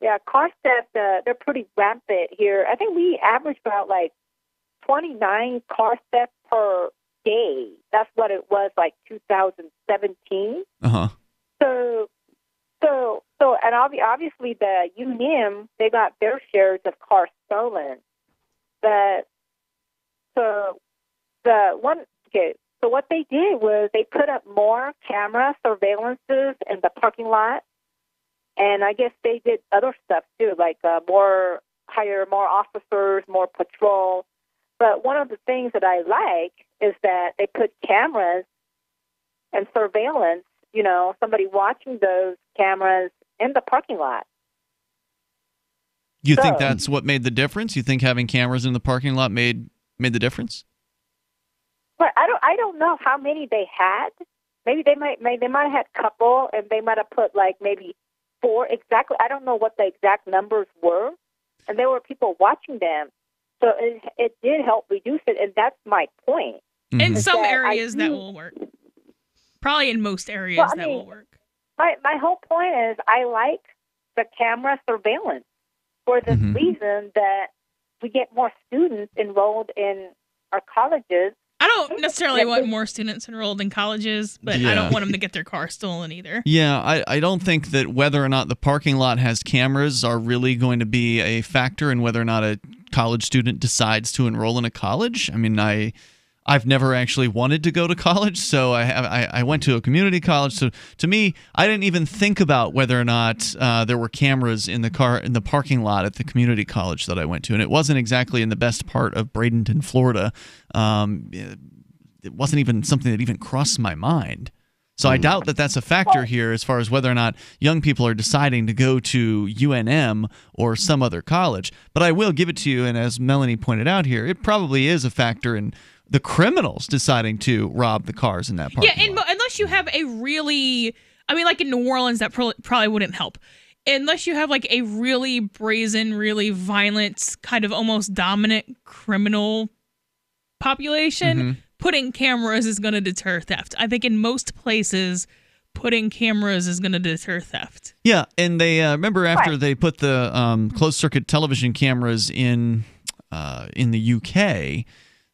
Speaker 14: Yeah, car theft, they're pretty rampant here. I think we average about 29 car thefts per day. That's what it was 2017.
Speaker 6: Uh-huh.
Speaker 14: So, and obviously the UNIM, they got their shares of cars stolen. So what they did was they put up more camera surveillances in the parking lot, and I guess they did other stuff too, hire more officers, more patrol. But one of the things that I like is that they put cameras and surveillance, somebody watching those cameras in the parking lot.
Speaker 6: You think that's what made the difference? You think having cameras in the parking lot made the difference?
Speaker 14: But I don't know how many they had. Maybe they might have had a couple, and they might have put like maybe 4 exactly. I don't know what the exact numbers were, and there were people watching them, so it did help reduce it, and that's my point.
Speaker 8: In some areas that will work. Probably in most areas that will work.
Speaker 14: My whole point is I like the camera surveillance for the reason that we get more students enrolled in our colleges.
Speaker 8: I don't necessarily want more students enrolled in colleges, but I don't want them to get their car stolen either.
Speaker 6: Yeah, I don't think that whether or not the parking lot has cameras are really going to be a factor in whether or not a college student decides to enroll in a college. I mean, I've never actually wanted to go to college, so I went to a community college. So to me, I didn't even think about whether or not there were cameras in the parking lot at the community college that I went to, and it wasn't exactly in the best part of Bradenton, Florida. It wasn't even something that even crossed my mind. So I doubt that that's a factor here as far as whether or not young people are deciding to go to UNM or some other college. But I will give it to you, and as Melanie pointed out here, it probably is a factor in the criminals deciding to rob the cars in that parking lot.
Speaker 8: Unless you have a really, like in New Orleans, that probably wouldn't help. Unless you have like a really brazen, really violent, kind of almost dominant criminal population, putting cameras is going to deter theft. I think in most places, putting cameras is going to deter theft.
Speaker 6: Yeah, and they remember after they put the closed-circuit television cameras in the UK,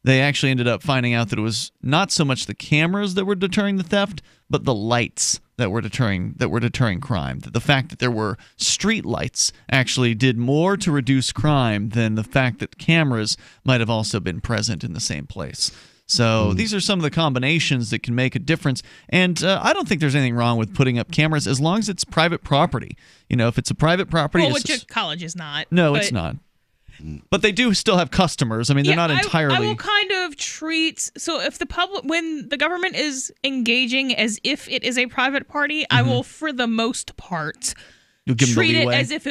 Speaker 6: they actually ended up finding out that it was not so much the cameras that were deterring the theft, but the lights that were deterring crime. That the fact that there were street lights actually did more to reduce crime than the fact that cameras might have also been present in the same place. So these are some of the combinations that can make a difference. And I don't think there's anything wrong with putting up cameras as long as it's private property. You know, if it's a private property...
Speaker 8: Well, which a college is not.
Speaker 6: No, it's not. But they do still have customers. I mean, they're not entirely...
Speaker 8: I will kind of treat... So if when the government is engaging as if it is a private party, I will, for the most part, treat it as if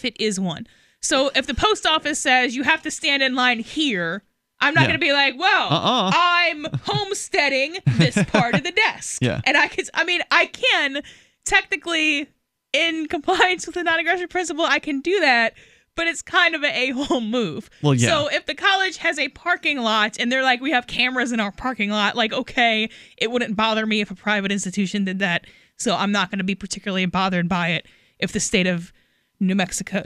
Speaker 8: it is one. So if the post office says you have to stand in line here, I'm not going to be like, well, I'm homesteading this part of the desk. And I can technically, in compliance with the non-aggression principle, I can do that. But it's kind of an a-hole move.
Speaker 6: Well, yeah.
Speaker 8: So if the college has a parking lot and they're like, we have cameras in our parking lot, like, okay, it wouldn't bother me if a private institution did that. So I'm not going to be particularly bothered by it if the state of New Mexico?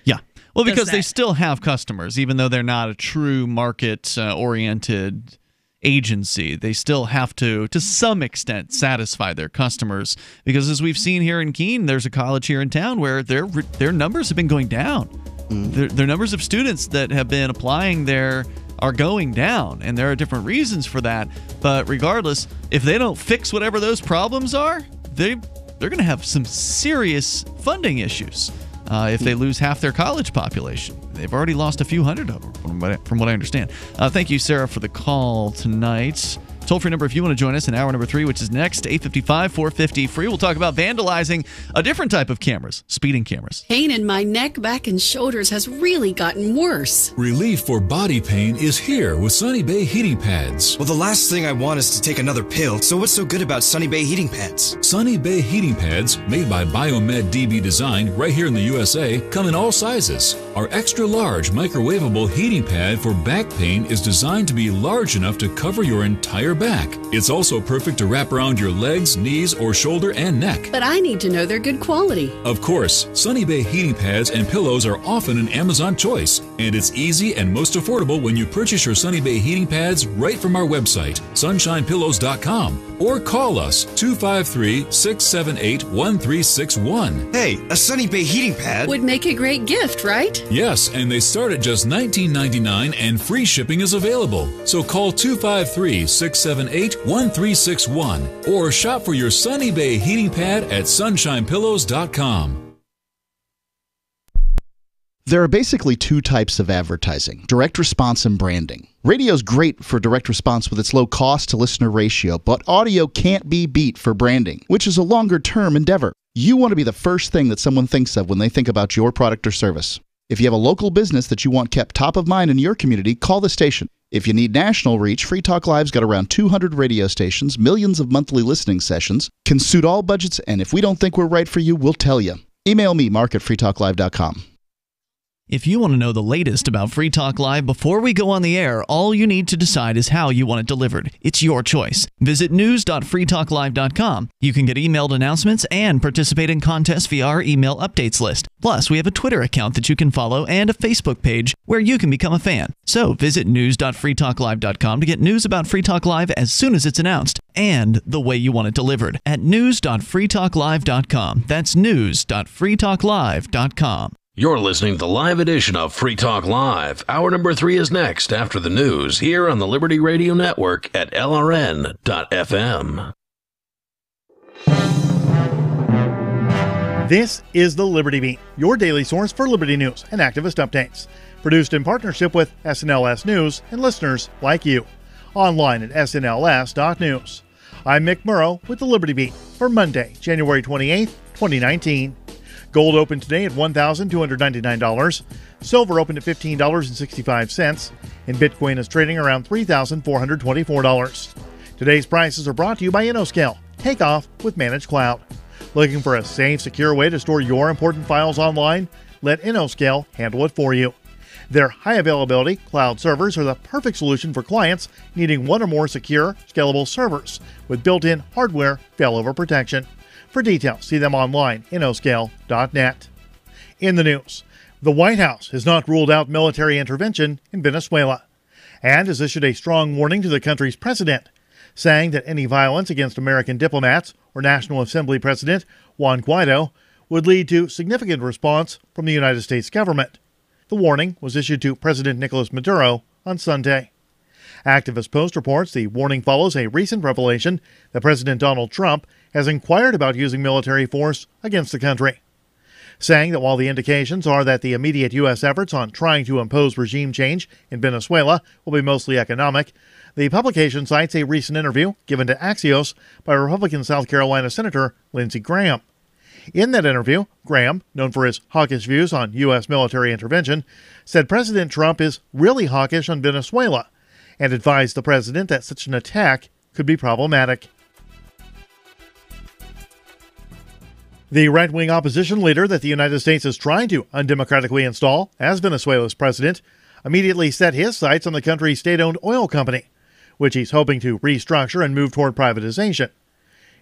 Speaker 6: Yeah. Well, because they still have customers, even though they're not a true market-oriented agency. They still have to some extent, satisfy their customers. Because as we've seen here in Keene, there's a college here in town where their numbers have been going down. Their numbers of students that have been applying there are going down, and there are different reasons for that. But regardless, if they don't fix whatever those problems are, they're going to have some serious funding issues if they lose half their college population. They've already lost a few hundred of them, from what I understand. Thank you, Sarah, for the call tonight. Toll-free number if you want to join us in hour number 3, which is next, 855-450 free. We'll talk about vandalizing a different type of cameras, speeding cameras.
Speaker 3: Pain in my neck, back, and shoulders has really gotten worse.
Speaker 4: Relief for body pain is here with Sunny Bay heating pads.
Speaker 13: Well, the last thing I want is to take another pill, so what's so good about Sunny Bay heating pads?
Speaker 4: Sunny Bay heating pads, made by Biomed DB Design right here in the USA, come in all sizes. Our extra large microwavable heating pad for back pain is designed to be large enough to cover your entire back. It's also perfect to wrap around your legs, knees, or shoulder and neck.
Speaker 3: But I need to know they're good quality.
Speaker 4: Of course, Sunny Bay heating pads and pillows are often an Amazon choice, and it's easy and most affordable when you purchase your Sunny Bay heating pads right from our website, sunshinepillows.com, or call us 253-678-1361.
Speaker 13: Hey, a Sunny Bay heating pad
Speaker 3: would make a great gift, right?
Speaker 4: Yes, and they start at just $19.99 and free shipping is available. So call 253-678-1361 or shop for your Sunny Bay heating pad at sunshinepillows.com.
Speaker 1: There are basically two types of advertising, direct response and branding. Radio's great for direct response with its low cost to listener ratio, but audio can't be beat for branding, which is a longer-term endeavor. You want to be the first thing that someone thinks of when they think about your product or service. If you have a local business that you want kept top of mind in your community, call the station. If you need national reach, Free Talk Live's got around 200 radio stations, millions of monthly listening sessions, can suit all budgets, and if we don't think we're right for you, we'll tell you. Email me, mark@freetalklive.com.
Speaker 6: If you want to know the latest about Free Talk Live before we go on the air, all you need to decide is how you want it delivered. It's your choice. Visit news.freetalklive.com. You can get emailed announcements and participate in contests via our email updates list. Plus, we have a Twitter account that you can follow and a Facebook page where you can become a fan. So visit news.freetalklive.com to get news about Free Talk Live as soon as it's announced and the way you want it delivered at news.freetalklive.com. That's news.freetalklive.com.
Speaker 28: You're listening to the live edition of Free Talk Live. Hour number 3 is next after the news here on the Liberty Radio Network at LRN.FM.
Speaker 2: This is the Liberty Beat, your daily source for Liberty news and activist updates. Produced in partnership with SNLS News and listeners like you. Online at snls.news. I'm Mick Murrow with the Liberty Beat for Monday, January 28th, 2019. Gold opened today at $1,299. Silver opened at $15.65. And Bitcoin is trading around $3,424. Today's prices are brought to you by InnoScale. Take off with Managed Cloud. Looking for a safe, secure way to store your important files online? Let InnoScale handle it for you. Their high availability cloud servers are the perfect solution for clients needing one or more secure, scalable servers with built-in hardware failover protection. For details, see them online, innoscale.net. In the news, the White House has not ruled out military intervention in Venezuela and has issued a strong warning to the country's president, saying that any violence against American diplomats or National Assembly President Juan Guaido would lead to significant response from the United States government. The warning was issued to President Nicolas Maduro on Sunday. Activist Post reports the warning follows a recent revelation that President Donald Trump has inquired about using military force against the country, saying that while the indications are that the immediate U.S. efforts on trying to impose regime change in Venezuela will be mostly economic, the publication cites a recent interview given to Axios by Republican South Carolina Senator Lindsey Graham. In that interview, Graham, known for his hawkish views on U.S. military intervention, said President Trump is really hawkish on Venezuela and advised the president that such an attack could be problematic. The right-wing opposition leader that the United States is trying to undemocratically install as Venezuela's president immediately set his sights on the country's state-owned oil company, which he's hoping to restructure and move toward privatization.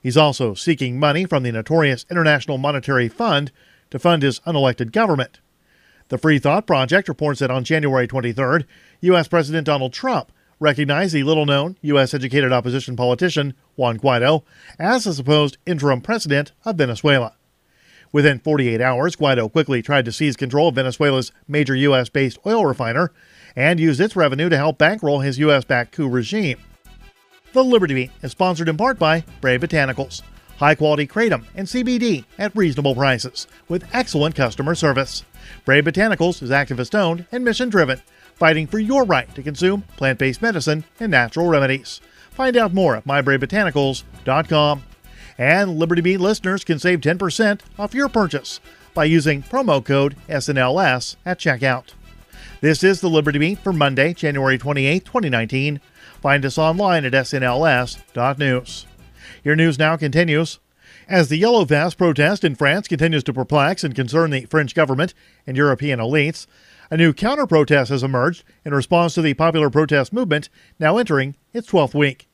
Speaker 2: He's also seeking money from the notorious International Monetary Fund to fund his unelected government. The Free Thought Project reports that on January 23rd, U.S. President Donald Trump recognized the little-known U.S.-educated opposition politician Juan Guaido as the supposed interim president of Venezuela. Within 48 hours, Guaido quickly tried to seize control of Venezuela's major U.S.-based oil refiner and used its revenue to help bankroll his U.S.-backed coup regime. The Liberty Beat is sponsored in part by Brave Botanicals, high-quality kratom and CBD at reasonable prices with excellent customer service. Brave Botanicals is activist-owned and mission-driven, fighting for your right to consume plant-based medicine and natural remedies. Find out more at mybravebotanicals.com. And Liberty Beat listeners can save 10% off your purchase by using promo code SNLS at checkout. This is the Liberty Beat for Monday, January 28, 2019. Find us online at snls.news. Your news now continues. As the Yellow Vest protest in France continues to perplex and concern the French government and European elites, a new counter-protest has emerged in response to the popular protest movement now entering its 12th week.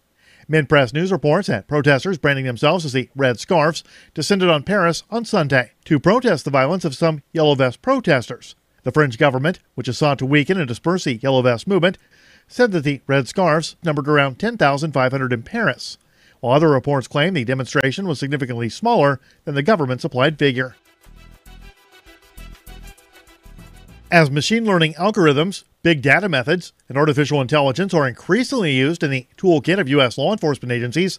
Speaker 2: Mint Press News reports that protesters branding themselves as the Red Scarfs descended on Paris on Sunday to protest the violence of some Yellow Vest protesters. The French government, which has sought to weaken and disperse the Yellow Vest movement, said that the Red Scarfs numbered around 10,500 in Paris, while other reports claim the demonstration was significantly smaller than the government's applied figure. As machine learning algorithms, big data methods, and artificial intelligence are increasingly used in the toolkit of U.S. law enforcement agencies,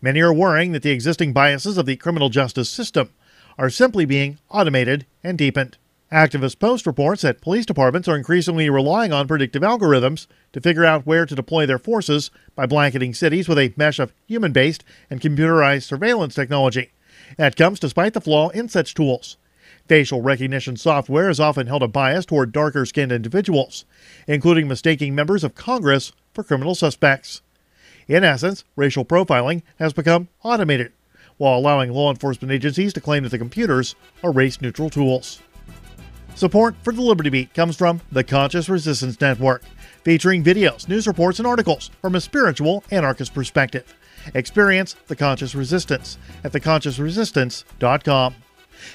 Speaker 2: many are worrying that the existing biases of the criminal justice system are simply being automated and deepened. Activist Post reports that police departments are increasingly relying on predictive algorithms to figure out where to deploy their forces by blanketing cities with a mesh of human-based and computerized surveillance technology That comes despite the flaw in such tools. Facial recognition software has often held a bias toward darker-skinned individuals, including mistaking members of Congress for criminal suspects. In essence, racial profiling has become automated, while allowing law enforcement agencies to claim that the computers are race-neutral tools. Support for the Liberty Beat comes from the Conscious Resistance Network, featuring videos, news reports, and articles from a spiritual anarchist perspective. Experience the Conscious Resistance at theconsciousresistance.com.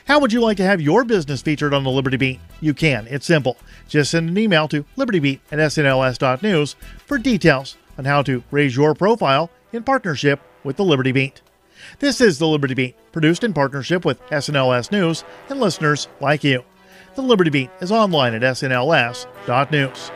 Speaker 2: How would you like to have your business featured on the Liberty Beat? You can. It's simple. Just send an email to libertybeat@snls.news for details on how to raise your profile in partnership with the Liberty Beat. This is the Liberty Beat, produced in partnership with SNLS News and listeners like you. The Liberty Beat is online at snls.news.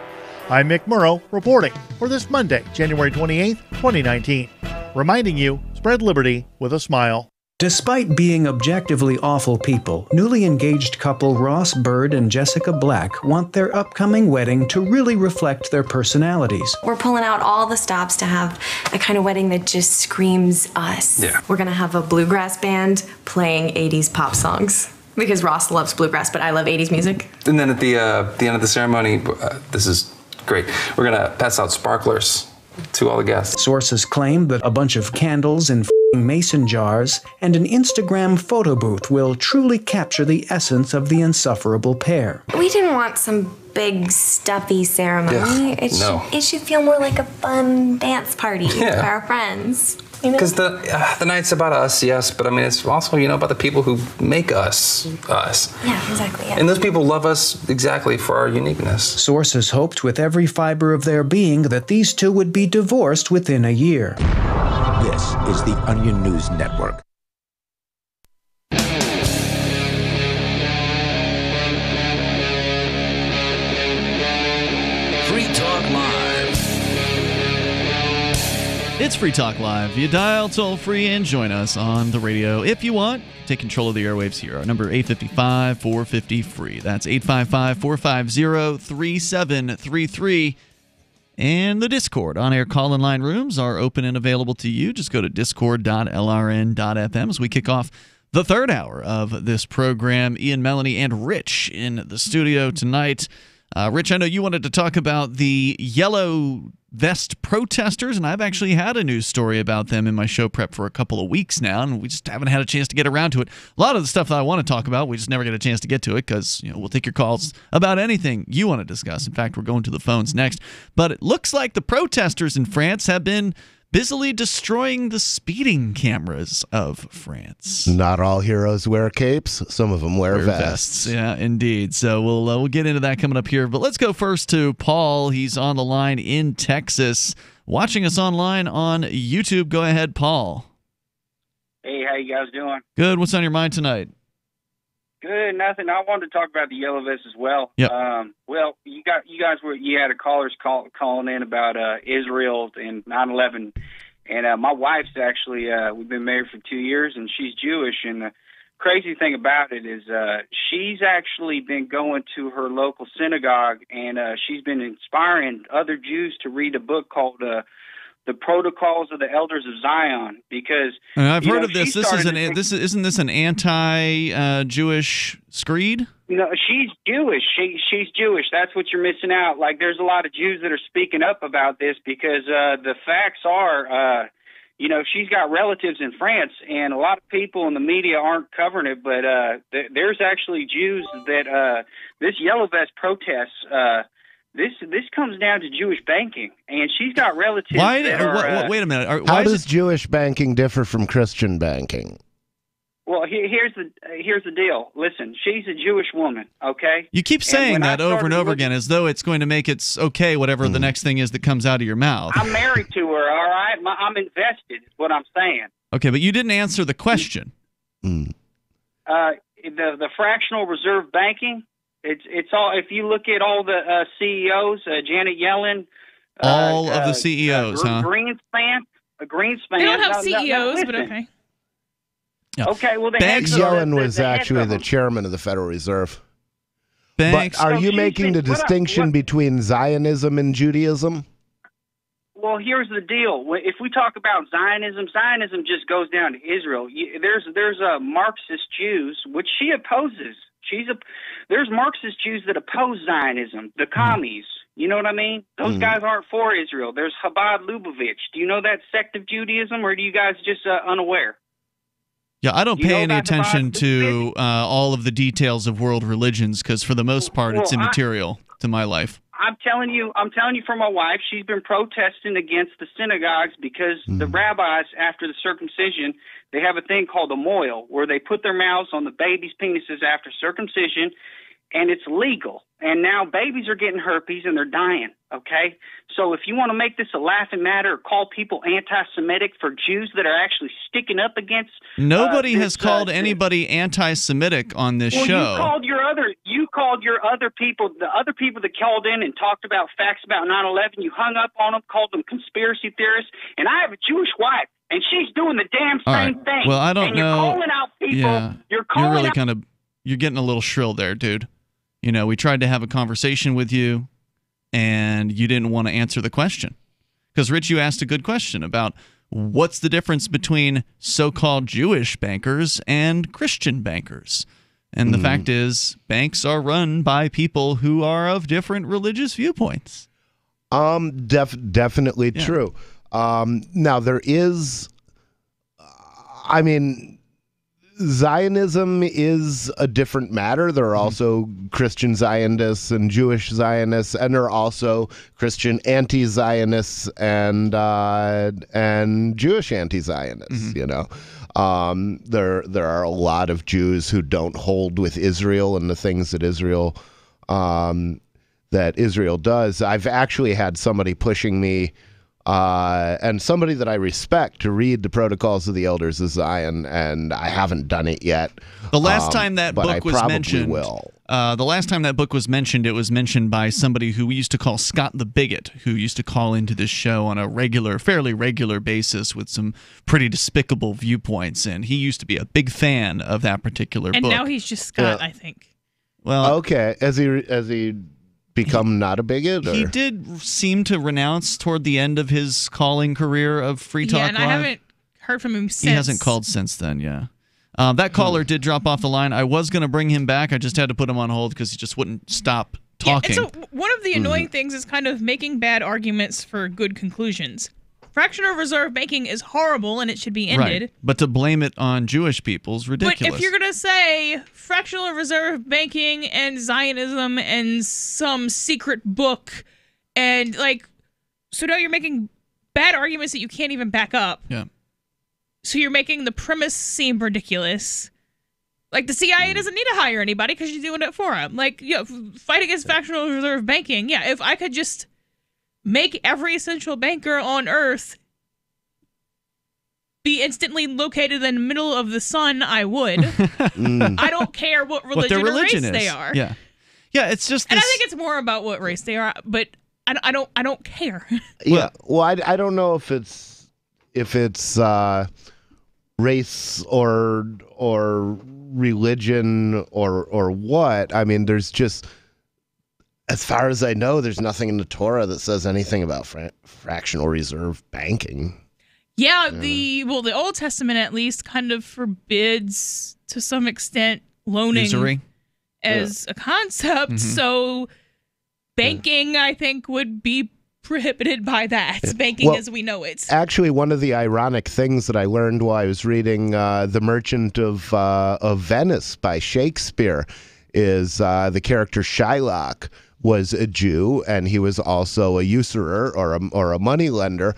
Speaker 2: I'm Mick Murrow reporting for this Monday, January 28th, 2019. Reminding you, spread liberty with a smile.
Speaker 5: Despite being objectively awful people, newly engaged couple Ross Bird and Jessica Black want their upcoming wedding to really reflect their personalities.
Speaker 9: We're pulling out all the stops to have a kind of wedding that just screams us.
Speaker 5: Yeah.
Speaker 9: We're going to have a bluegrass band playing 80s pop songs. Because Ross loves bluegrass, but I love 80s music.
Speaker 10: And then at the end of the ceremony, this is great, we're going to pass out sparklers to all the guests.
Speaker 5: Sources claim that a bunch of candles in mason jars and an Instagram photo booth will truly capture the essence of the insufferable pair.
Speaker 9: We didn't want some big, stuffy ceremony.
Speaker 10: Yeah,
Speaker 9: it should feel more like a fun dance party for our friends.
Speaker 10: Because the night's about us, yes, but I mean, it's also, about the people who make us, us.
Speaker 9: Yeah, exactly. Yeah.
Speaker 10: And those people love us exactly for our uniqueness.
Speaker 5: Sources hoped with every fiber of their being that these two would be divorced within a year.
Speaker 18: This is the Onion News Network.
Speaker 28: Free Talk Live.
Speaker 6: It's Free Talk Live. You dial toll-free and join us on the radio if you want. Take control of the airwaves here. Our number 855-450-FREE. That's 855-450-3733. And the Discord on-air call-in line rooms are open and available to you. Just go to discord.lrn.fm as we kick off the third hour of this program. Ian, Melanie, and Rich in the studio tonight. Rich, I know you wanted to talk about the yellow vest protesters, and I've actually had a news story about them in my show prep for a couple of weeks now, and we just haven't had a chance to get around to it. A lot of the stuff that I want to talk about, we just never get a chance to get to it because we'll take your calls about anything you want to discuss. In fact, we're going to the phones next. But it looks like the protesters in France have been busily destroying the speeding cameras of France.
Speaker 7: Not all heroes wear capes. Some of them wear vests.
Speaker 6: Yeah, indeed. So we'll get into that coming up here. But let's go first to Paul. He's on the line in Texas, watching us online on YouTube. Go ahead, Paul.
Speaker 15: Hey, how you guys doing?
Speaker 6: Good. What's on your mind tonight?
Speaker 15: Good, nothing. I wanted to talk about the yellow vest as well.
Speaker 6: Yep.
Speaker 15: Well, you had a callers calling in about Israel and 9/11, and my wife's actually we've been married for 2 years, and she's Jewish. And the crazy thing about it is she's actually been going to her local synagogue, and she's been inspiring other Jews to read a book called The Protocols of the Elders of Zion, because
Speaker 6: I've heard of this. Isn't this an anti-Jewish screed?
Speaker 15: No, she's Jewish. She's Jewish. That's what you're missing out. Like, there's a lot of Jews that are speaking up about this because the facts are, she's got relatives in France, and a lot of people in the media aren't covering it. But there's actually Jews that this yellow vest protest. This comes down to Jewish banking, and she's got relatives.
Speaker 6: Wait a minute.
Speaker 7: How does Jewish banking differ from Christian banking?
Speaker 15: Well, here's the deal. Listen, she's a Jewish woman, okay?
Speaker 6: You keep saying that over and over again as though it's going to make it okay, whatever the next thing is that comes out of your mouth.
Speaker 15: I'm married to her, all right? I'm invested, is what I'm saying.
Speaker 6: Okay, but you didn't answer the question.
Speaker 15: The fractional reserve banking, it's all. If you look at all the CEOs, Janet Yellen,
Speaker 6: all of the CEOs,
Speaker 15: Greenspan.
Speaker 8: They don't have CEOs, but okay.
Speaker 6: Yeah.
Speaker 15: Okay, well,
Speaker 7: Yellen was actually the chairman of the Federal Reserve. But are you making the distinction between Zionism and Judaism?
Speaker 15: Well, here's the deal. If we talk about Zionism, Zionism just goes down to Israel. There's Marxist Jews, which she opposes. There's Marxist Jews that oppose Zionism, the commies. You know what I mean? Those guys aren't for Israel. There's Chabad Lubavitch. Do you know that sect of Judaism, or do you guys just unaware?
Speaker 6: Yeah, I don't pay any attention to all of the details of world religions because, for the most part, it's immaterial to my life.
Speaker 15: I'm telling you for my wife, she's been protesting against the synagogues because the rabbis, after the circumcision, they have a thing called a moil, where they put their mouths on the baby's penises after circumcision, and it's legal. And now babies are getting herpes and they're dying, okay? So if you want to make this a laughing matter or call people anti-Semitic for Jews that are actually sticking up against...
Speaker 6: Nobody has called anybody anti-Semitic on this show.
Speaker 15: You called your other people, the other people that called in and talked about facts about 9/11, you hung up on them, called them conspiracy theorists, and I have a Jewish wife, and she's doing the damn same thing.
Speaker 6: Well, I don't know.
Speaker 15: You're calling out people.
Speaker 6: Yeah, you're getting a little shrill there, dude. You know, we tried to have a conversation with you, and you didn't want to answer the question. Because, Rich, you asked a good question about what's the difference between so-called Jewish bankers and Christian bankers. And the fact is, banks are run by people who are of different religious viewpoints.
Speaker 7: Definitely true. Now, there is, Zionism is a different matter. There are also Christian Zionists and Jewish Zionists, and there are also Christian anti-Zionists and Jewish anti-Zionists. You know, there are a lot of Jews who don't hold with Israel and the things that Israel does. I've actually had somebody pushing me. And somebody that I respect to read the Protocols of the Elders of Zion, and I haven't done it yet.
Speaker 6: The last time that book was mentioned,
Speaker 7: the
Speaker 6: last time that book was mentioned, it was mentioned by somebody who we used to call Scott the Bigot, who used to call into this show on a fairly regular basis with some pretty despicable viewpoints, and he used to be a big fan of that particular book.
Speaker 8: And now he's just Scott, I think.
Speaker 6: Well,
Speaker 7: okay, as he become not a bigot? Or?
Speaker 6: He did seem to renounce toward the end of his calling career of Free Talk
Speaker 8: and
Speaker 6: Live.
Speaker 8: I haven't heard from him since.
Speaker 6: He hasn't called since then, yeah. That caller did drop off the line. I was going to bring him back. I just had to put him on hold because he just wouldn't stop talking.
Speaker 8: Yeah, and so one of the annoying things is kind of making bad arguments for good conclusions. Fractional reserve banking is horrible and it should be ended.
Speaker 6: Right. But to blame it on Jewish people is ridiculous.
Speaker 8: But if you're going to say fractional reserve banking and Zionism and some secret book and so now you're making bad arguments that you can't even back up.
Speaker 6: Yeah.
Speaker 8: So you're making the premise seem ridiculous. Like the CIA doesn't need to hire anybody because you're doing it for them. Fight against fractional reserve banking. Yeah, if I could just make every essential banker on Earth be instantly located in the middle of the sun, I would. I don't care what religion or race they are.
Speaker 6: Yeah, it's just.
Speaker 8: And I think it's more about what race they are, but I don't care.
Speaker 7: Yeah, well, I don't know if it's race or religion or what. I mean, there's just. As far as I know, there's nothing in the Torah that says anything about fractional reserve banking.
Speaker 8: Yeah, the Old Testament at least kind of forbids to some extent loaning
Speaker 6: usury
Speaker 8: as a concept. So banking, I think, would be prohibited by that. Banking as we know it.
Speaker 7: Actually, one of the ironic things that I learned while I was reading The Merchant of Venice by Shakespeare is the character Shylock was a Jew, and he was also a usurer or a moneylender.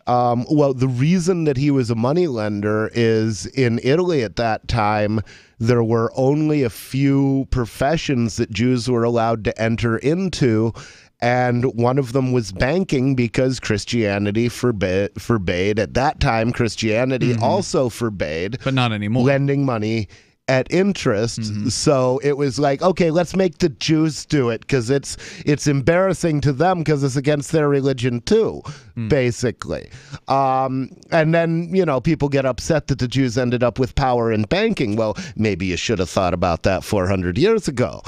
Speaker 7: Well, the reason that he was a moneylender is in Italy at that time, there were only a few professions that Jews were allowed to enter into, and one of them was banking because Christianity forbade. At that time, Christianity also forbade,
Speaker 6: but not anymore,
Speaker 7: lending money at interest. So it was like, okay, let's make the Jews do it because it's embarrassing to them because it's against their religion too, basically. And then, people get upset that the Jews ended up with power in banking. Well, maybe you should have thought about that 400 years ago.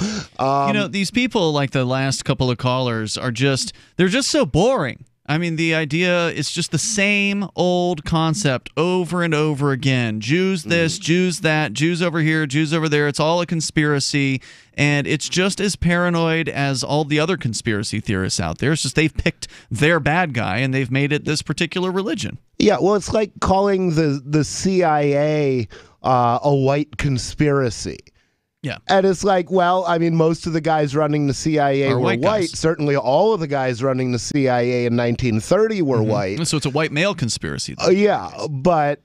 Speaker 6: These people, like the last couple of callers, they're just so boring. I mean, the idea is just the same old concept over and over again. Jews this, Jews that, Jews over here, Jews over there. It's all a conspiracy, and it's just as paranoid as all the other conspiracy theorists out there. It's just they've picked their bad guy, and they've made it this particular religion.
Speaker 7: Yeah, well, it's like calling the CIA a white conspiracy.
Speaker 6: Yeah.
Speaker 7: And it's like, well, I mean, most of the guys running the CIA were white. Certainly all of the guys running the CIA in 1930 were white.
Speaker 6: So it's a white male conspiracy.
Speaker 7: Yeah, but,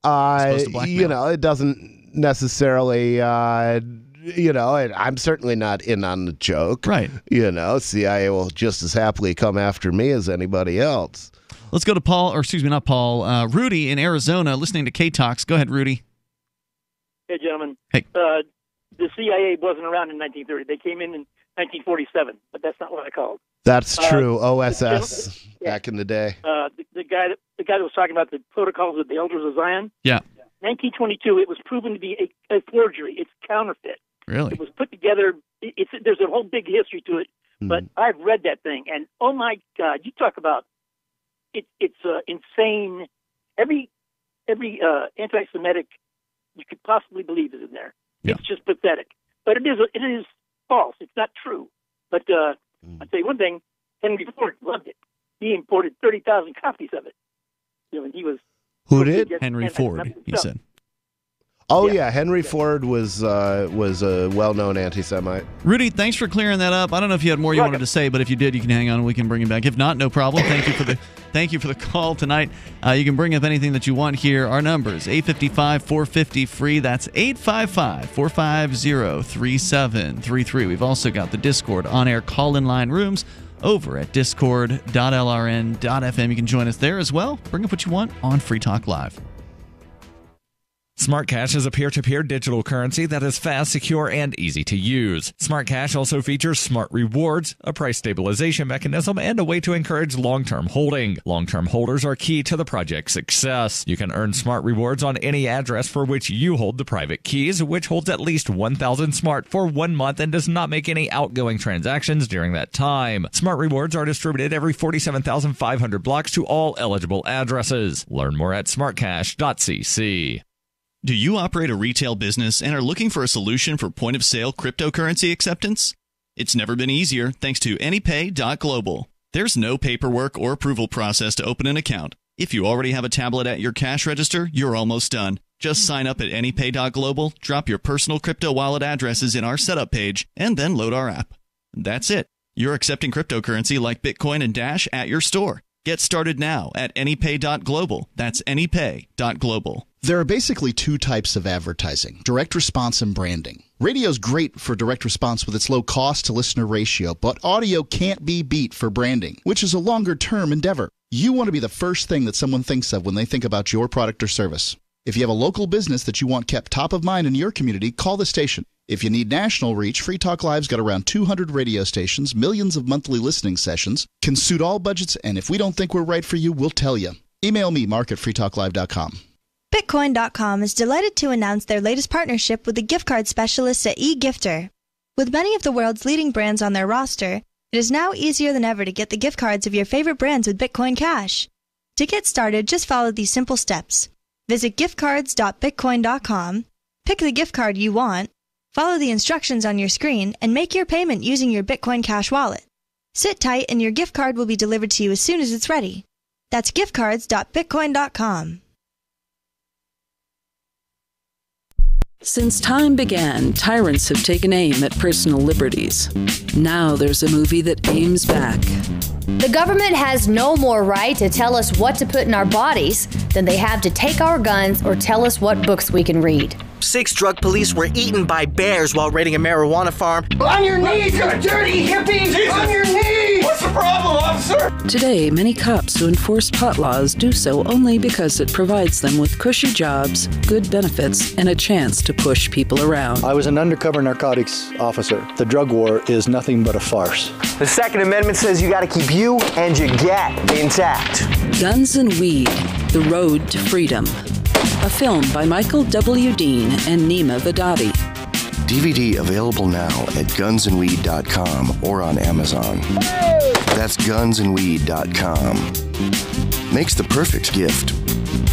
Speaker 7: you know, it doesn't necessarily, you know, I'm certainly not in on the joke.
Speaker 6: Right.
Speaker 7: You know, CIA will just as happily come after me as anybody else.
Speaker 6: Let's go to Paul, or excuse me, not Paul, Rudy in Arizona, listening to K-Talks. Go ahead, Rudy.
Speaker 12: Hey, gentlemen.
Speaker 6: Hey.
Speaker 12: The CIA wasn't around in 1930. They came in 1947, but that's not what I called.
Speaker 7: That's true. OSS back in the day.
Speaker 12: The guy that was talking about the protocols of the Elders of Zion.
Speaker 6: Yeah.
Speaker 12: 1922. It was proven to be a forgery. It's counterfeit.
Speaker 6: Really?
Speaker 12: It was put together. There's a whole big history to it. But I've read that thing, and oh my God, you talk about it's insane. Every anti-Semitic you could possibly believe is in there.
Speaker 6: Yeah.
Speaker 12: It's just pathetic. But it is false. It's not true. But I'll tell you one thing, Henry Ford loved it. He imported 30,000 copies of it. You know, and he was...
Speaker 7: Who did?
Speaker 6: Henry Ford, he said.
Speaker 7: Oh, yeah. Henry Ford was a well-known anti-Semite.
Speaker 6: Rudy, thanks for clearing that up. I don't know if you had more you wanted to say, but if you did, you can hang on and we can bring you back. If not, no problem. Thank you for the call tonight. You can bring up anything that you want here. Our number is 855-450-FREE. That's 855-450-3733. We've also got the Discord on-air call-in line rooms over at discord.lrn.fm. You can join us there as well. Bring up what you want on Free Talk Live.
Speaker 16: Smart Cash is a peer-to-peer digital currency that is fast, secure, and easy to use. Smart Cash also features smart rewards, a price stabilization mechanism, and a way to encourage long-term holding. Long-term holders are key to the project's success. You can earn smart rewards on any address for which you hold the private keys, which holds at least 1,000 smart for 1 month and does not make any outgoing transactions during that time. Smart rewards are distributed every 47,500 blocks to all eligible addresses. Learn more at smartcash.cc.
Speaker 17: Do you operate a retail business and are looking for a solution for point-of-sale cryptocurrency acceptance? It's never been easier thanks to AnyPay.global. There's no paperwork or approval process to open an account. If you already have a tablet at your cash register, you're almost done. Just sign up at AnyPay.global, drop your personal crypto wallet addresses in our setup page, and then load our app. That's it. You're accepting cryptocurrency like Bitcoin and Dash at your store. Get started now at AnyPay.global. That's AnyPay.global.
Speaker 1: There are basically two types of advertising, direct response and branding. Radio's great for direct response with its low cost to listener ratio, but audio can't be beat for branding, which is a longer-term endeavor. You want to be the first thing that someone thinks of when they think about your product or service. If you have a local business that you want kept top of mind in your community, call the station. If you need national reach, Free Talk Live's got around 200 radio stations, millions of monthly listening sessions, can suit all budgets, and if we don't think we're right for you, we'll tell you. Email me, mark@freetalklive.com.
Speaker 19: Bitcoin.com is delighted to announce their latest partnership with the gift card specialists at eGifter. With many of the world's leading brands on their roster, it is now easier than ever to get the gift cards of your favorite brands with Bitcoin Cash. To get started, just follow these simple steps. Visit giftcards.bitcoin.com, pick the gift card you want, follow the instructions on your screen, and make your payment using your Bitcoin Cash wallet. Sit tight and your gift card will be delivered to you as soon as it's ready. That's giftcards.bitcoin.com.
Speaker 20: Since time began, tyrants have taken aim at personal liberties. Now there's a movie that aims back.
Speaker 21: The government has no more right to tell us what to put in our bodies than they have to take our guns or tell us what books we can read.
Speaker 22: 6 drug police were eaten by bears while raiding a marijuana farm.
Speaker 23: On your knees, you dirty hippie! Jesus. On your knees! What's the problem, officer?
Speaker 20: Today, many cops who enforce pot laws do so only because it provides them with cushy jobs, good benefits, and a chance to push people around.
Speaker 29: I was an undercover narcotics officer. The drug war is nothing but a farce.
Speaker 23: The Second Amendment says you gotta keep you and your gat intact.
Speaker 20: Guns and Weed, The Road to Freedom. A film by Michael W. Dean and Nima Vadati.
Speaker 30: DVD available now at gunsandweed.com or on Amazon. Hey!
Speaker 3: That's gunsandweed.com. Makes the perfect gift.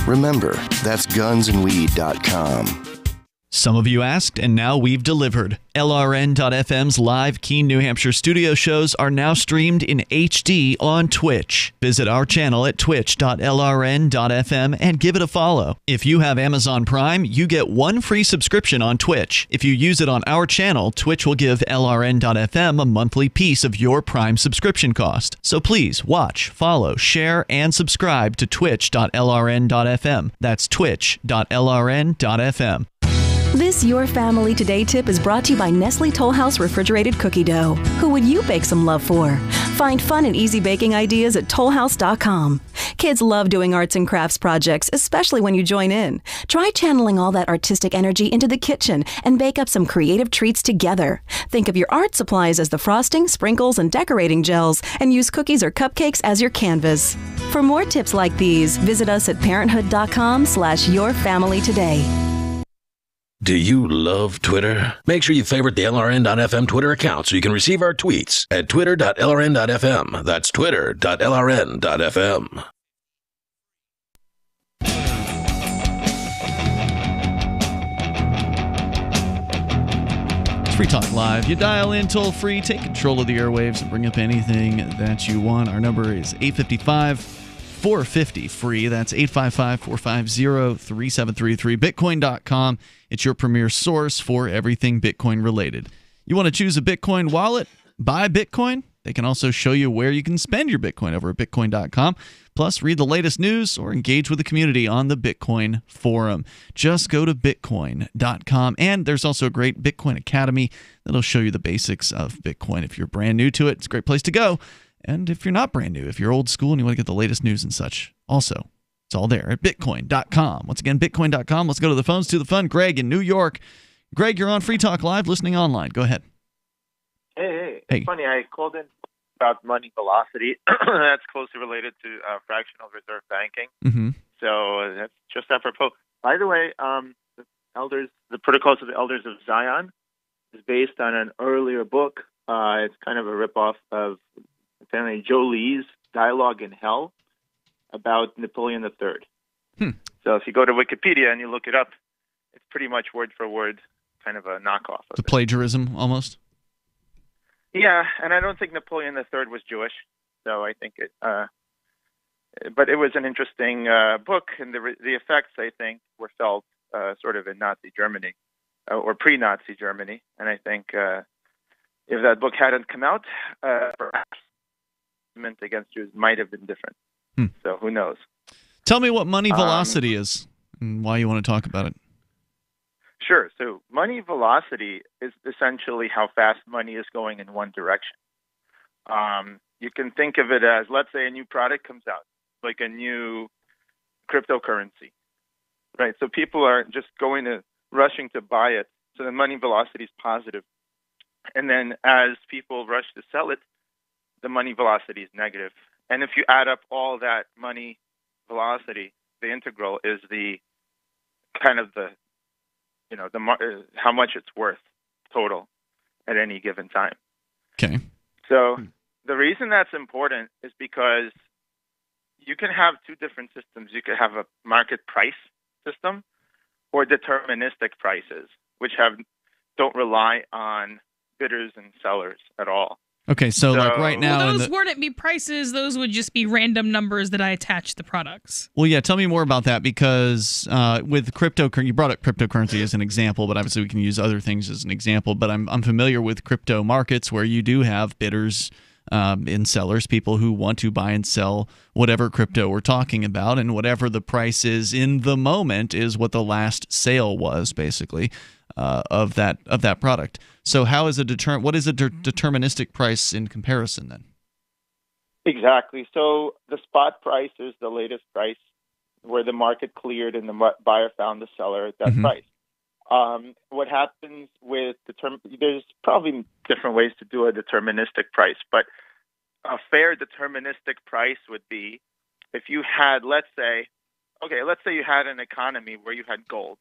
Speaker 3: Remember, that's gunsandweed.com.
Speaker 17: Some of you asked, and now we've delivered. LRN.FM's live Keene, New Hampshire studio shows are now streamed in HD on Twitch. Visit our channel at twitch.lrn.fm and give it a follow. If you have Amazon Prime, you get one free subscription on Twitch. If you use it on our channel, Twitch will give LRN.FM a monthly piece of your Prime subscription cost. So please watch, follow, share, and subscribe to twitch.lrn.fm. That's twitch.lrn.fm.
Speaker 4: This Your Family Today tip is brought to you by Nestle Toll House Refrigerated Cookie Dough. Who would you bake some love for? Find fun and easy baking ideas at tollhouse.com. Kids love doing arts and crafts projects, especially when you join in. Try channeling all that artistic energy into the kitchen and bake up some creative treats together. Think of your art supplies as the frosting, sprinkles, and decorating gels, and use cookies or cupcakes as your canvas. For more tips like these, visit us at parenthood.com/yourfamilytoday.
Speaker 28: Do you love Twitter? Make sure you favorite the LRN.FM Twitter account so you can receive our tweets at twitter.lrn.fm. That's twitter.lrn.fm.
Speaker 6: It's Free Talk Live. You dial in toll free, take control of the airwaves, and bring up anything that you want. Our number is 855-450-FREE. That's 855-450-3733. Bitcoin.com. It's your premier source for everything Bitcoin related. You want to choose a Bitcoin wallet? Buy Bitcoin? They can also show you where you can spend your Bitcoin over at Bitcoin.com. Plus, read the latest news or engage with the community on the Bitcoin forum. Just go to Bitcoin.com. And there's also a great Bitcoin Academy that'll show you the basics of Bitcoin. If you're brand new to it, it's a great place to go. And if you're not brand new, if you're old school and you want to get the latest news and such, also, it's all there at Bitcoin.com. Once again, Bitcoin.com. Let's go to the phones, to the fun. Greg in New York. Greg, you're on Free Talk Live, listening online. Go ahead.
Speaker 11: Hey. It's funny, I called in about money velocity. That's closely related to fractional reserve banking.
Speaker 6: Mm-hmm.
Speaker 11: So that's just apropos. By the way, the Protocols of the Elders of Zion is based on an earlier book. It's kind of a ripoff of apparently Joe Lee's Dialogue in Hell about Napoleon III. So if you go to Wikipedia and you look it up, it's pretty much word for word kind of a knockoff of
Speaker 6: The plagiarism, almost?
Speaker 11: Yeah, and I don't think Napoleon III was Jewish, so I think it. But it was an interesting book, and the effects, I think, were felt sort of in Nazi Germany or pre-Nazi Germany, and I think if that book hadn't come out, perhaps the against Jews might have been different. So who knows?
Speaker 6: Tell me what money velocity is and why you want to talk about it.
Speaker 11: Sure. So money velocity is essentially how fast money is going in one direction. You can think of it as, let's say a new product comes out, like a new cryptocurrency, right? So people are just rushing to buy it. So the money velocity is positive. And then as people rush to sell it, the money velocity is negative. And if you add up all that money velocity, the integral is the kind of how much it's worth total at any given time.
Speaker 6: Okay.
Speaker 11: So the reason that's important is because you can have two different systems. You could have a market price system or deterministic prices, which don't rely on bidders and sellers at all.
Speaker 6: Okay, so like right now...
Speaker 8: Well, those wouldn't be prices. Those would just be random numbers that I attach to products.
Speaker 6: Well, yeah, tell me more about that, because with cryptocurrency, you brought up cryptocurrency as an example, but obviously we can use other things as an example. But I'm familiar with crypto markets where you do have bidders and sellers, people who want to buy and sell whatever crypto we're talking about, and whatever the price is in the moment is what the last sale was, basically, of that product. So how is what is a deterministic price in comparison then?
Speaker 11: Exactly. So the spot price is the latest price where the market cleared and the buyer found the seller at that price. What happens with there's probably different ways to do a deterministic price, but a fair deterministic price would be if you had, let's say you had an economy where you had gold,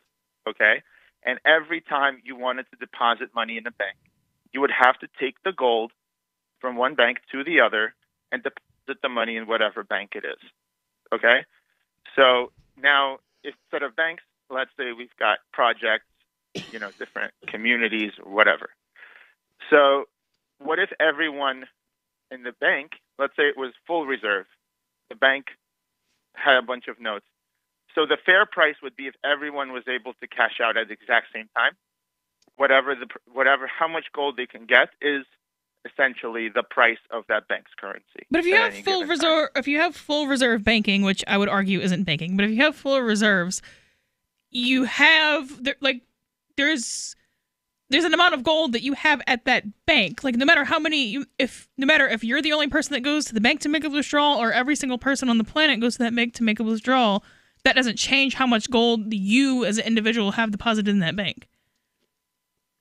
Speaker 11: okay? And every time you wanted to deposit money in a bank, you would have to take the gold from one bank to the other and deposit the money in whatever bank it is. Okay? So now, instead of banks, let's say we've got projects, different communities or whatever. So what if everyone in the bank, let's say it was full reserve, the bank had a bunch of notes. So the fair price would be if everyone was able to cash out at the exact same time. How much gold they can get is essentially the price of that bank's currency.
Speaker 8: But if you have full reserve banking, which I would argue isn't banking, but if you have full reserves, you have there's an amount of gold that you have at that bank. Like no matter if you're the only person that goes to the bank to make a withdrawal, or every single person on the planet goes to that bank to make a withdrawal, that doesn't change how much gold you as an individual have deposited in that bank.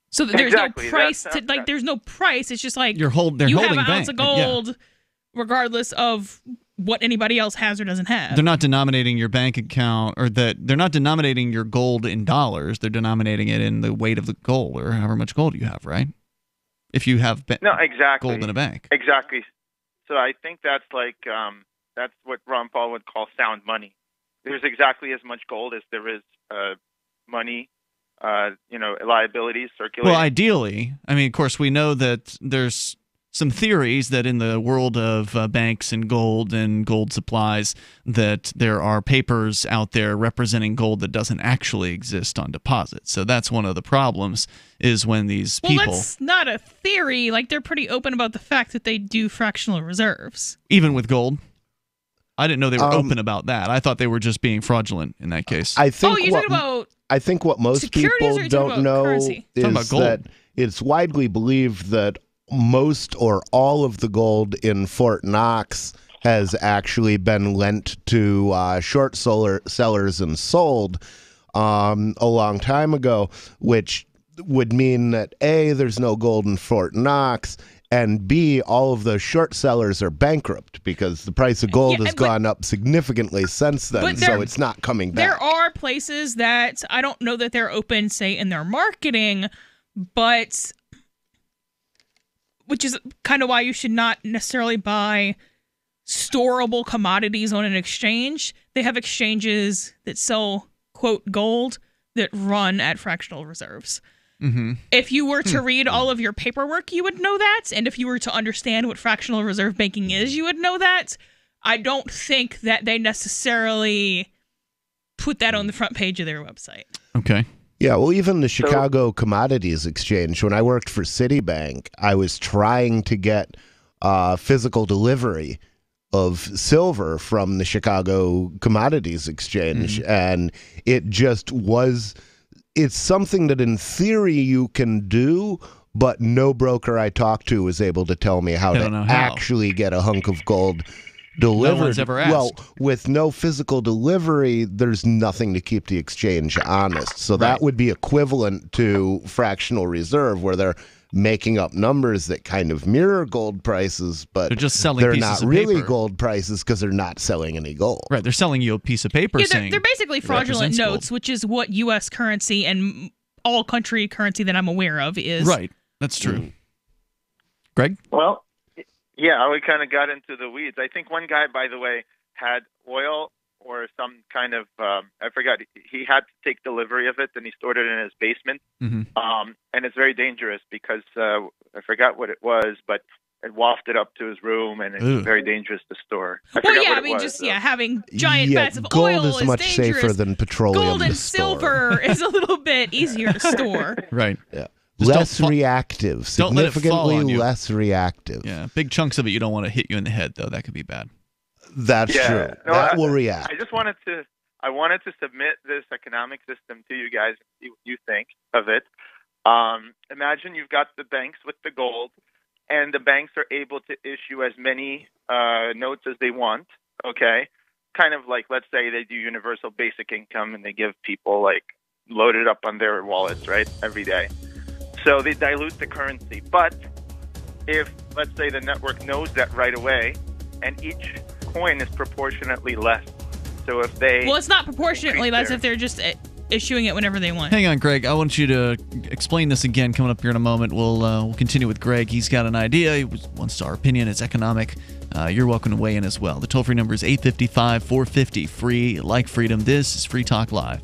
Speaker 8: So there's no price there's no price. It's just like
Speaker 6: they're holding
Speaker 8: have an
Speaker 6: bank.
Speaker 8: ounce of gold, regardless of what anybody else has or doesn't have.
Speaker 6: They're not denominating your bank account, or they're not denominating your gold in dollars. They're denominating it in the weight of the gold, or however much gold you have, right? If you have gold in a bank.
Speaker 11: Exactly. So I think that's that's what Ron Paul would call sound money. There's exactly as much gold as there is money. Liabilities circulating.
Speaker 6: Well, ideally, I mean, of course, we know that there's some theories that in the world of banks and gold supplies, that there are papers out there representing gold that doesn't actually exist on deposit. So that's one of the problems, is when these people...
Speaker 8: Well, that's not a theory. Like, they're pretty open about the fact that they do fractional reserves.
Speaker 6: Even with gold? I didn't know they were open about that. I thought they were just being fraudulent in that case.
Speaker 7: I think
Speaker 8: you're talking about...
Speaker 7: I think what most people don't know is that it's widely believed that most or all of the gold in Fort Knox has actually been lent to short sellers and sold a long time ago, which would mean that A, there's no gold in Fort Knox, and B, all of the short sellers are bankrupt because the price of gold has gone up significantly since then, so it's not coming back.
Speaker 8: There are places that I don't know that they're open, say, in their marketing, but which is kind of why you should not necessarily buy storable commodities on an exchange. They have exchanges that sell, quote, gold that run at fractional reserves.
Speaker 6: Mm-hmm.
Speaker 8: If you were to read all of your paperwork, you would know that. And if you were to understand what fractional reserve banking is, you would know that. I don't think that they necessarily put that on the front page of their website.
Speaker 6: Okay.
Speaker 7: Yeah, well, even the Chicago Commodities Exchange, when I worked for Citibank, I was trying to get physical delivery of silver from the Chicago Commodities Exchange, and it just was... It's something that in theory you can do, but no broker I talked to was able to tell me how to actually get a hunk of gold delivered.
Speaker 6: No one's ever asked.
Speaker 7: Well, with no physical delivery, there's nothing to keep the exchange honest. So that would be equivalent to fractional reserve, where they're making up numbers that kind of mirror gold prices, but
Speaker 6: they're just selling
Speaker 7: they're
Speaker 6: pieces
Speaker 7: not
Speaker 6: of
Speaker 7: really
Speaker 6: paper.
Speaker 7: Gold prices because they're not selling any gold.
Speaker 6: Right, they're selling you a piece of paper saying
Speaker 8: they're basically fraudulent notes,
Speaker 6: gold.
Speaker 8: which is what U.S. currency and all country currency that I'm aware of is.
Speaker 6: Right, that's true. Greg?
Speaker 11: Well, yeah, we kind of got into the weeds. I think one guy, by the way, had oil or some kind of, I forgot, he had to take delivery of it, and he stored it in his basement.
Speaker 6: Mm-hmm.
Speaker 11: And it's very dangerous because I forgot what it was, but it wafted up to his room, and it's very dangerous to store. Having giant vats of oil
Speaker 7: is much
Speaker 8: dangerous.
Speaker 7: safer than petroleum.
Speaker 8: Gold and
Speaker 7: to store.
Speaker 8: silver is a little bit easier to store.
Speaker 6: Right.
Speaker 7: Yeah.
Speaker 6: Just
Speaker 7: less reactive.
Speaker 6: Don't let it fall
Speaker 7: Significantly
Speaker 6: on you.
Speaker 7: less reactive.
Speaker 6: Yeah, big chunks of it you don't want to hit you in the head, though. That could be bad.
Speaker 7: That's true.
Speaker 11: No,
Speaker 7: that will react.
Speaker 11: I wanted to submit this economic system to you guys and see what you think of it. Imagine you've got the banks with the gold, and the banks are able to issue as many notes as they want, okay? Kind of like, let's say they do universal basic income, and they give people, load it up on their wallets, right, every day. So they dilute the currency. But if, let's say, the network knows that right away, and each coin is proportionately less. So if they...
Speaker 8: Well, it's not proportionately less if they're just issuing it whenever they want.
Speaker 6: Hang on, Greg. I want you to explain this again coming up here in a moment. We'll continue with Greg. He's got an idea. He wants our opinion. It's economic. You're welcome to weigh in as well. The toll-free number is 855-450-FREE, like freedom. This is Free Talk Live.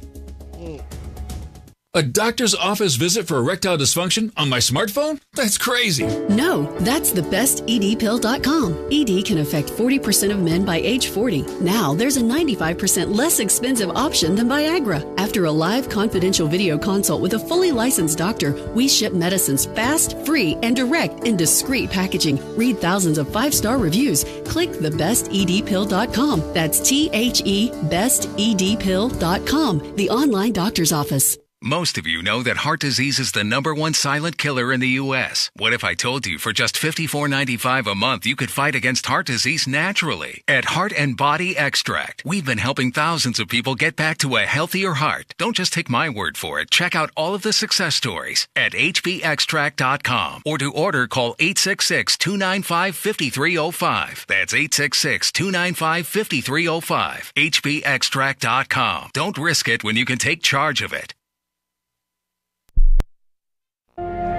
Speaker 2: A doctor's office visit for erectile dysfunction on my smartphone? That's crazy.
Speaker 9: No, that's the bestedpill.com. ED can affect 40% of men by age 40. Now, there's a 95% less expensive option than Viagra. After a live confidential video consult with a fully licensed doctor, we ship medicines fast, free, and direct in discreet packaging. Read thousands of 5-star reviews. Click thebestedpill.com. That's THE bestedpill.com, the online doctor's office.
Speaker 10: Most of you know that heart disease is the #1 silent killer in the U.S. What if I told you for just $54.95 a month you could fight against heart disease naturally? At Heart and Body Extract, we've been helping thousands of people get back to a healthier heart. Don't just take my word for it. Check out all of the success stories at hbextract.com, or to order, call 866-295-5305. That's 866-295-5305. hbextract.com. Don't risk it when you can take charge of it.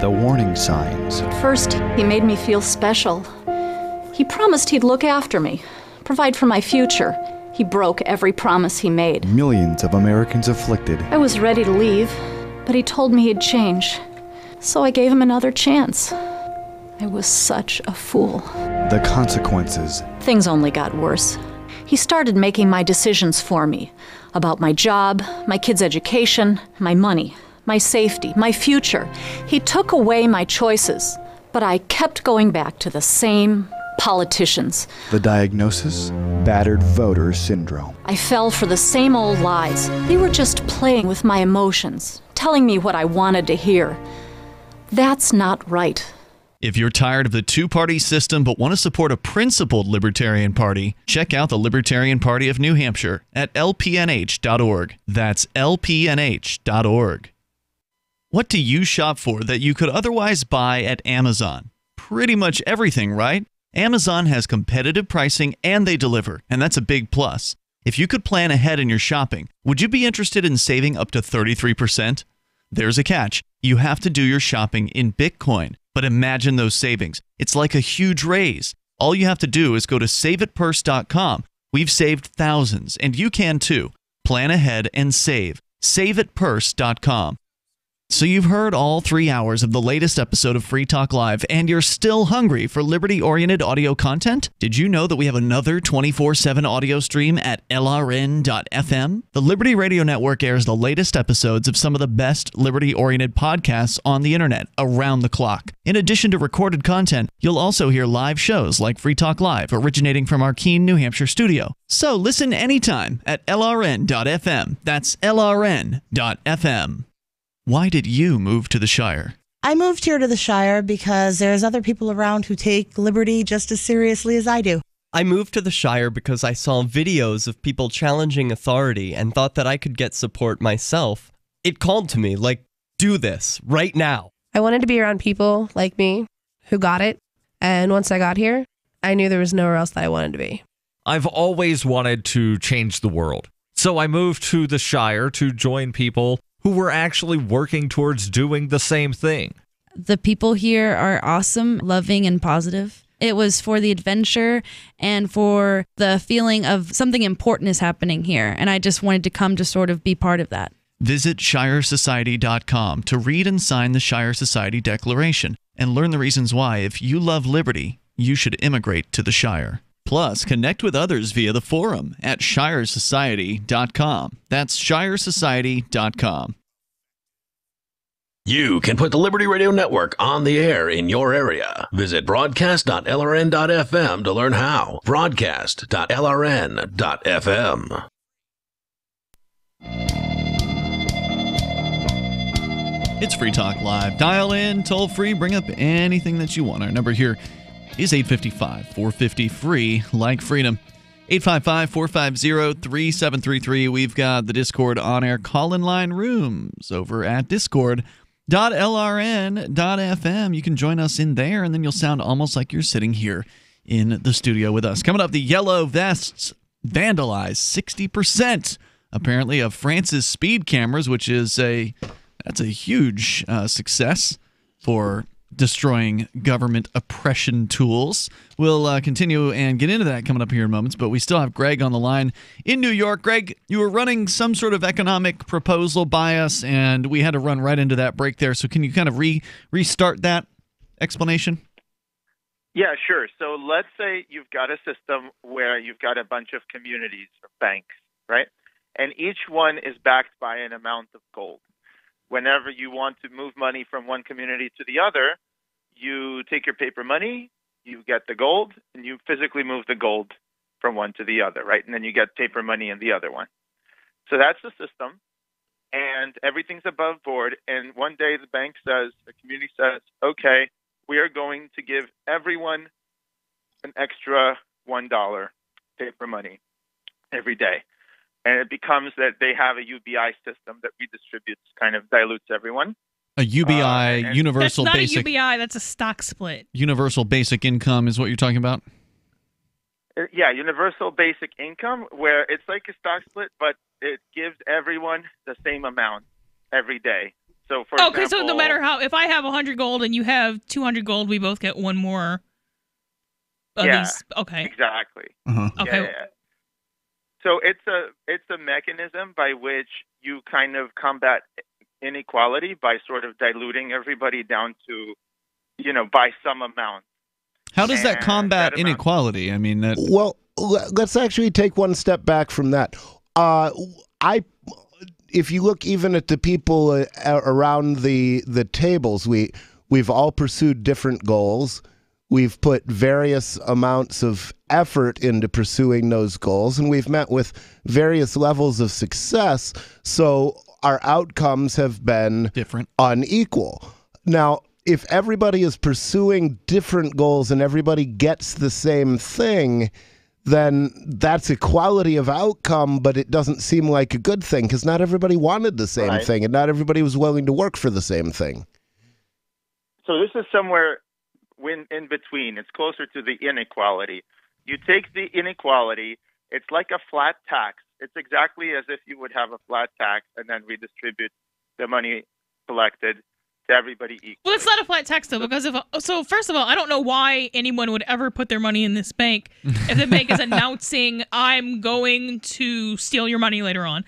Speaker 13: The warning signs.
Speaker 14: First, he made me feel special. He promised he'd look after me, provide for my future. He broke every promise he made.
Speaker 13: Millions of Americans afflicted.
Speaker 14: I was ready to leave, but he told me he'd change. So I gave him another chance. I was such a fool.
Speaker 13: The consequences.
Speaker 14: Things only got worse. He started making my decisions for me, about my job, my kids' education, my money, my safety, my future. He took away my choices, but I kept going back to the same politicians.
Speaker 13: The diagnosis? Battered voter syndrome.
Speaker 14: I fell for the same old lies. They were just playing with my emotions, telling me what I wanted to hear. That's not right.
Speaker 6: If you're tired of the two-party system but want to support a principled Libertarian Party, check out the Libertarian Party of New Hampshire at lpnh.org. That's lpnh.org. What do you shop for that you could otherwise buy at Amazon? Pretty much everything, right? Amazon has competitive pricing and they deliver, and that's a big plus. If you could plan ahead in your shopping, would you be interested in saving up to 33%? There's a catch. You have to do your shopping in Bitcoin. But imagine those savings. It's like a huge raise. All you have to do is go to saveitpurse.com. We've saved thousands, and you can too. Plan ahead and save. Saveitpurse.com. So you've heard all 3 hours of the latest episode of Free Talk Live, and you're still hungry for liberty-oriented audio content? Did you know that we have another 24/7 audio stream at LRN.FM? The Liberty Radio Network airs the latest episodes of some of the best liberty-oriented podcasts on the internet around the clock. In addition to recorded content, you'll also hear live shows like Free Talk Live, originating from our Keene, New Hampshire studio. So listen anytime at LRN.FM. That's LRN.FM. Why did you move to the Shire?
Speaker 24: I moved here to the Shire because there's other people around who take liberty just as seriously as I do.
Speaker 25: I moved to the Shire because I saw videos of people challenging authority and thought that I could get support myself. It called to me, like, do this, right now.
Speaker 26: I wanted to be around people like me who got it, and once I got here, I knew there was nowhere else that I wanted to be.
Speaker 16: I've always wanted to change the world, so I moved to the Shire to join people who were actually working towards doing the same thing.
Speaker 27: The people here are awesome, loving, and positive. It was for the adventure and for the feeling of something important is happening here, and I just wanted to come to sort of be part of that.
Speaker 6: Visit ShireSociety.com to read and sign the Shire Society Declaration and learn the reasons why, if you love liberty, you should immigrate to the Shire. Plus, connect with others via the forum at ShireSociety.com. That's ShireSociety.com.
Speaker 28: You can put the Liberty Radio Network on the air in your area. Visit broadcast.lrn.fm to learn how. Broadcast.lrn.fm.
Speaker 6: It's Free Talk Live. Dial in, toll free, bring up anything that you want. Our number here is 855-450-FREE, like freedom. 855-450-3733. We've got the Discord on-air call-in line rooms over at discord.lrn.fm. You can join us in there, and then you'll sound almost like you're sitting here in the studio with us. Coming up, the yellow vests vandalize 60% apparently, of France's speed cameras, which is that's a huge success for destroying government oppression tools. We'll continue and get into that coming up here in moments, but we still have Greg on the line in New York. Greg, you were running some sort of economic proposal by us, and we had to run right into that break there. So can you kind of restart that explanation?
Speaker 11: Yeah, sure. So let's say you've got a system where you've got a bunch of communities or banks, right? And each one is backed by an amount of gold. Whenever you want to move money from one community to the other, you take your paper money, you get the gold, and you physically move the gold from one to the other, right? And then you get paper money in the other one. So that's the system, and everything's above board. And one day the community says, okay, we are going to give everyone an extra $1 paper money every day. And it becomes that they have a UBI system that redistributes, kind of dilutes everyone.
Speaker 6: A UBI, universal basic.
Speaker 8: That's not a UBI, that's a stock split.
Speaker 6: Universal basic income is what you're talking about?
Speaker 11: Yeah, universal basic income, where it's like a stock split, but it gives everyone the same amount every day. So for example,
Speaker 8: so no matter how, if I have 100 gold and you have 200 gold, we both get one more of these. Okay.
Speaker 11: Exactly.
Speaker 6: Uh-huh.
Speaker 8: Okay.
Speaker 11: Yeah. So it's a mechanism by which you kind of combat inequality by sort of diluting everybody down to, by some amount.
Speaker 6: How does that combat inequality? I mean,
Speaker 7: Well, let's actually take one step back from that. If you look even at the people around the tables, we've all pursued different goals. We've put various amounts of effort into pursuing those goals, and we've met with various levels of success, so our outcomes have been
Speaker 6: different,
Speaker 7: unequal. Now, if everybody is pursuing different goals and everybody gets the same thing, then that's equality of outcome, but it doesn't seem like a good thing because not everybody wanted the same thing and not everybody was willing to work for the same thing.
Speaker 11: So this is somewhere in between. It's closer to the inequality. You take the inequality, it's like a flat tax. It's exactly as if you would have a flat tax and then redistribute the money collected to everybody equally.
Speaker 8: Well, it's not a flat tax, though, because first of all, I don't know why anyone would ever put their money in this bank if the bank is announcing, I'm going to steal your money later on.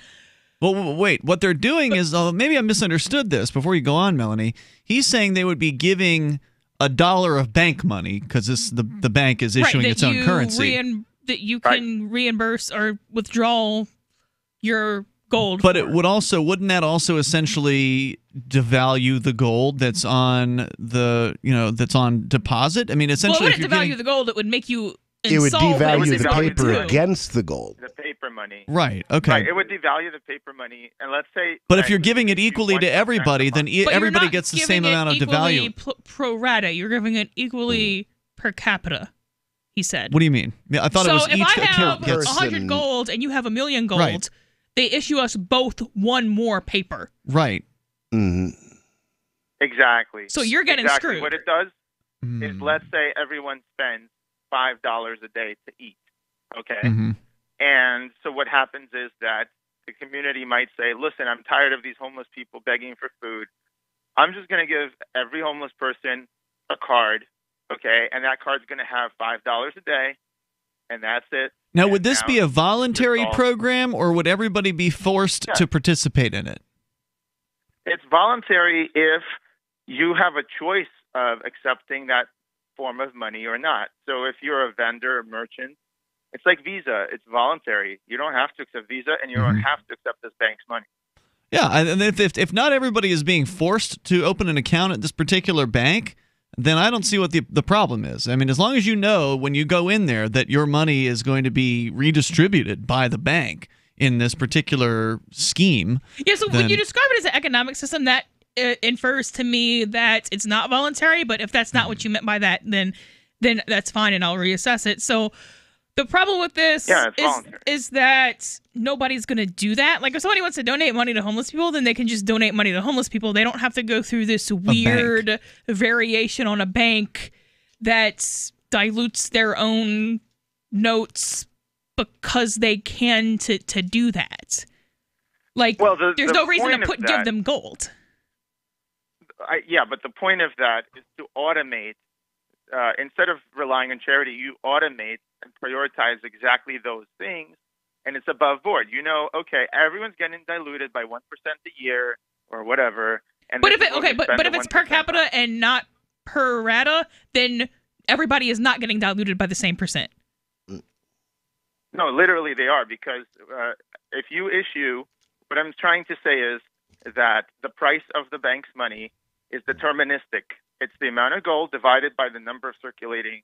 Speaker 6: Well, wait. What they're doing is, maybe I misunderstood this before you go on, Melanie. He's saying they would be giving $1 of bank money because the bank is issuing its own currency.
Speaker 8: That you can reimburse or withdraw your gold.
Speaker 6: But wouldn't that also essentially devalue the gold that's on that's on deposit? I mean, essentially,
Speaker 8: well, it wouldn't devalue the gold. It would make you
Speaker 7: It would devalue the paper
Speaker 11: too.
Speaker 7: against the gold.
Speaker 11: The paper money.
Speaker 6: Right, okay.
Speaker 11: Right, it would devalue the paper money, and let's say...
Speaker 6: But if you're giving it equally to everybody, then everybody gets the same amount of value.
Speaker 8: Pro rata. You're giving it equally per capita, he said.
Speaker 6: What do you mean? I thought it was each...
Speaker 8: So if I have 100 gold and you have 1 million gold,
Speaker 6: right,
Speaker 8: they issue us both one more paper.
Speaker 6: Right.
Speaker 7: Mm-hmm.
Speaker 11: Exactly.
Speaker 8: So you're getting screwed.
Speaker 11: What it does is, let's say everyone spends $5 a day to eat, okay?
Speaker 6: Mm-hmm.
Speaker 11: And so what happens is that the community might say, listen, I'm tired of these homeless people begging for food. I'm just going to give every homeless person a card, okay? And that card's going to have $5 a day, and that's it.
Speaker 6: Now, would this be a voluntary program, or would everybody be forced to participate in it?
Speaker 11: It's voluntary if you have a choice of accepting that form of money or not. So if you're a vendor, a merchant, it's like Visa. It's voluntary. You don't have to accept Visa, and you don't have to accept this bank's money.
Speaker 6: Yeah, and if not everybody is being forced to open an account at this particular bank, then I don't see what the problem is. I mean, as long as you know when you go in there that your money is going to be redistributed by the bank in this particular scheme.
Speaker 8: Yeah, so when you describe it as an economic system, that infers to me that it's not voluntary, but if that's not what you meant by that, then that's fine and I'll reassess it. So the problem with this is that nobody's going to do that. Like if somebody wants to donate money to homeless people, then they can just donate money to homeless people. They don't have to go through this weird variation on a bank that dilutes their own notes because they can to do that. Like,
Speaker 11: Well,
Speaker 8: there's no reason
Speaker 11: point
Speaker 8: to
Speaker 11: of
Speaker 8: give
Speaker 11: that-
Speaker 8: them gold.
Speaker 11: Yeah, but the point of that is to automate. Instead of relying on charity, you automate and prioritize exactly those things, and it's above board. You know, okay, everyone's getting diluted by 1% a year or whatever. And
Speaker 8: But
Speaker 11: this
Speaker 8: if
Speaker 11: is what we
Speaker 8: but
Speaker 11: spend
Speaker 8: if
Speaker 11: the
Speaker 8: it's per
Speaker 11: 1%
Speaker 8: capita and not per rata, then everybody is not getting diluted by the same percent.
Speaker 11: No, literally they are, because if you issue, what I'm trying to say is that the price of the bank's money is deterministic. It's the amount of gold divided by the number of circulating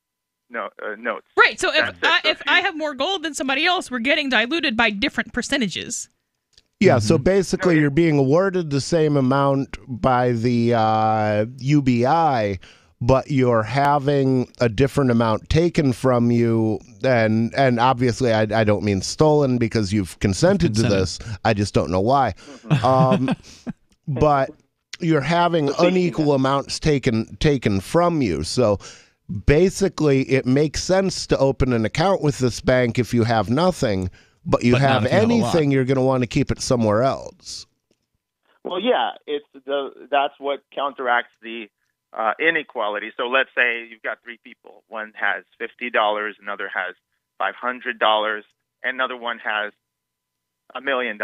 Speaker 11: notes.
Speaker 8: Right. So if I have more gold than somebody else, we're getting diluted by different percentages.
Speaker 7: Yeah, so basically you're being awarded the same amount by the UBI, but you're having a different amount taken from you, and obviously I don't mean stolen, because you've consented to this. I just don't know why. But you're having unequal amounts taken from you. So basically it makes sense to open an account with this bank if you have nothing, but you have anything, you're going to want to keep it somewhere else.
Speaker 11: Well, yeah, that's what counteracts the inequality. So let's say you've got three people. One has $50, another has $500, and another one has $1 million,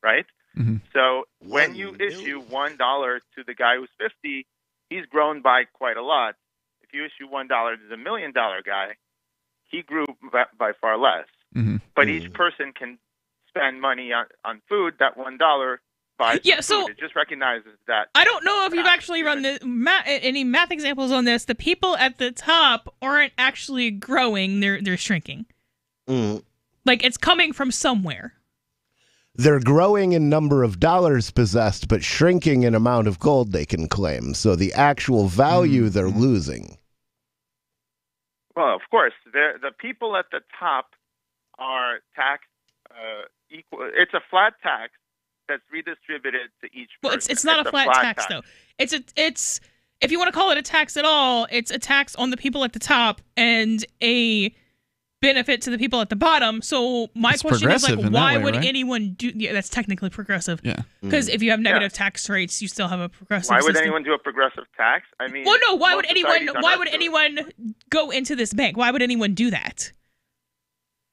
Speaker 11: right?
Speaker 6: Mm-hmm.
Speaker 11: So when you issue $1 to the guy who's 50, he's grown by quite a lot. If you issue $1 to the $1 million guy, he grew by far less.
Speaker 6: Mm-hmm.
Speaker 11: But each person can spend money on food. That $1 buys food. It just recognizes that.
Speaker 8: I don't know if you've actually run any math examples on this. The people at the top aren't actually growing; they're shrinking. Like, it's coming from somewhere.
Speaker 7: They're growing in number of dollars possessed, but shrinking in amount of gold they can claim. So the actual value they're losing.
Speaker 11: Well, of course, the people at the top are taxed equal. It's a flat tax that's redistributed to each person.
Speaker 8: Well, it's not a flat tax though. It's if you want to call it a tax at all, it's a tax on the people at the top and a benefit to the people at the bottom. So my question is, like, why would anyone do? Yeah, that's technically progressive.
Speaker 6: Yeah,
Speaker 8: because if you have negative tax rates, you still have a progressive.
Speaker 11: Why would
Speaker 8: system.
Speaker 11: anyone do a progressive tax? I mean,
Speaker 8: well, no. Why would anyone go into this bank? Why would anyone do that?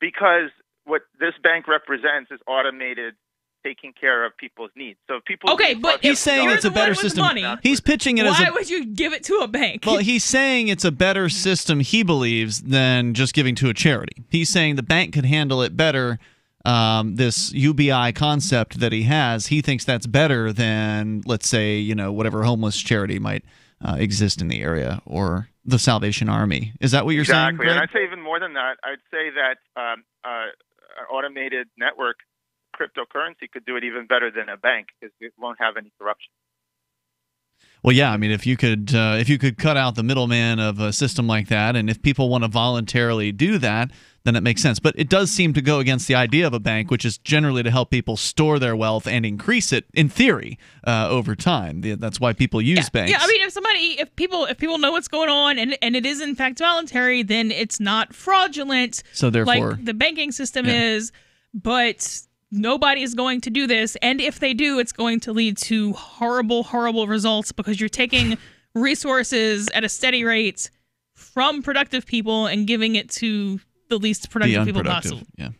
Speaker 11: Because what this bank represents is automated taking care of people's needs. So if people
Speaker 8: but
Speaker 6: he's saying it's a better system. He's pitching it as
Speaker 8: why would you give it to a bank?
Speaker 6: Well, he's saying it's a better system, he believes, than just giving to a charity. He's saying the bank could handle it better. This UBI concept that he has, he thinks that's better than, let's say, whatever homeless charity might exist in the area, or the Salvation Army. Is that what you're saying, Greg?
Speaker 11: And I'd say even more than that. I'd say that an automated network cryptocurrency could do it even better than a bank, because it won't have any corruption.
Speaker 6: Well, yeah, I mean, if you could cut out the middleman of a system like that, and if people want to voluntarily do that, then it makes sense. But it does seem to go against the idea of a bank, which is generally to help people store their wealth and increase it, in theory, over time. That's why people use banks.
Speaker 8: Yeah, I mean, if people know what's going on and it is in fact voluntary, then it's not fraudulent.
Speaker 6: So therefore,
Speaker 8: like the banking system is, but nobody is going to do this, and if they do, it's going to lead to horrible, horrible results, because you're taking resources at a steady rate from productive people and giving it to the least productive people possible.
Speaker 6: Yeah.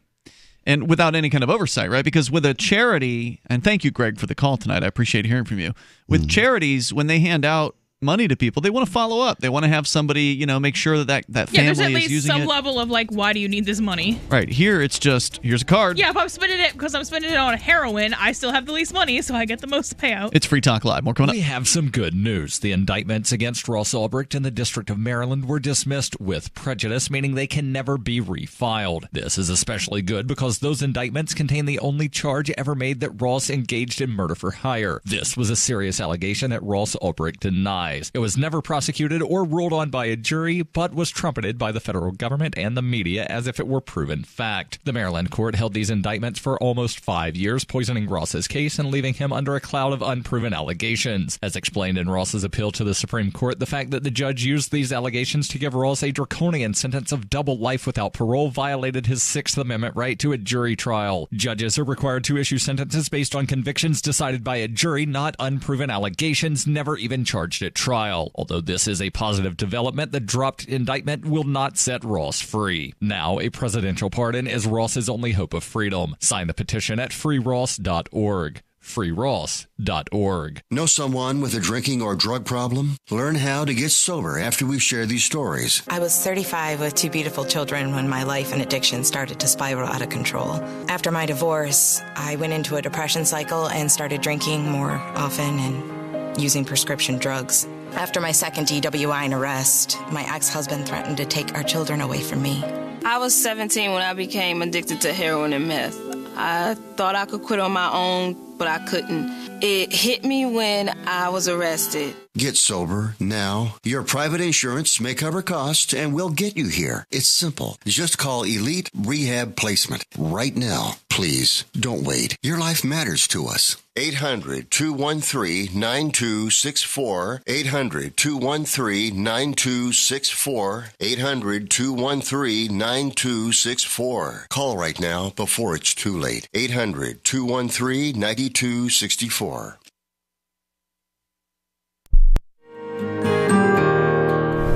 Speaker 6: And without any kind of oversight, right? Because with a charity, and thank you, Greg, for the call tonight. I appreciate hearing from you. With charities, when they hand out money to people, they want to follow up. They want to have somebody, make sure that family is using it.
Speaker 8: There's at least some level of, like, why do you need this money?
Speaker 6: Right. Here, it's just, here's a card.
Speaker 8: Yeah, if I'm spending it on heroin, I still have the least money, so I get the most payout.
Speaker 6: It's Free Talk Live. More coming up.
Speaker 16: We have some good news. The indictments against Ross Ulbricht in the District of Maryland were dismissed with prejudice, meaning they can never be refiled. This is especially good because those indictments contain the only charge ever made that Ross engaged in murder for hire. This was a serious allegation that Ross Ulbricht denied. lies. It was never prosecuted or ruled on by a jury, but was trumpeted by the federal government and the media as if it were proven fact. The Maryland court held these indictments for almost 5 years, poisoning Ross's case and leaving him under a cloud of unproven allegations. As explained in Ross's appeal to the Supreme Court, the fact that the judge used these allegations to give Ross a draconian sentence of double life without parole violated his Sixth Amendment right to a jury trial. Judges are required to issue sentences based on convictions decided by a jury, not unproven allegations never even charged at trial. Although this is a positive development, the dropped indictment will not set Ross free. Now, a presidential pardon is Ross's only hope of freedom. Sign the petition at freeross.org. freeross.org.
Speaker 1: Know someone with a drinking or drug problem? Learn how to get sober after we share these stories.
Speaker 5: I was 35 with 2 beautiful children when my life and addiction started to spiral out of control. After my divorce, I went into a depression cycle and started drinking more often and using prescription drugs. After my second DWI and arrest, my ex-husband threatened to take our children away from me.
Speaker 12: I was 17 when I became addicted to heroin and meth. I thought I could quit on my own, but I couldn't. It hit me when I was arrested.
Speaker 1: Get sober now. Your private insurance may cover costs and we'll get you here. It's simple. Just call Elite Rehab Placement right now. Please, don't wait. Your life matters to us.
Speaker 3: 800-213-9264. 800-213-9264. 800-213-9264. Call right now before it's too late. 800-213-9264.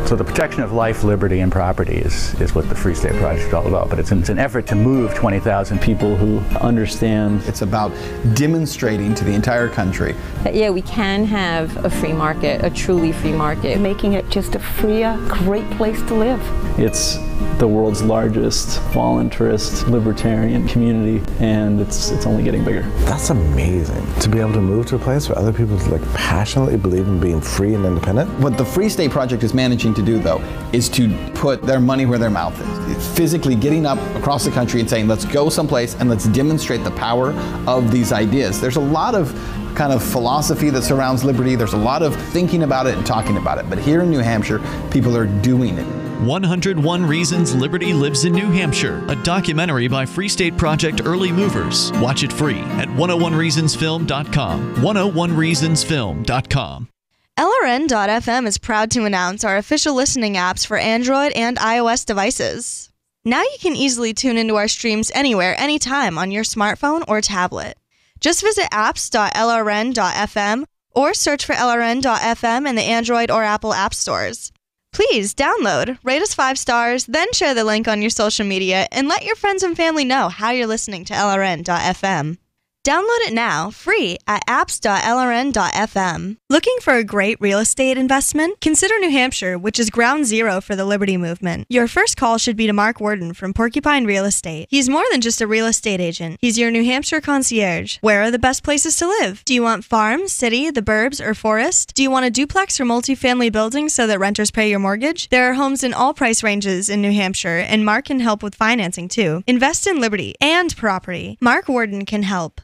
Speaker 15: So the protection of life, liberty, and property is what the Free State Project is all about. But it's an effort to move 20,000 people who understand.
Speaker 18: It's about demonstrating to the entire country
Speaker 19: that, yeah, we can have a free market, a truly free market.
Speaker 21: Making it just a freer, great place to live.
Speaker 15: It's the world's largest voluntarist libertarian community, and it's only getting bigger.
Speaker 22: That's amazing, to be able to move to a place where other people passionately believe in being free and independent.
Speaker 18: What the Free State Project is managing to do, though, is to put their money where their mouth is. It's physically getting up across the country and saying, let's go someplace and let's demonstrate the power of these ideas. There's a lot of kind of philosophy that surrounds liberty. There's a lot of thinking about it and talking about it. But here in New Hampshire, people are doing it.
Speaker 17: 101 Reasons Liberty Lives in New Hampshire, a documentary by Free State Project early movers. Watch it free at 101reasonsfilm.com. 101reasonsfilm.com.
Speaker 29: LRN.FM is proud to announce our official listening apps for Android and iOS devices. Now you can easily tune into our streams anywhere, anytime on your smartphone or tablet. Just visit apps.lrn.fm or search for LRN.FM in the Android or Apple app stores. Please download, rate us 5 stars, then share the link on your social media and let your friends and family know how you're listening to LRN.FM. Download it now, free at apps.lrn.fm. Looking for a great real estate investment? Consider New Hampshire, which is ground zero for the Liberty Movement. Your first call should be to Mark Worden from Porcupine Real Estate. He's more than just a real estate agent. He's your New Hampshire concierge. Where are the best places to live? Do you want farm, city, the burbs, or forest? Do you want a duplex or multifamily building so that renters pay your mortgage? There are homes in all price ranges in New Hampshire, and Mark can help with financing too. Invest in liberty and property. Mark Worden can help.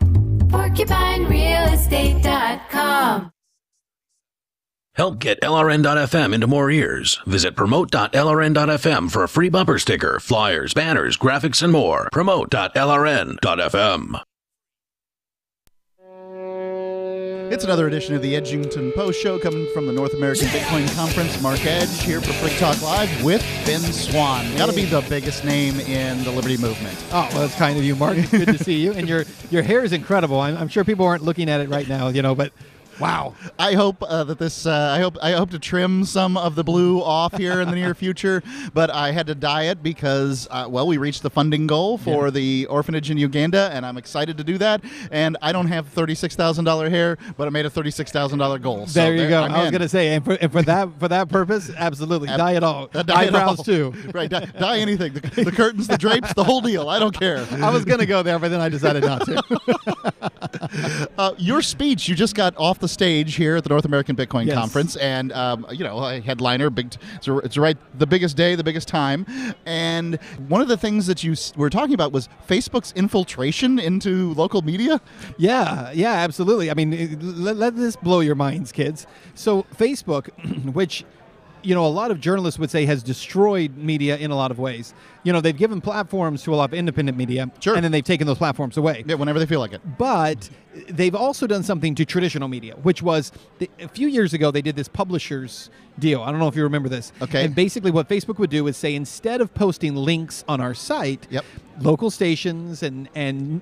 Speaker 30: PorcupineRealEstate.com.
Speaker 28: Help get LRN.FM into more ears. Visit promote.lrn.fm for a free bumper sticker, flyers, banners, graphics, and more. Promote.lrn.fm.
Speaker 31: It's another edition of the Edgington Post Show coming from the North American Bitcoin Conference. Mark Edge here for Free Talk Live with Ben Swann. Got to be the biggest name in the Liberty Movement.
Speaker 32: Oh, well, that's kind of you, Mark. It's good to see you. And your hair is incredible. I'm sure people aren't looking at it right now, but wow.
Speaker 31: I hope that this. I hope to trim some of the blue off here in the near future. But I had to dye it because we reached the funding goal for the orphanage in Uganda, and I'm excited to do that. And I don't have $36,000 hair, but I made a $36,000 goal. So
Speaker 32: there you go. I was going to say, and for that purpose, absolutely dye it all. Eyebrows too.
Speaker 31: Right, dye anything. The curtains, the drapes, the whole deal. I don't care.
Speaker 32: I was going to go there, but then I decided not to.
Speaker 31: Your speech, you just got off the stage here at the North American Bitcoin
Speaker 32: Yes.
Speaker 31: Conference, and a headliner, it's right, the biggest day, the biggest time, and one of the things that you were talking about was Facebook's infiltration into local media.
Speaker 32: Yeah, absolutely. I mean, let this blow your minds, kids. So Facebook, which, a lot of journalists would say has destroyed media in a lot of ways. They've given platforms to a lot of independent media, and then they've taken those platforms away.
Speaker 31: Yeah, whenever they feel like it.
Speaker 32: But they've also done something to traditional media, which was a few years ago they did this publishers deal. I don't know if you remember this.
Speaker 31: Okay.
Speaker 32: And basically what Facebook would do is say, instead of posting links on our site, local stations and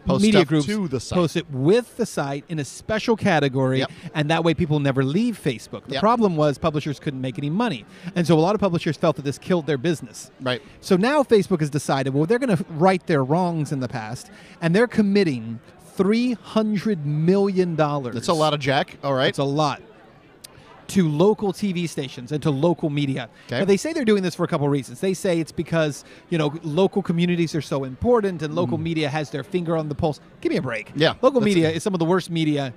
Speaker 31: Post
Speaker 32: media
Speaker 31: stuff
Speaker 32: groups
Speaker 31: to the site.
Speaker 32: post it with the site in a special category, and that way people never leave Facebook. The problem was publishers couldn't make any money. And so a lot of publishers felt that this killed their business.
Speaker 31: Right.
Speaker 32: So now Facebook has decided, well, they're going to right their wrongs in the past, and they're committing $300 million.
Speaker 31: That's a lot of jack. All right.
Speaker 32: It's a lot. To local TV stations and to local media.
Speaker 31: Okay.
Speaker 32: Now, they say they're doing this for a couple of reasons. They say it's because, local communities are so important and local media has their finger on the pulse. Give me a break.
Speaker 31: Yeah.
Speaker 32: Local media is some of the worst media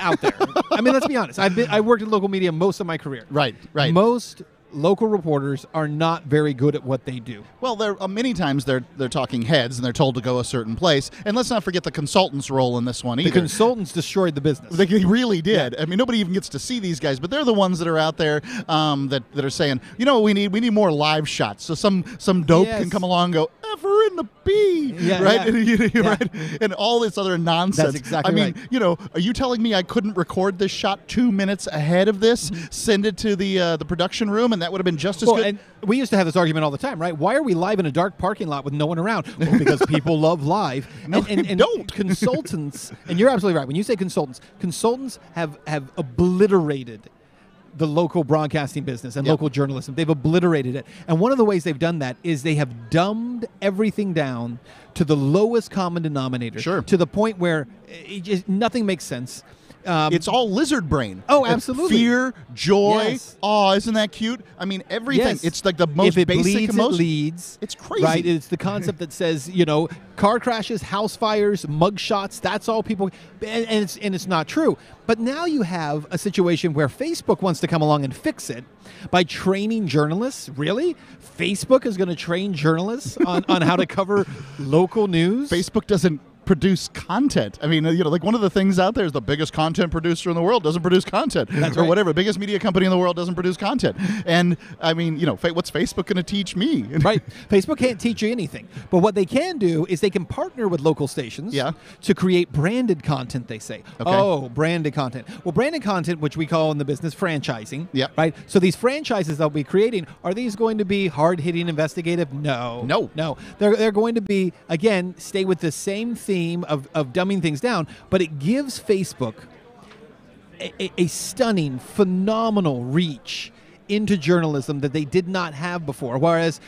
Speaker 32: out there. I mean, let's be honest. I worked in local media most of my career.
Speaker 31: Right.
Speaker 32: Most local reporters are not very good at what they do.
Speaker 31: Well, many times they're talking heads and they're told to go a certain place. And let's not forget the consultants' role in this one either.
Speaker 32: The consultants destroyed the business.
Speaker 31: They really did. Yeah. I mean, nobody even gets to see these guys, but they're the ones that are out there that are saying, we need more live shots. So some dope can come along and go, ever in the bee, right?
Speaker 32: Yeah.
Speaker 31: Right? And all this other nonsense.
Speaker 32: That's exactly
Speaker 31: right. Are you telling me I couldn't record this shot 2 minutes ahead of this, send it to the production room, and that would have been just as good?
Speaker 32: And we used to have this argument all the time, right? Why are we live in a dark parking lot with no one around? Well, because people love live. And
Speaker 31: don't.
Speaker 32: Consultants, and you're absolutely right. When you say consultants have obliterated the local broadcasting business and local journalism. They've obliterated it. And one of the ways they've done that is they have dumbed everything down to the lowest common denominator.
Speaker 31: Sure.
Speaker 32: To the point where nothing makes sense.
Speaker 31: It's all lizard brain.
Speaker 32: Oh, absolutely.
Speaker 31: Fear, joy, awe. Isn't that cute? I mean, everything.
Speaker 32: Yes.
Speaker 31: It's like the most
Speaker 32: if it
Speaker 31: basic
Speaker 32: bleeds,
Speaker 31: emotion.
Speaker 32: It leads.
Speaker 31: It's crazy.
Speaker 32: Right? It's the concept that says, car crashes, house fires, mug shots, that's all people... And it's not true. But now you have a situation where Facebook wants to come along and fix it by training journalists. Really? Facebook is going to train journalists on how to cover local news?
Speaker 31: Facebook doesn't produce content. I mean, like one of the things out there is the biggest content producer in the world doesn't produce content.
Speaker 32: That's
Speaker 31: or
Speaker 32: right.
Speaker 31: whatever. Biggest media company in the world doesn't produce content. And I mean, what's Facebook going to teach me?
Speaker 32: Right. Facebook can't teach you anything. But what they can do is they can partner with local stations to create branded content, they say.
Speaker 31: Okay.
Speaker 32: Oh, branded content. Well, branded content, which we call in the business franchising.
Speaker 31: Yep.
Speaker 32: Right? So these franchises they'll be creating, are these going to be hard-hitting, investigative? No. They're going to be, again, stay with the same theme of dumbing things down, but it gives Facebook a stunning, phenomenal reach into journalism that they did not have before. Whereas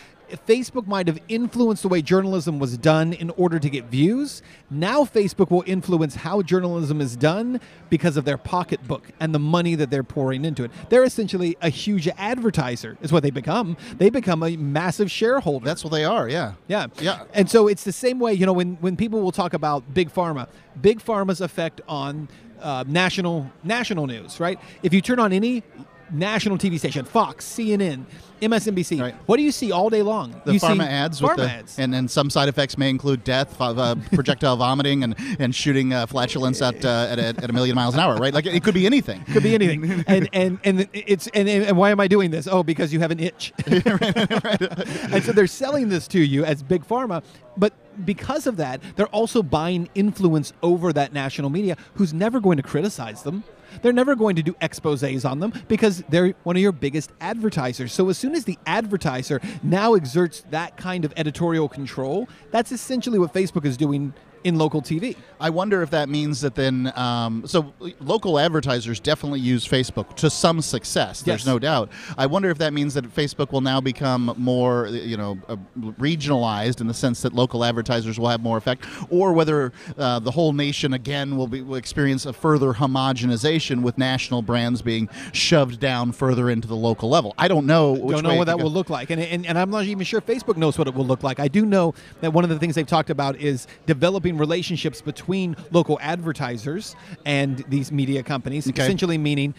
Speaker 32: Facebook might have influenced the way journalism was done in order to get views. Now Facebook will influence how journalism is done because of their pocketbook and the money that they're pouring into it. They're essentially a huge advertiser is what they become. They become a massive shareholder.
Speaker 31: That's what they are, yeah.
Speaker 32: Yeah.
Speaker 31: Yeah.
Speaker 32: And so it's the same way, when people will talk about Big Pharma's effect on national news, right? If you turn on any national TV station, Fox, CNN, MSNBC.
Speaker 31: Right.
Speaker 32: What do you see all day long?
Speaker 31: The
Speaker 32: you
Speaker 31: pharma
Speaker 32: see
Speaker 31: ads.
Speaker 32: Pharma ads.
Speaker 31: And some side effects may include death, projectile vomiting, and shooting flatulence at a million miles an hour, right? Like it could be anything.
Speaker 32: Could be anything. and why am I doing this? Oh, because you have an itch.
Speaker 31: right.
Speaker 32: And so they're selling this to you as Big Pharma, but because of that, they're also buying influence over that national media who's never going to criticize them. They're never going to do exposés on them because they're one of your biggest advertisers. So as soon as the advertiser now exerts that kind of editorial control, that's essentially what Facebook is doing in local TV.
Speaker 31: I wonder if that means that then, so local advertisers definitely use Facebook to some success. There's no doubt. I wonder if that means that Facebook will now become more, regionalized in the sense that local advertisers will have more effect, or whether the whole nation again will experience a further homogenization with national brands being shoved down further into the local level. I don't know.
Speaker 32: Don't know what that will look like, and I'm not even sure Facebook knows what it will look like. I do know that one of the things they've talked about is developing developing relationships between local advertisers and these media companies, essentially meaning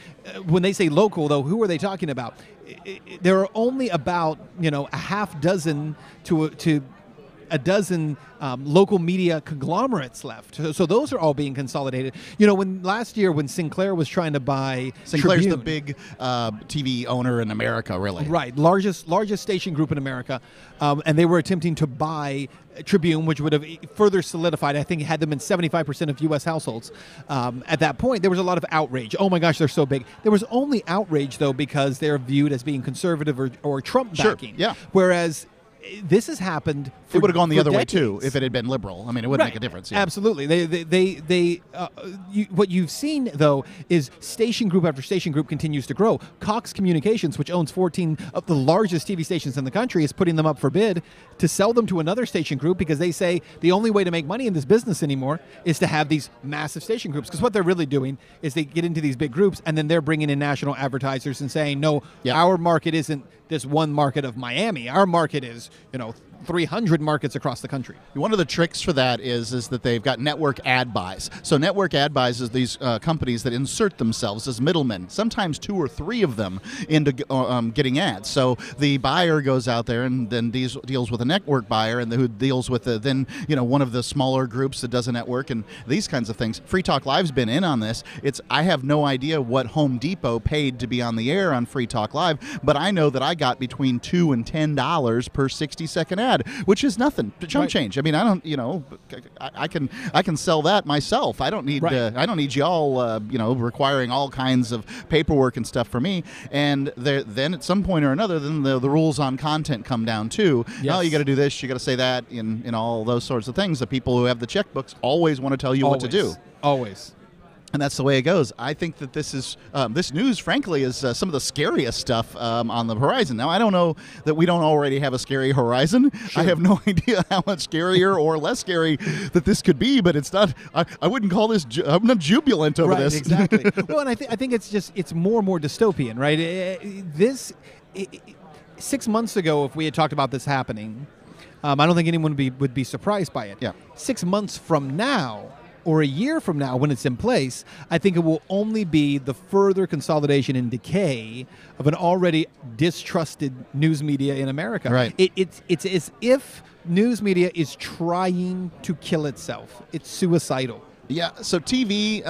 Speaker 32: when they say local, though, who are they talking about? There are only about, a half dozen to a dozen local media conglomerates left. So those are all being consolidated. When last year when Sinclair was trying to buy
Speaker 31: Sinclair's
Speaker 32: Tribune,
Speaker 31: the big TV owner in America, really.
Speaker 32: Right, largest station group in America, and they were attempting to buy Tribune, which would have further solidified, I think it had them in 75% of U.S. households. At that point, there was a lot of outrage. Oh my gosh, they're so big. There was only outrage, though, because they're viewed as being conservative or Trump backing.
Speaker 31: Sure, yeah.
Speaker 32: Whereas this has happened.
Speaker 31: It would have gone the other
Speaker 32: decades.
Speaker 31: way too if it had been liberal. I mean, it wouldn't make a difference. Yeah.
Speaker 32: Absolutely. What you've seen though is station group after station group continues to grow. Cox Communications, which owns 14 of the largest TV stations in the country, is putting them up for bid to sell them to another station group because they say the only way to make money in this business anymore is to have these massive station groups. Because what they're really doing is they get into these big groups and then they're bringing in national advertisers and saying, no, our market isn't this one market of Miami. Our market is, 300 markets across the country.
Speaker 31: One of the tricks for that is that they've got network ad buys. So network ad buys is these companies that insert themselves as middlemen, sometimes 2 or 3 of them, into getting ads. So the buyer goes out there and then deals with a network buyer, and who deals with one of the smaller groups that does a network and these kinds of things. Free Talk Live's been in on this. I have no idea what Home Depot paid to be on the air on Free Talk Live, but I know that I got between $2 and $10 per 60-second ad, which is nothing. Chump change. I mean, I don't. I can sell that myself. I don't need. I don't need y'all. Requiring all kinds of paperwork and stuff for me. And then at some point or another, then the rules on content come down too.
Speaker 32: Yes.
Speaker 31: Oh, you got to do this. You got to say that. In all those sorts of things. The people who have the checkbooks always want to tell you what to do.
Speaker 32: Always.
Speaker 31: And that's the way it goes. I think that this is this news, frankly, is some of the scariest stuff on the horizon. Now, I don't know that we don't already have a scary horizon. Sure. I have no idea how much scarier or less scary that this could be, but it's not. I wouldn't call this. I'm not jubilant over this.
Speaker 32: Exactly. Well, and I think it's more and more dystopian, right? 6 months ago, if we had talked about this happening, I don't think anyone would be surprised by it.
Speaker 31: Yeah.
Speaker 32: 6 months from now, or a year from now when it's in place, I think it will only be the further consolidation and decay of an already distrusted news media in America.
Speaker 31: Right.
Speaker 32: It's as if news media is trying to kill itself. It's suicidal.
Speaker 31: Yeah, so TV,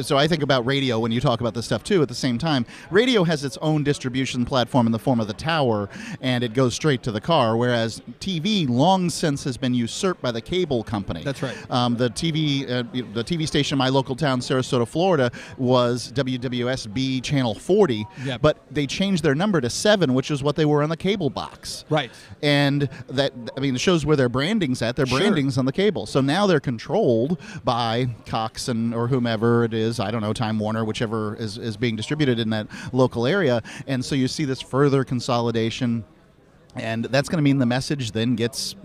Speaker 31: so I think about radio when you talk about this stuff too at the same time. Radio has its own distribution platform in the form of the tower, and it goes straight to the car, whereas TV long since has been usurped by the cable company.
Speaker 32: That's right.
Speaker 31: The TV station in my local town, Sarasota, Florida, was WWSB Channel 40, but they changed their number to 7, which is what they were on the cable box.
Speaker 32: Right.
Speaker 31: And it shows where their branding's at. Their branding's on the cable. So now they're controlled by Cox or whomever it is, I don't know, Time Warner, whichever is being distributed in that local area. And so you see this further consolidation, and that's going to mean the message then gets,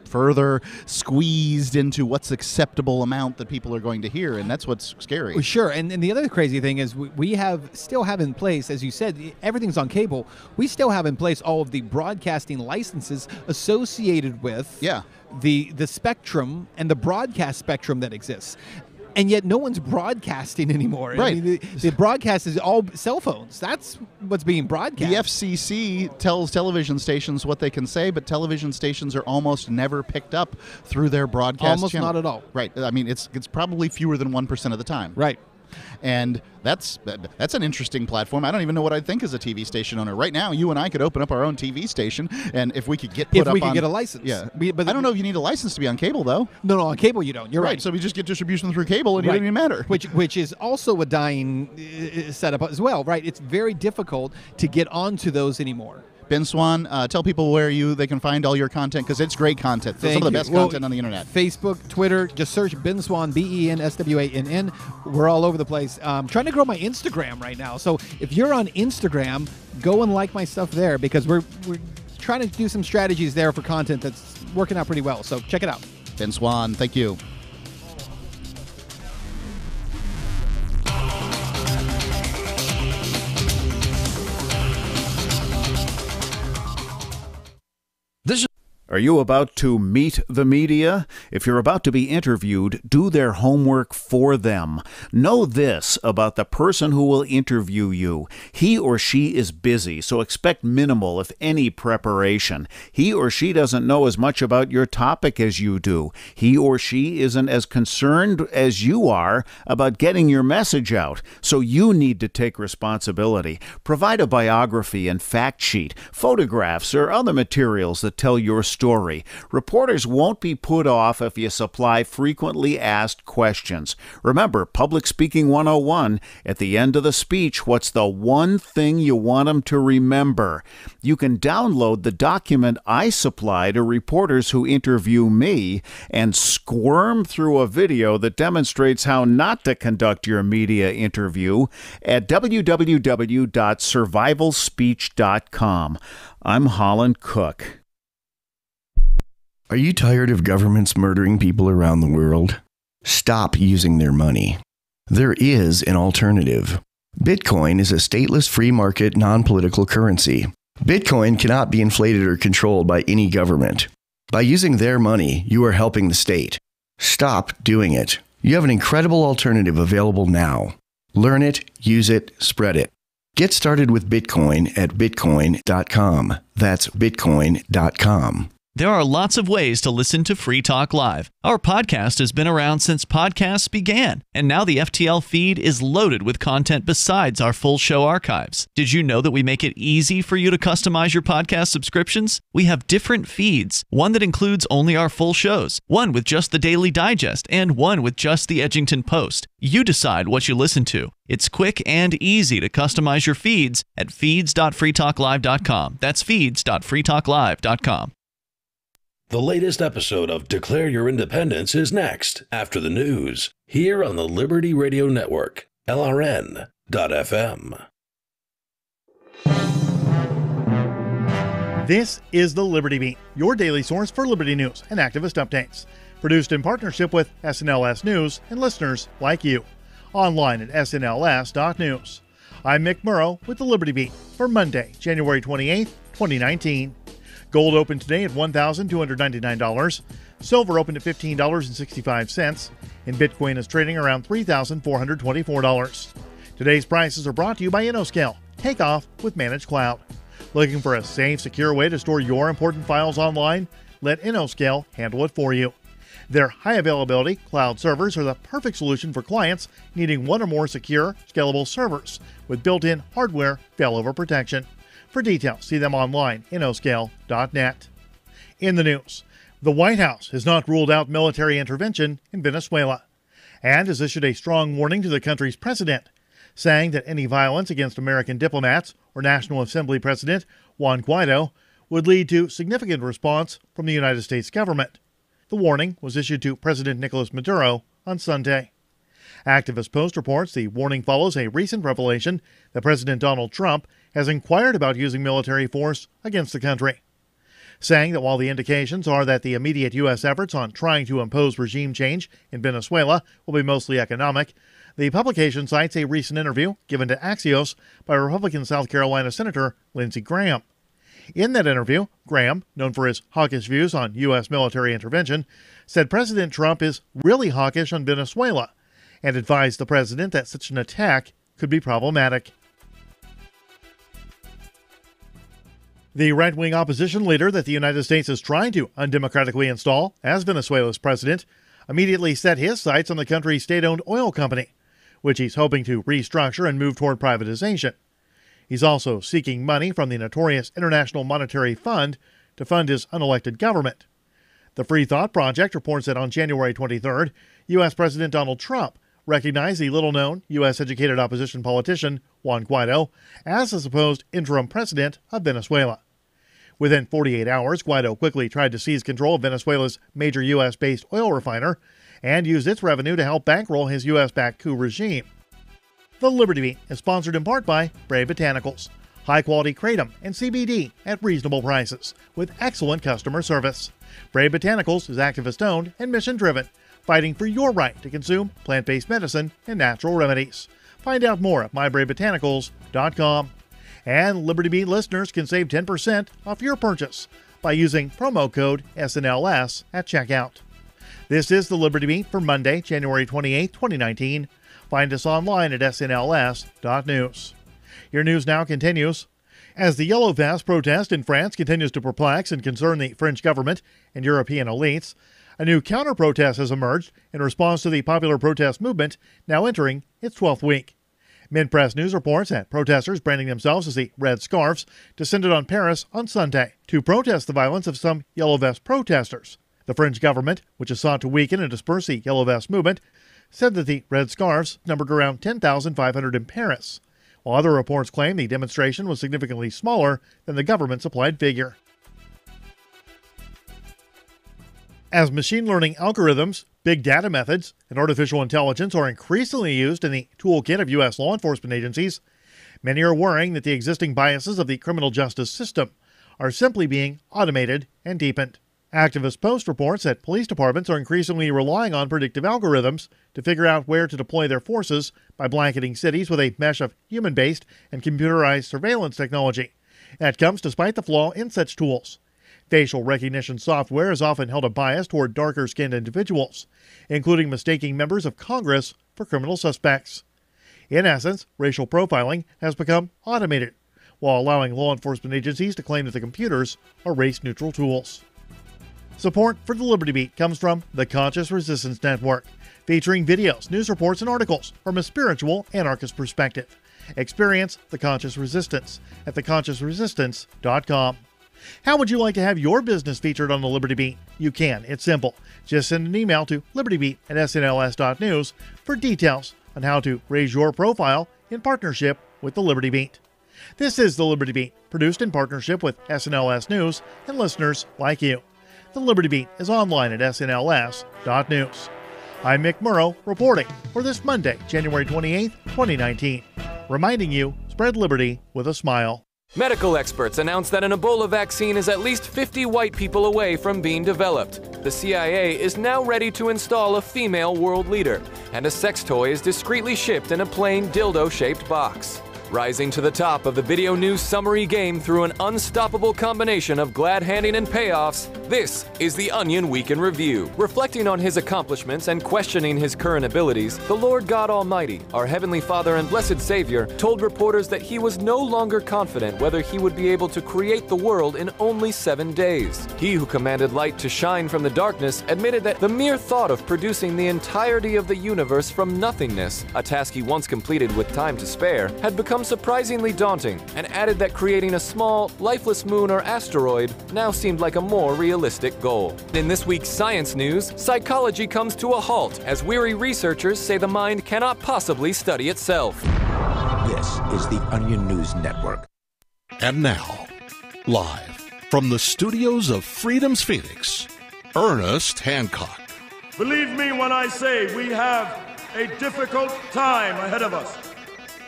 Speaker 31: further squeezed into what's acceptable amount that people are going to hear, and that's what's scary.
Speaker 32: Well, sure, and the other crazy thing is we still have in place, as you said, everything's on cable. We still have in place all of the broadcasting licenses associated with the spectrum and the broadcast spectrum that exists. And yet no one's broadcasting anymore.
Speaker 31: Right.
Speaker 32: I mean, the broadcast is all cell phones. That's what's being broadcast.
Speaker 31: The FCC tells television stations what they can say, but television stations are almost never picked up through their broadcast
Speaker 32: Almost
Speaker 31: channel.
Speaker 32: not at all.
Speaker 31: Right. I mean, it's probably fewer than 1% of the time.
Speaker 32: Right.
Speaker 31: And that's an interesting platform. I don't even know what I'd think as a TV station owner. Right now, you and I could open up our own TV station, and if we could get get a license. Yeah. But I don't know if you need a license to be on cable, though.
Speaker 32: No, on cable you don't. You're right.
Speaker 31: So we just get distribution through cable, and it doesn't even matter.
Speaker 32: Which is also a dying setup as well, right? It's very difficult to get onto those anymore.
Speaker 31: Ben Swann, tell people where they can find all your content, because it's great content. It's some of the best content on the internet.
Speaker 32: Facebook, Twitter, just search Ben Swann, BENSWANN. We're all over the place. Trying to grow my Instagram right now. So if you're on Instagram, go and like my stuff there, because we're trying to do some strategies there for content that's working out pretty well. So check it out.
Speaker 31: Ben Swann, thank you.
Speaker 2: Are you about to meet the media? If you're about to be interviewed, do their homework for them. Know this about the person who will interview you. He or she is busy, so expect minimal, if any, preparation. He or she doesn't know as much about your topic as you do. He or she isn't as concerned as you are about getting your message out, so you need to take responsibility. Provide a biography and fact sheet, photographs, or other materials that tell your story. Reporters won't be put off if you supply frequently asked questions. Remember, Public Speaking 101, at the end of the speech, what's the one thing you want them to remember? You can download the document I supply to reporters who interview me and squirm through a video that demonstrates how not to conduct your media interview at www.survivalspeech.com. I'm Holland Cook.
Speaker 4: Are you tired of governments murdering people around the world? Stop using their money. There is an alternative. Bitcoin is a stateless free market non-political currency. Bitcoin cannot be inflated or controlled by any government. By using their money, you are helping the state. Stop doing it. You have an incredible alternative available now. Learn it, use it, spread it. Get started with Bitcoin at bitcoin.com. That's bitcoin.com.
Speaker 17: There are lots of ways to listen to Free Talk Live. Our podcast has been around since podcasts began, and now the FTL feed is loaded with content besides our full show archives. Did you know that we make it easy for you to customize your podcast subscriptions? We have different feeds, one that includes only our full shows, one with just the Daily Digest, and one with just the Edgington Post. You decide what you listen to. It's quick and easy to customize your feeds at feeds.freetalklive.com. That's feeds.freetalklive.com.
Speaker 28: The latest episode of Declare Your Independence is next, after the news, here on the Liberty Radio Network, LRN.FM.
Speaker 9: This is the Liberty Beat, your daily source for liberty news and activist updates. Produced in partnership with SNLS News and listeners like you. Online at snls.news. I'm Mick Murrow with the Liberty Beat for Monday, January 28, 2019. Gold opened today at $1,299. Silver opened at $15.65. And Bitcoin is trading around $3,424. Today's prices are brought to you by InnoScale. Take off with Managed Cloud. Looking for a safe, secure way to store your important files online? Let InnoScale handle it for you. Their high availability cloud servers are the perfect solution for clients needing one or more secure, scalable servers with built-in hardware failover protection. For details, see them online, innoscale.net. In the news, the White House has not ruled out military intervention in Venezuela and has issued a strong warning to the country's president, saying that any violence against American diplomats or National Assembly President Juan Guaido would lead to significant response from the United States government. The warning was issued to President Nicolas Maduro on Sunday. Activist Post reports the warning follows a recent revelation that President Donald Trump has inquired about using military force against the country, saying that while the indications are that the immediate U.S. efforts on trying to impose regime change in Venezuela will be mostly economic, the publication cites a recent interview given to Axios by Republican South Carolina Senator Lindsey Graham. In that interview, Graham, known for his hawkish views on U.S. military intervention, said President Trump is really hawkish on Venezuela and advised the president that such an attack could be problematic. The right-wing opposition leader that the United States is trying to undemocratically install as Venezuela's president immediately set his sights on the country's state-owned oil company, which he's hoping to restructure and move toward privatization. He's also seeking money from the notorious International Monetary Fund to fund his unelected government. The Free Thought Project reports that on January 23rd, U.S. President Donald Trump recognized the little-known U.S.-educated opposition politician Juan Guaido as the supposed interim president of Venezuela. Within 48 hours, Guaido quickly tried to seize control of Venezuela's major U.S.-based oil refiner and used its revenue to help bankroll his U.S.-backed coup regime. The Liberty Beat is sponsored in part by Brave Botanicals, high-quality kratom and CBD at reasonable prices with excellent customer service. Brave Botanicals is activist-owned and mission-driven, fighting for your right to consume plant-based medicine and natural remedies. Find out more at mybraybotanicals.com. And Liberty Beat listeners can save 10% off your purchase by using promo code SNLS at checkout. This is the Liberty Beat for Monday, January 28, 2019. Find us online at snls.news. Your news now continues. As the Yellow Vest protest in France continues to perplex and concern the French government and European elites, a new counter-protest has emerged in response to the popular protest movement now entering its 12th week. Mint-Press News reports that protesters branding themselves as the Red Scarfs descended on Paris on Sunday to protest the violence of some Yellow Vest protesters. The French government, which has sought to weaken and disperse the Yellow Vest movement, said that the Red Scarfs numbered around 10,500 in Paris, while other reports claim the demonstration was significantly smaller than the government-supplied figure. As machine learning algorithms, big data methods, and artificial intelligence are increasingly used in the toolkit of U.S. law enforcement agencies, many are worrying that the existing biases of the criminal justice system are simply being automated and deepened. Activist Post reports that police departments are increasingly relying on predictive algorithms to figure out where to deploy their forces by blanketing cities with a mesh of human-based and computerized surveillance technology. That comes despite the flaw in such tools. Facial recognition software has often held a bias toward darker-skinned individuals, including mistaking members of Congress for criminal suspects. In essence, racial profiling has become automated, while allowing law enforcement agencies to claim that the computers are race-neutral tools. Support for the Liberty Beat comes from the Conscious Resistance Network, featuring videos, news reports, and articles from a spiritual anarchist perspective. Experience the Conscious Resistance at theconsciousresistance.com. How would you like to have your business featured on the Liberty Beat? You can. It's simple. Just send an email to libertybeat@snls.news for details on how to raise your profile in partnership with the Liberty Beat. This is the Liberty Beat, produced in partnership with SNLS News and listeners like you. The Liberty Beat is online at snls.news. I'm Mick Murrow reporting for this Monday, January 28, 2019. Reminding you, spread liberty with a smile.
Speaker 7: Medical experts announce that an Ebola vaccine is at least 50 white people away from being developed. The CIA is now ready to install a female world leader, and a sex toy is discreetly shipped in a plain dildo-shaped box. Rising to the top of the video news summary game through an unstoppable combination of glad-handing and payoffs, this is the Onion Week in Review. Reflecting on his accomplishments and questioning his current abilities, the Lord God Almighty, our Heavenly Father and Blessed Savior, told reporters that he was no longer confident whether he would be able to create the world in only 7 days. He who commanded light to shine from the darkness admitted that the mere thought of producing the entirety of the universe from nothingness, a task he once completed with time to spare, had become surprisingly daunting, and added that creating a small, lifeless moon or asteroid now seemed like a more realistic goal. In this week's science news, psychology comes to a halt as weary researchers say the mind cannot possibly study itself.
Speaker 10: This is the Onion News Network.
Speaker 11: And now, live from the studios of Freedom's Phoenix, Ernest Hancock.
Speaker 13: Believe me when I say we have a difficult time ahead of us.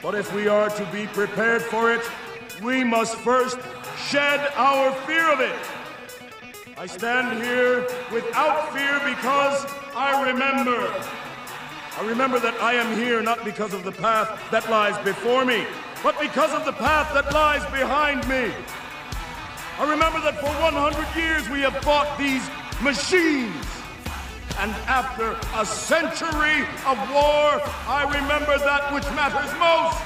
Speaker 13: But if we are to be prepared for it, we must first shed our fear of it. I stand here without fear because I remember that I am here not because of the path that lies before me, but because of the path that lies behind me. I remember that for 100 years we have fought these machines. And after a century of war, I remember that which matters most.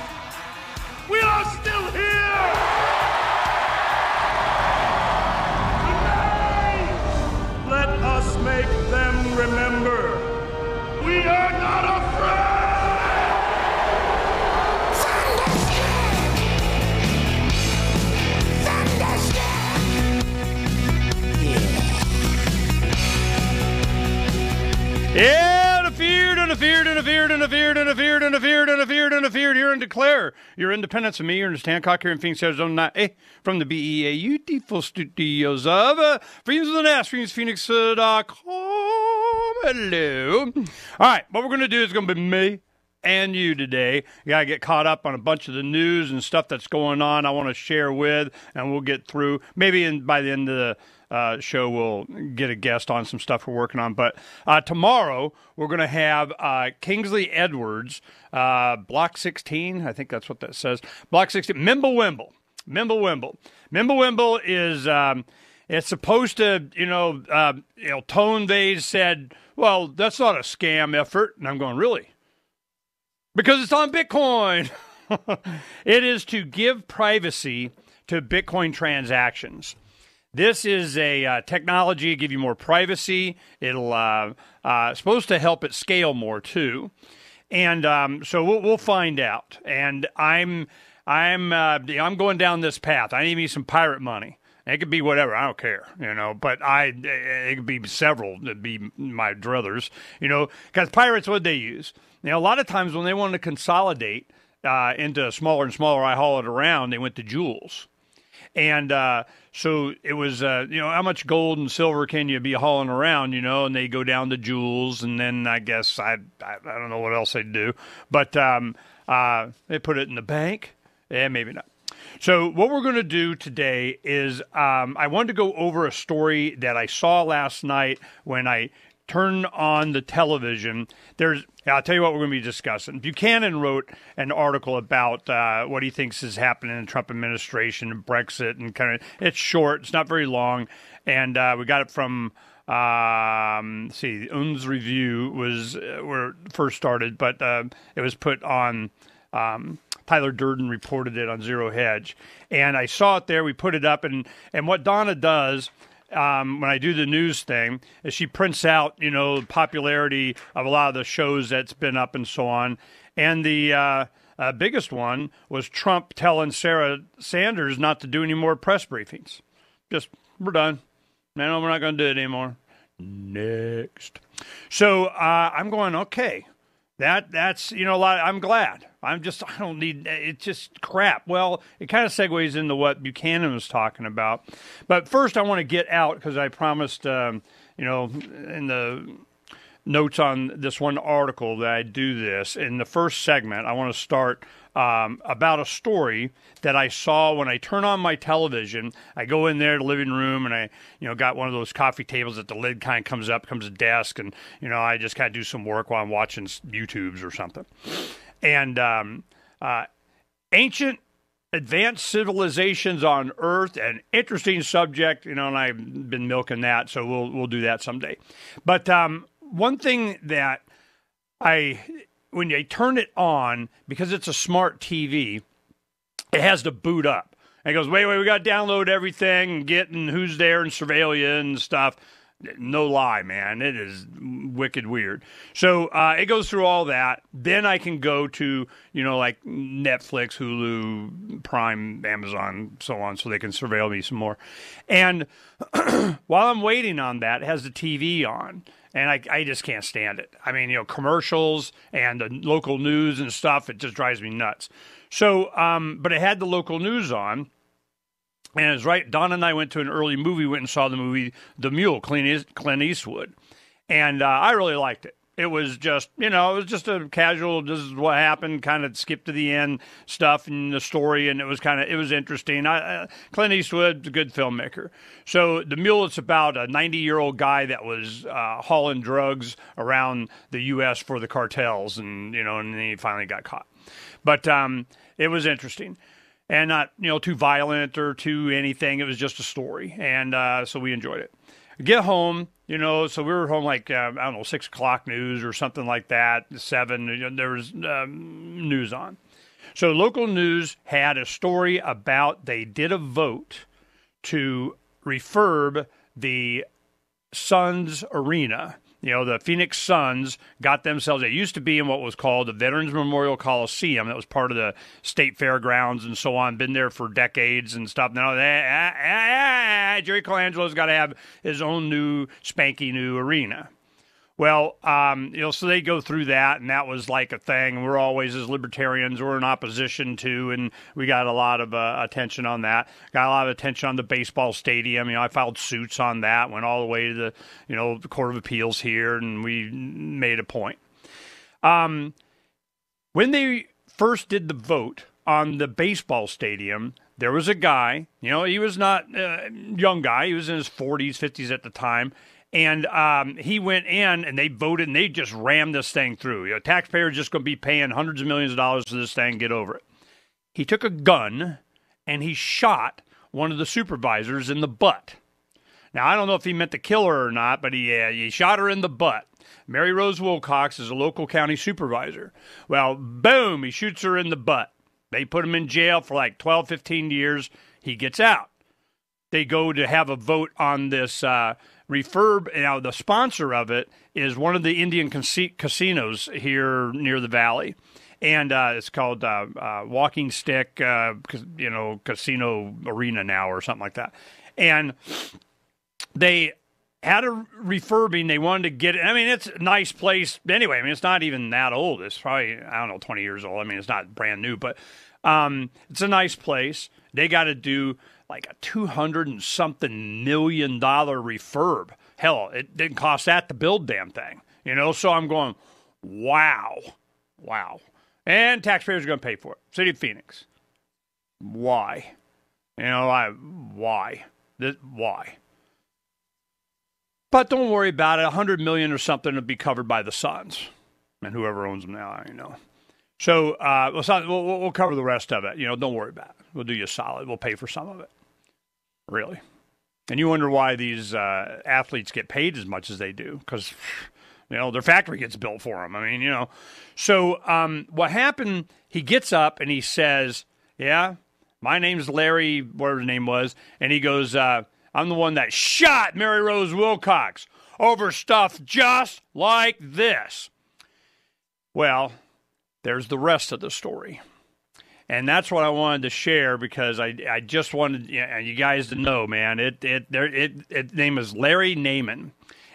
Speaker 13: We are still here! Today, let us make them remember. We are not afraid!
Speaker 14: Yeah, and feared, and feared, and feared, and feared, and feared, and feared, and feared, and feared, here and declare your independence of me, Ernest Hancock, here in Phoenix, Arizona, from the BEAU beautiful studios of Freedoms with an S, FreedomsPhoenix.com. Hello. All right, what we're going to do is going to be me and you today. You got to get caught up on a bunch of the news and stuff that's going on I want to share with, and we'll get through. Maybe by the end of the show we'll get a guest on some stuff we're working on. But tomorrow we're going to have Kingsley Edwards, Block 16. I think that's what that says. Block 16. Mimblewimble is it's supposed to, Tone Vays said, well, that's not a scam effort. And I'm going, really? Because it's on Bitcoin. It is to give privacy to Bitcoin transactions. This is a technology to give you more privacy. It'll supposed to help it scale more too, and so we'll find out. And I'm going down this path. I need me some pirate money. It could be whatever. I don't care, But it could be several. It'd be my druthers, Because pirates, what they use? A lot of times when they want to consolidate into smaller and smaller, I haul it around. They went to jewels. And so it was, how much gold and silver can you be hauling around, and they go down to jewels, and then I guess I don't know what else they'd do, but they put it in the bank. Yeah, maybe not. So what we're going to do today is I wanted to go over a story that I saw last night when I turned on the television. I'll tell you what we're going to be discussing. Buchanan wrote an article about what he thinks is happening in the Trump administration and Brexit, and it's short, it's not very long, and we got it from Un's Review was where it first started, but it was put on. Tyler Durden reported it on Zero Hedge, and I saw it there. We put it up, and what Donna does. When I do the news thing, is she prints out, the popularity of a lot of the shows that's been up and so on. And the biggest one was Trump telling Sarah Sanders not to do any more press briefings. We're done. No, we're not going to do it anymore. Next. So I'm going, okay. That's, a lot. I'm glad. I don't need, it's just crap. Well, it kind of segues into what Buchanan was talking about. But first I want to get out, because I promised, in the notes on this one article that I do this. In the first segment, I want to start about a story that I saw when I turn on my television. I go in there to the living room, and I, got one of those coffee tables that the lid kind of comes up, comes a desk, and, I just kind of do some work while I'm watching YouTubes or something. And ancient advanced civilizations on Earth, an interesting subject, and I've been milking that, so we'll do that someday. But one thing that when you turn it on, because it's a smart TV, it has to boot up. And it goes, wait, we got to download everything and get and who's there and surveil you and stuff. No lie, man. It is wicked weird. So it goes through all that. Then I can go to, like Netflix, Hulu, Prime, Amazon, so on, so they can surveil me some more. And while I'm waiting on that, it has the TV on. And I just can't stand it. I mean, commercials and the local news and stuff, it just drives me nuts. So, but it had the local news on. And it was right, Don and I went to an early movie, went and saw the movie The Mule, Clint Eastwood. And I really liked it. It was just, a casual, this is what happened, kind of skip to the end stuff in the story, and it was interesting. Clint Eastwood's a good filmmaker. So The Mule, it's about a 90-year-old guy that was hauling drugs around the U.S. for the cartels, and then he finally got caught. But it was interesting. And not, too violent or too anything. It was just a story. And so we enjoyed it. Get home, so we were home like, 6 o'clock news or something like that, 7, there was news on. So local news had a story about they did a vote to refurb the Suns Arena. The Phoenix Suns got themselves, it used to be in what was called the Veterans Memorial Coliseum. That was part of the state fairgrounds and so on, been there for decades and stuff. Now, Jerry Colangelo's got to have his own new, spanky new arena. Well, so they go through that, and that was like a thing. We're always, as libertarians, we're in opposition to, and we got a lot of attention on that. Got a lot of attention on the baseball stadium. I filed suits on that, went all the way to the, the Court of Appeals here, and we made a point. When they first did the vote on the baseball stadium, there was a guy, he was not a young guy. He was in his 40s, 50s at the time. And he went in, and they voted, and they just rammed this thing through. Taxpayers just going to be paying hundreds of millions of dollars for this thing. Get over it. He took a gun, and he shot one of the supervisors in the butt. Now, I don't know if he meant to kill her or not, but he shot her in the butt. Mary Rose Wilcox is a local county supervisor. Well, boom, he shoots her in the butt. They put him in jail for like 12, 15 years. He gets out. They go to have a vote on this refurb. Now, the sponsor of it is one of the Indian casinos here near the valley. And it's called Walking Stick, Casino Arena now or something like that. And they had a refurbing. They wanted to get it. I mean, it's a nice place. Anyway, I mean, it's not even that old. It's probably, 20 years old. I mean, it's not brand new, but it's a nice place. They got to do like a $200 and something million refurb. Hell, it didn't cost that to build damn thing. So I'm going, wow. And taxpayers are going to pay for it. City of Phoenix. Why? Why? Why? But don't worry about it. $100 million or something will be covered by the Suns and whoever owns them now. So we'll cover the rest of it. Don't worry about it. We'll do you a solid. We'll pay for some of it. Really. And you wonder why these athletes get paid as much as they do, because their factory gets built for them. I mean, So what happened? He gets up and he says, "Yeah, my name's Larry," whatever his name was, and he goes, "I'm the one that shot Mary Rose Wilcox over stuff just like this." Well, there's the rest of the story. And that's what I wanted to share, because I just wanted you guys to know, man. Its name is Larry Naiman.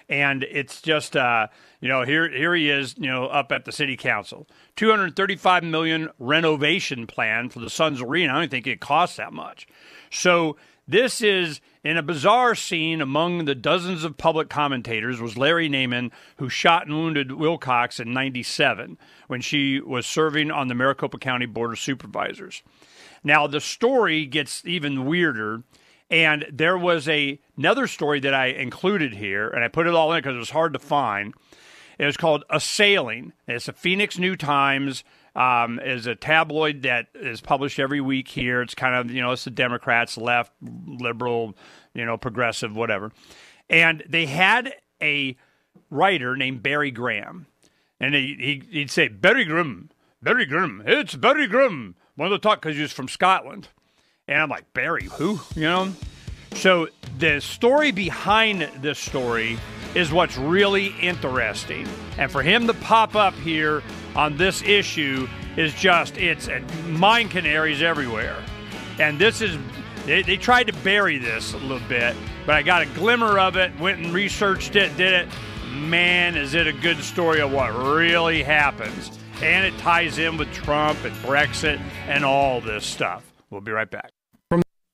Speaker 14: And it's just, here he is, up at the city council. $235 million renovation plan for the Suns Arena. I don't think it costs that much. So this is, in a bizarre scene among the dozens of public commentators, was Larry Naiman, who shot and wounded Wilcox in 1997 when she was serving on the Maricopa County Board of Supervisors. Now, the story gets even weirder, and there was another story that I included here, and I put it all in because it was hard to find. It was called Assailing. It's a Phoenix New Times. Is a tabloid that is published every week here. It's kind of, it's the Democrats, left, liberal, progressive, whatever. And they had a writer named Barry Graham. And he'd say, Barry Grimm, it's Barry Grimm. One of the talk, because he was from Scotland. And I'm like, Barry, who? So the story behind this story is what's really interesting. And for him to pop up here on this issue is just, it's mine canaries everywhere. And this is, they tried to bury this a little bit, but I got a glimmer of it, went and researched it, did it. Man, is it a good story of what really happens. And it ties in with Trump and Brexit and all this stuff. We'll be right back.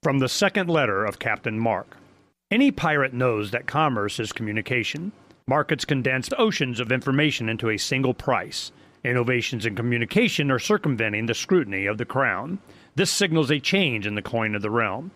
Speaker 14: From the second letter of Captain Mark. Any pirate knows that commerce is communication. Markets condense oceans of information into a single price. Innovations in communication are circumventing the scrutiny of the Crown. This signals a change in the coin of the realm.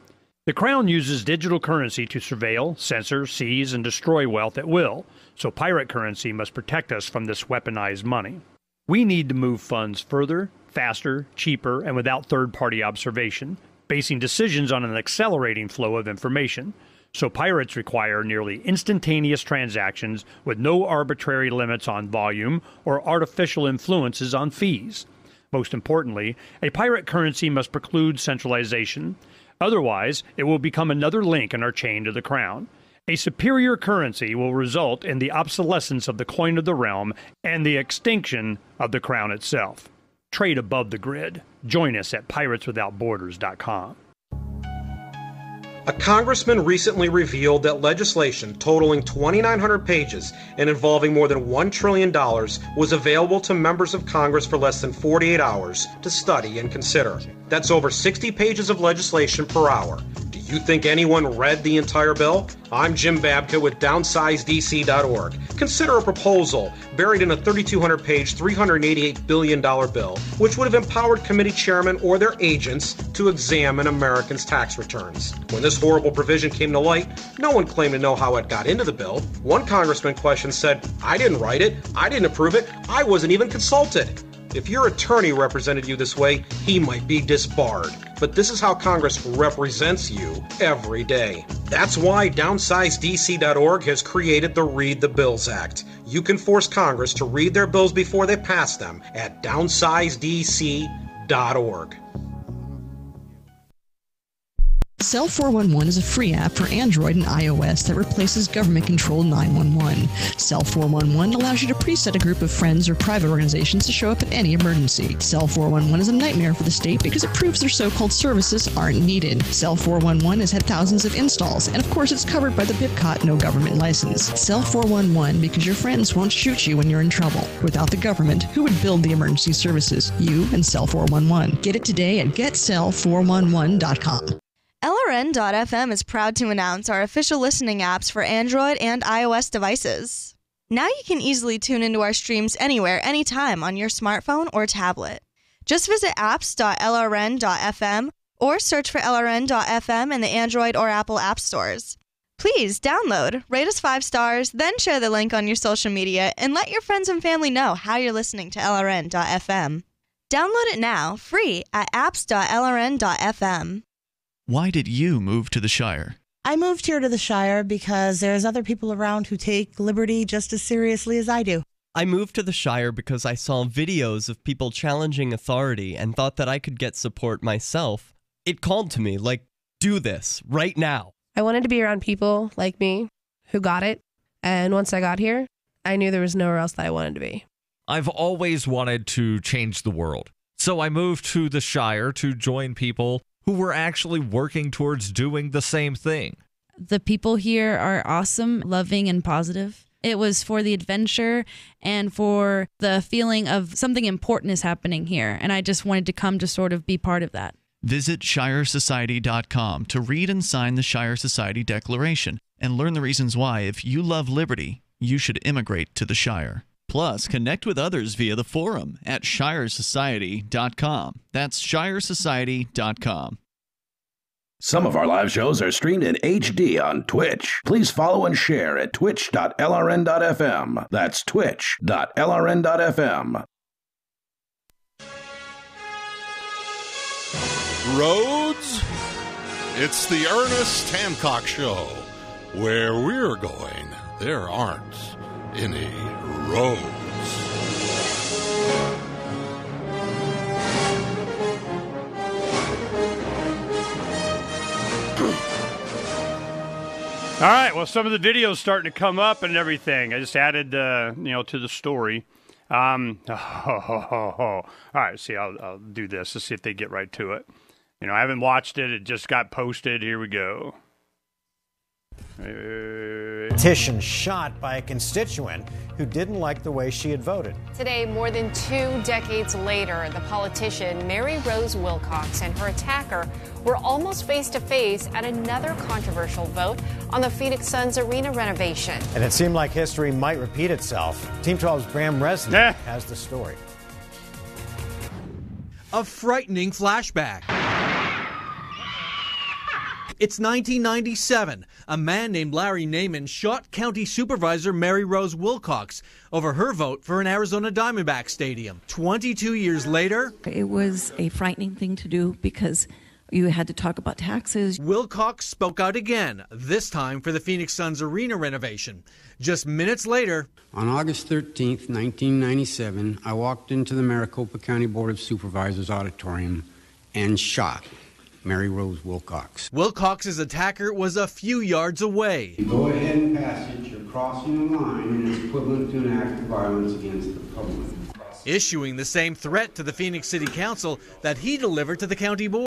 Speaker 14: The Crown uses digital currency to surveil, censor, seize, and destroy wealth at will, so pirate currency must protect us from this weaponized money. We need to move funds further, faster, cheaper, and without third-party observation, basing decisions on an accelerating flow of information. So pirates require nearly instantaneous transactions with no arbitrary limits on volume or artificial influences on fees. Most importantly, a pirate currency must preclude centralization. Otherwise, it will become another link in our chain to the Crown. A superior currency will result in the obsolescence of the coin of the realm and the extinction of the Crown itself. Trade above the grid. Join us at pirateswithoutborders.com.
Speaker 5: A congressman recently revealed that legislation totaling 2,900 pages and involving more than $1 trillion was available to members of Congress for less than 48 hours to study and consider. That's over 60 pages of legislation per hour. Do you think anyone read the entire bill? I'm Jim Babka with DownsizeDC.org. Consider a proposal buried in a 3,200-page, $388 billion bill, which would have empowered committee chairmen or their agents to examine Americans' tax returns. When this horrible provision came to light, no one claimed to know how it got into the bill. One congressman questioned said, "I didn't write it, I didn't approve it, I wasn't even consulted." If your attorney represented you this way, he might be disbarred. But this is how Congress represents you every day. That's why DownsizeDC.org has created the Read the Bills Act. You can force Congress to read their bills before they pass them at DownsizeDC.org.
Speaker 1: Cell 411 is a free app for Android and iOS that replaces government-controlled 911. Cell 411 allows you to preset a group of friends or private organizations to show up at any emergency. Cell 411 is a nightmare for the state because it proves their so-called services aren't needed. Cell 411 has had thousands of installs, and of course it's covered by the BIPCOT no government license. Cell 411 because your friends won't shoot you when you're in trouble. Without the government, who would build the emergency services? You and Cell 411. Get it today at getcell411.com.
Speaker 29: LRN.FM is proud to announce our official listening apps for Android and iOS devices. Now you can easily tune into our streams anywhere, anytime on your smartphone or tablet. Just visit apps.lrn.fm or search for LRN.FM in the Android or Apple app stores. Please download, rate us 5 stars, then share the link on your social media and let your friends and family know how you're listening to LRN.FM. Download it now, free at apps.lrn.fm.
Speaker 17: Why did you move to the Shire?
Speaker 6: I moved here to the Shire because there's other people around who take liberty just as seriously as I do.
Speaker 8: I moved to the Shire because I saw videos of people challenging authority and thought that I could get support myself. It called to me, like, do this, right now.
Speaker 12: I wanted to be around people like me who got it, and once I got here, I knew there was nowhere else that I wanted to be.
Speaker 16: I've always wanted to change the world, so I moved to the Shire to join people who were actually working towards doing the same thing.
Speaker 20: The people here are awesome, loving, and positive. It was for the adventure and for the feeling of something important is happening here, and I just wanted to come to sort of be part of that.
Speaker 17: Visit ShireSociety.com to read and sign the Shire Society Declaration and learn the reasons why, if you love liberty, you should immigrate to the Shire. Plus, connect with others via the forum at ShireSociety.com. That's ShireSociety.com.
Speaker 28: Some of our live shows are streamed in HD on Twitch. Please follow and share at twitch.lrn.fm. That's twitch.lrn.fm.
Speaker 11: Roads? It's the Ernest Hancock Show. Where we're going, there aren't any roads.
Speaker 14: All right, well, some of the videos starting to come up and everything. I just added, to the story. All right, see, I'll do this to see if they get right to it. I haven't watched it. It just got posted. Here we go.
Speaker 23: Petition shot by a constituent who didn't like the way she had voted.
Speaker 24: Today, more than 2 decades later, the politician Mary Rose Wilcox and her attacker were almost face-to-face at another controversial vote on the Phoenix Suns arena renovation.
Speaker 23: And it seemed like history might repeat itself. Team 12's Bram Resnick has the story.
Speaker 25: A frightening flashback. It's 1997. A man named Larry Naiman shot County Supervisor Mary Rose Wilcox over her vote for an Arizona Diamondback stadium. 22 years later,
Speaker 26: it was a frightening thing to do because you had to talk about taxes.
Speaker 25: Wilcox spoke out again, this time for the Phoenix Suns arena renovation. Just minutes later,
Speaker 27: on August 13th, 1997, I walked into the Maricopa County Board of Supervisors auditorium and shot Mary Rose Wilcox.
Speaker 25: Wilcox's attacker was a few yards away.
Speaker 27: Go ahead and pass it. You're crossing the line and it's equivalent to an act of violence against the public.
Speaker 25: Issuing the same threat to the Phoenix City Council that he delivered to the county board.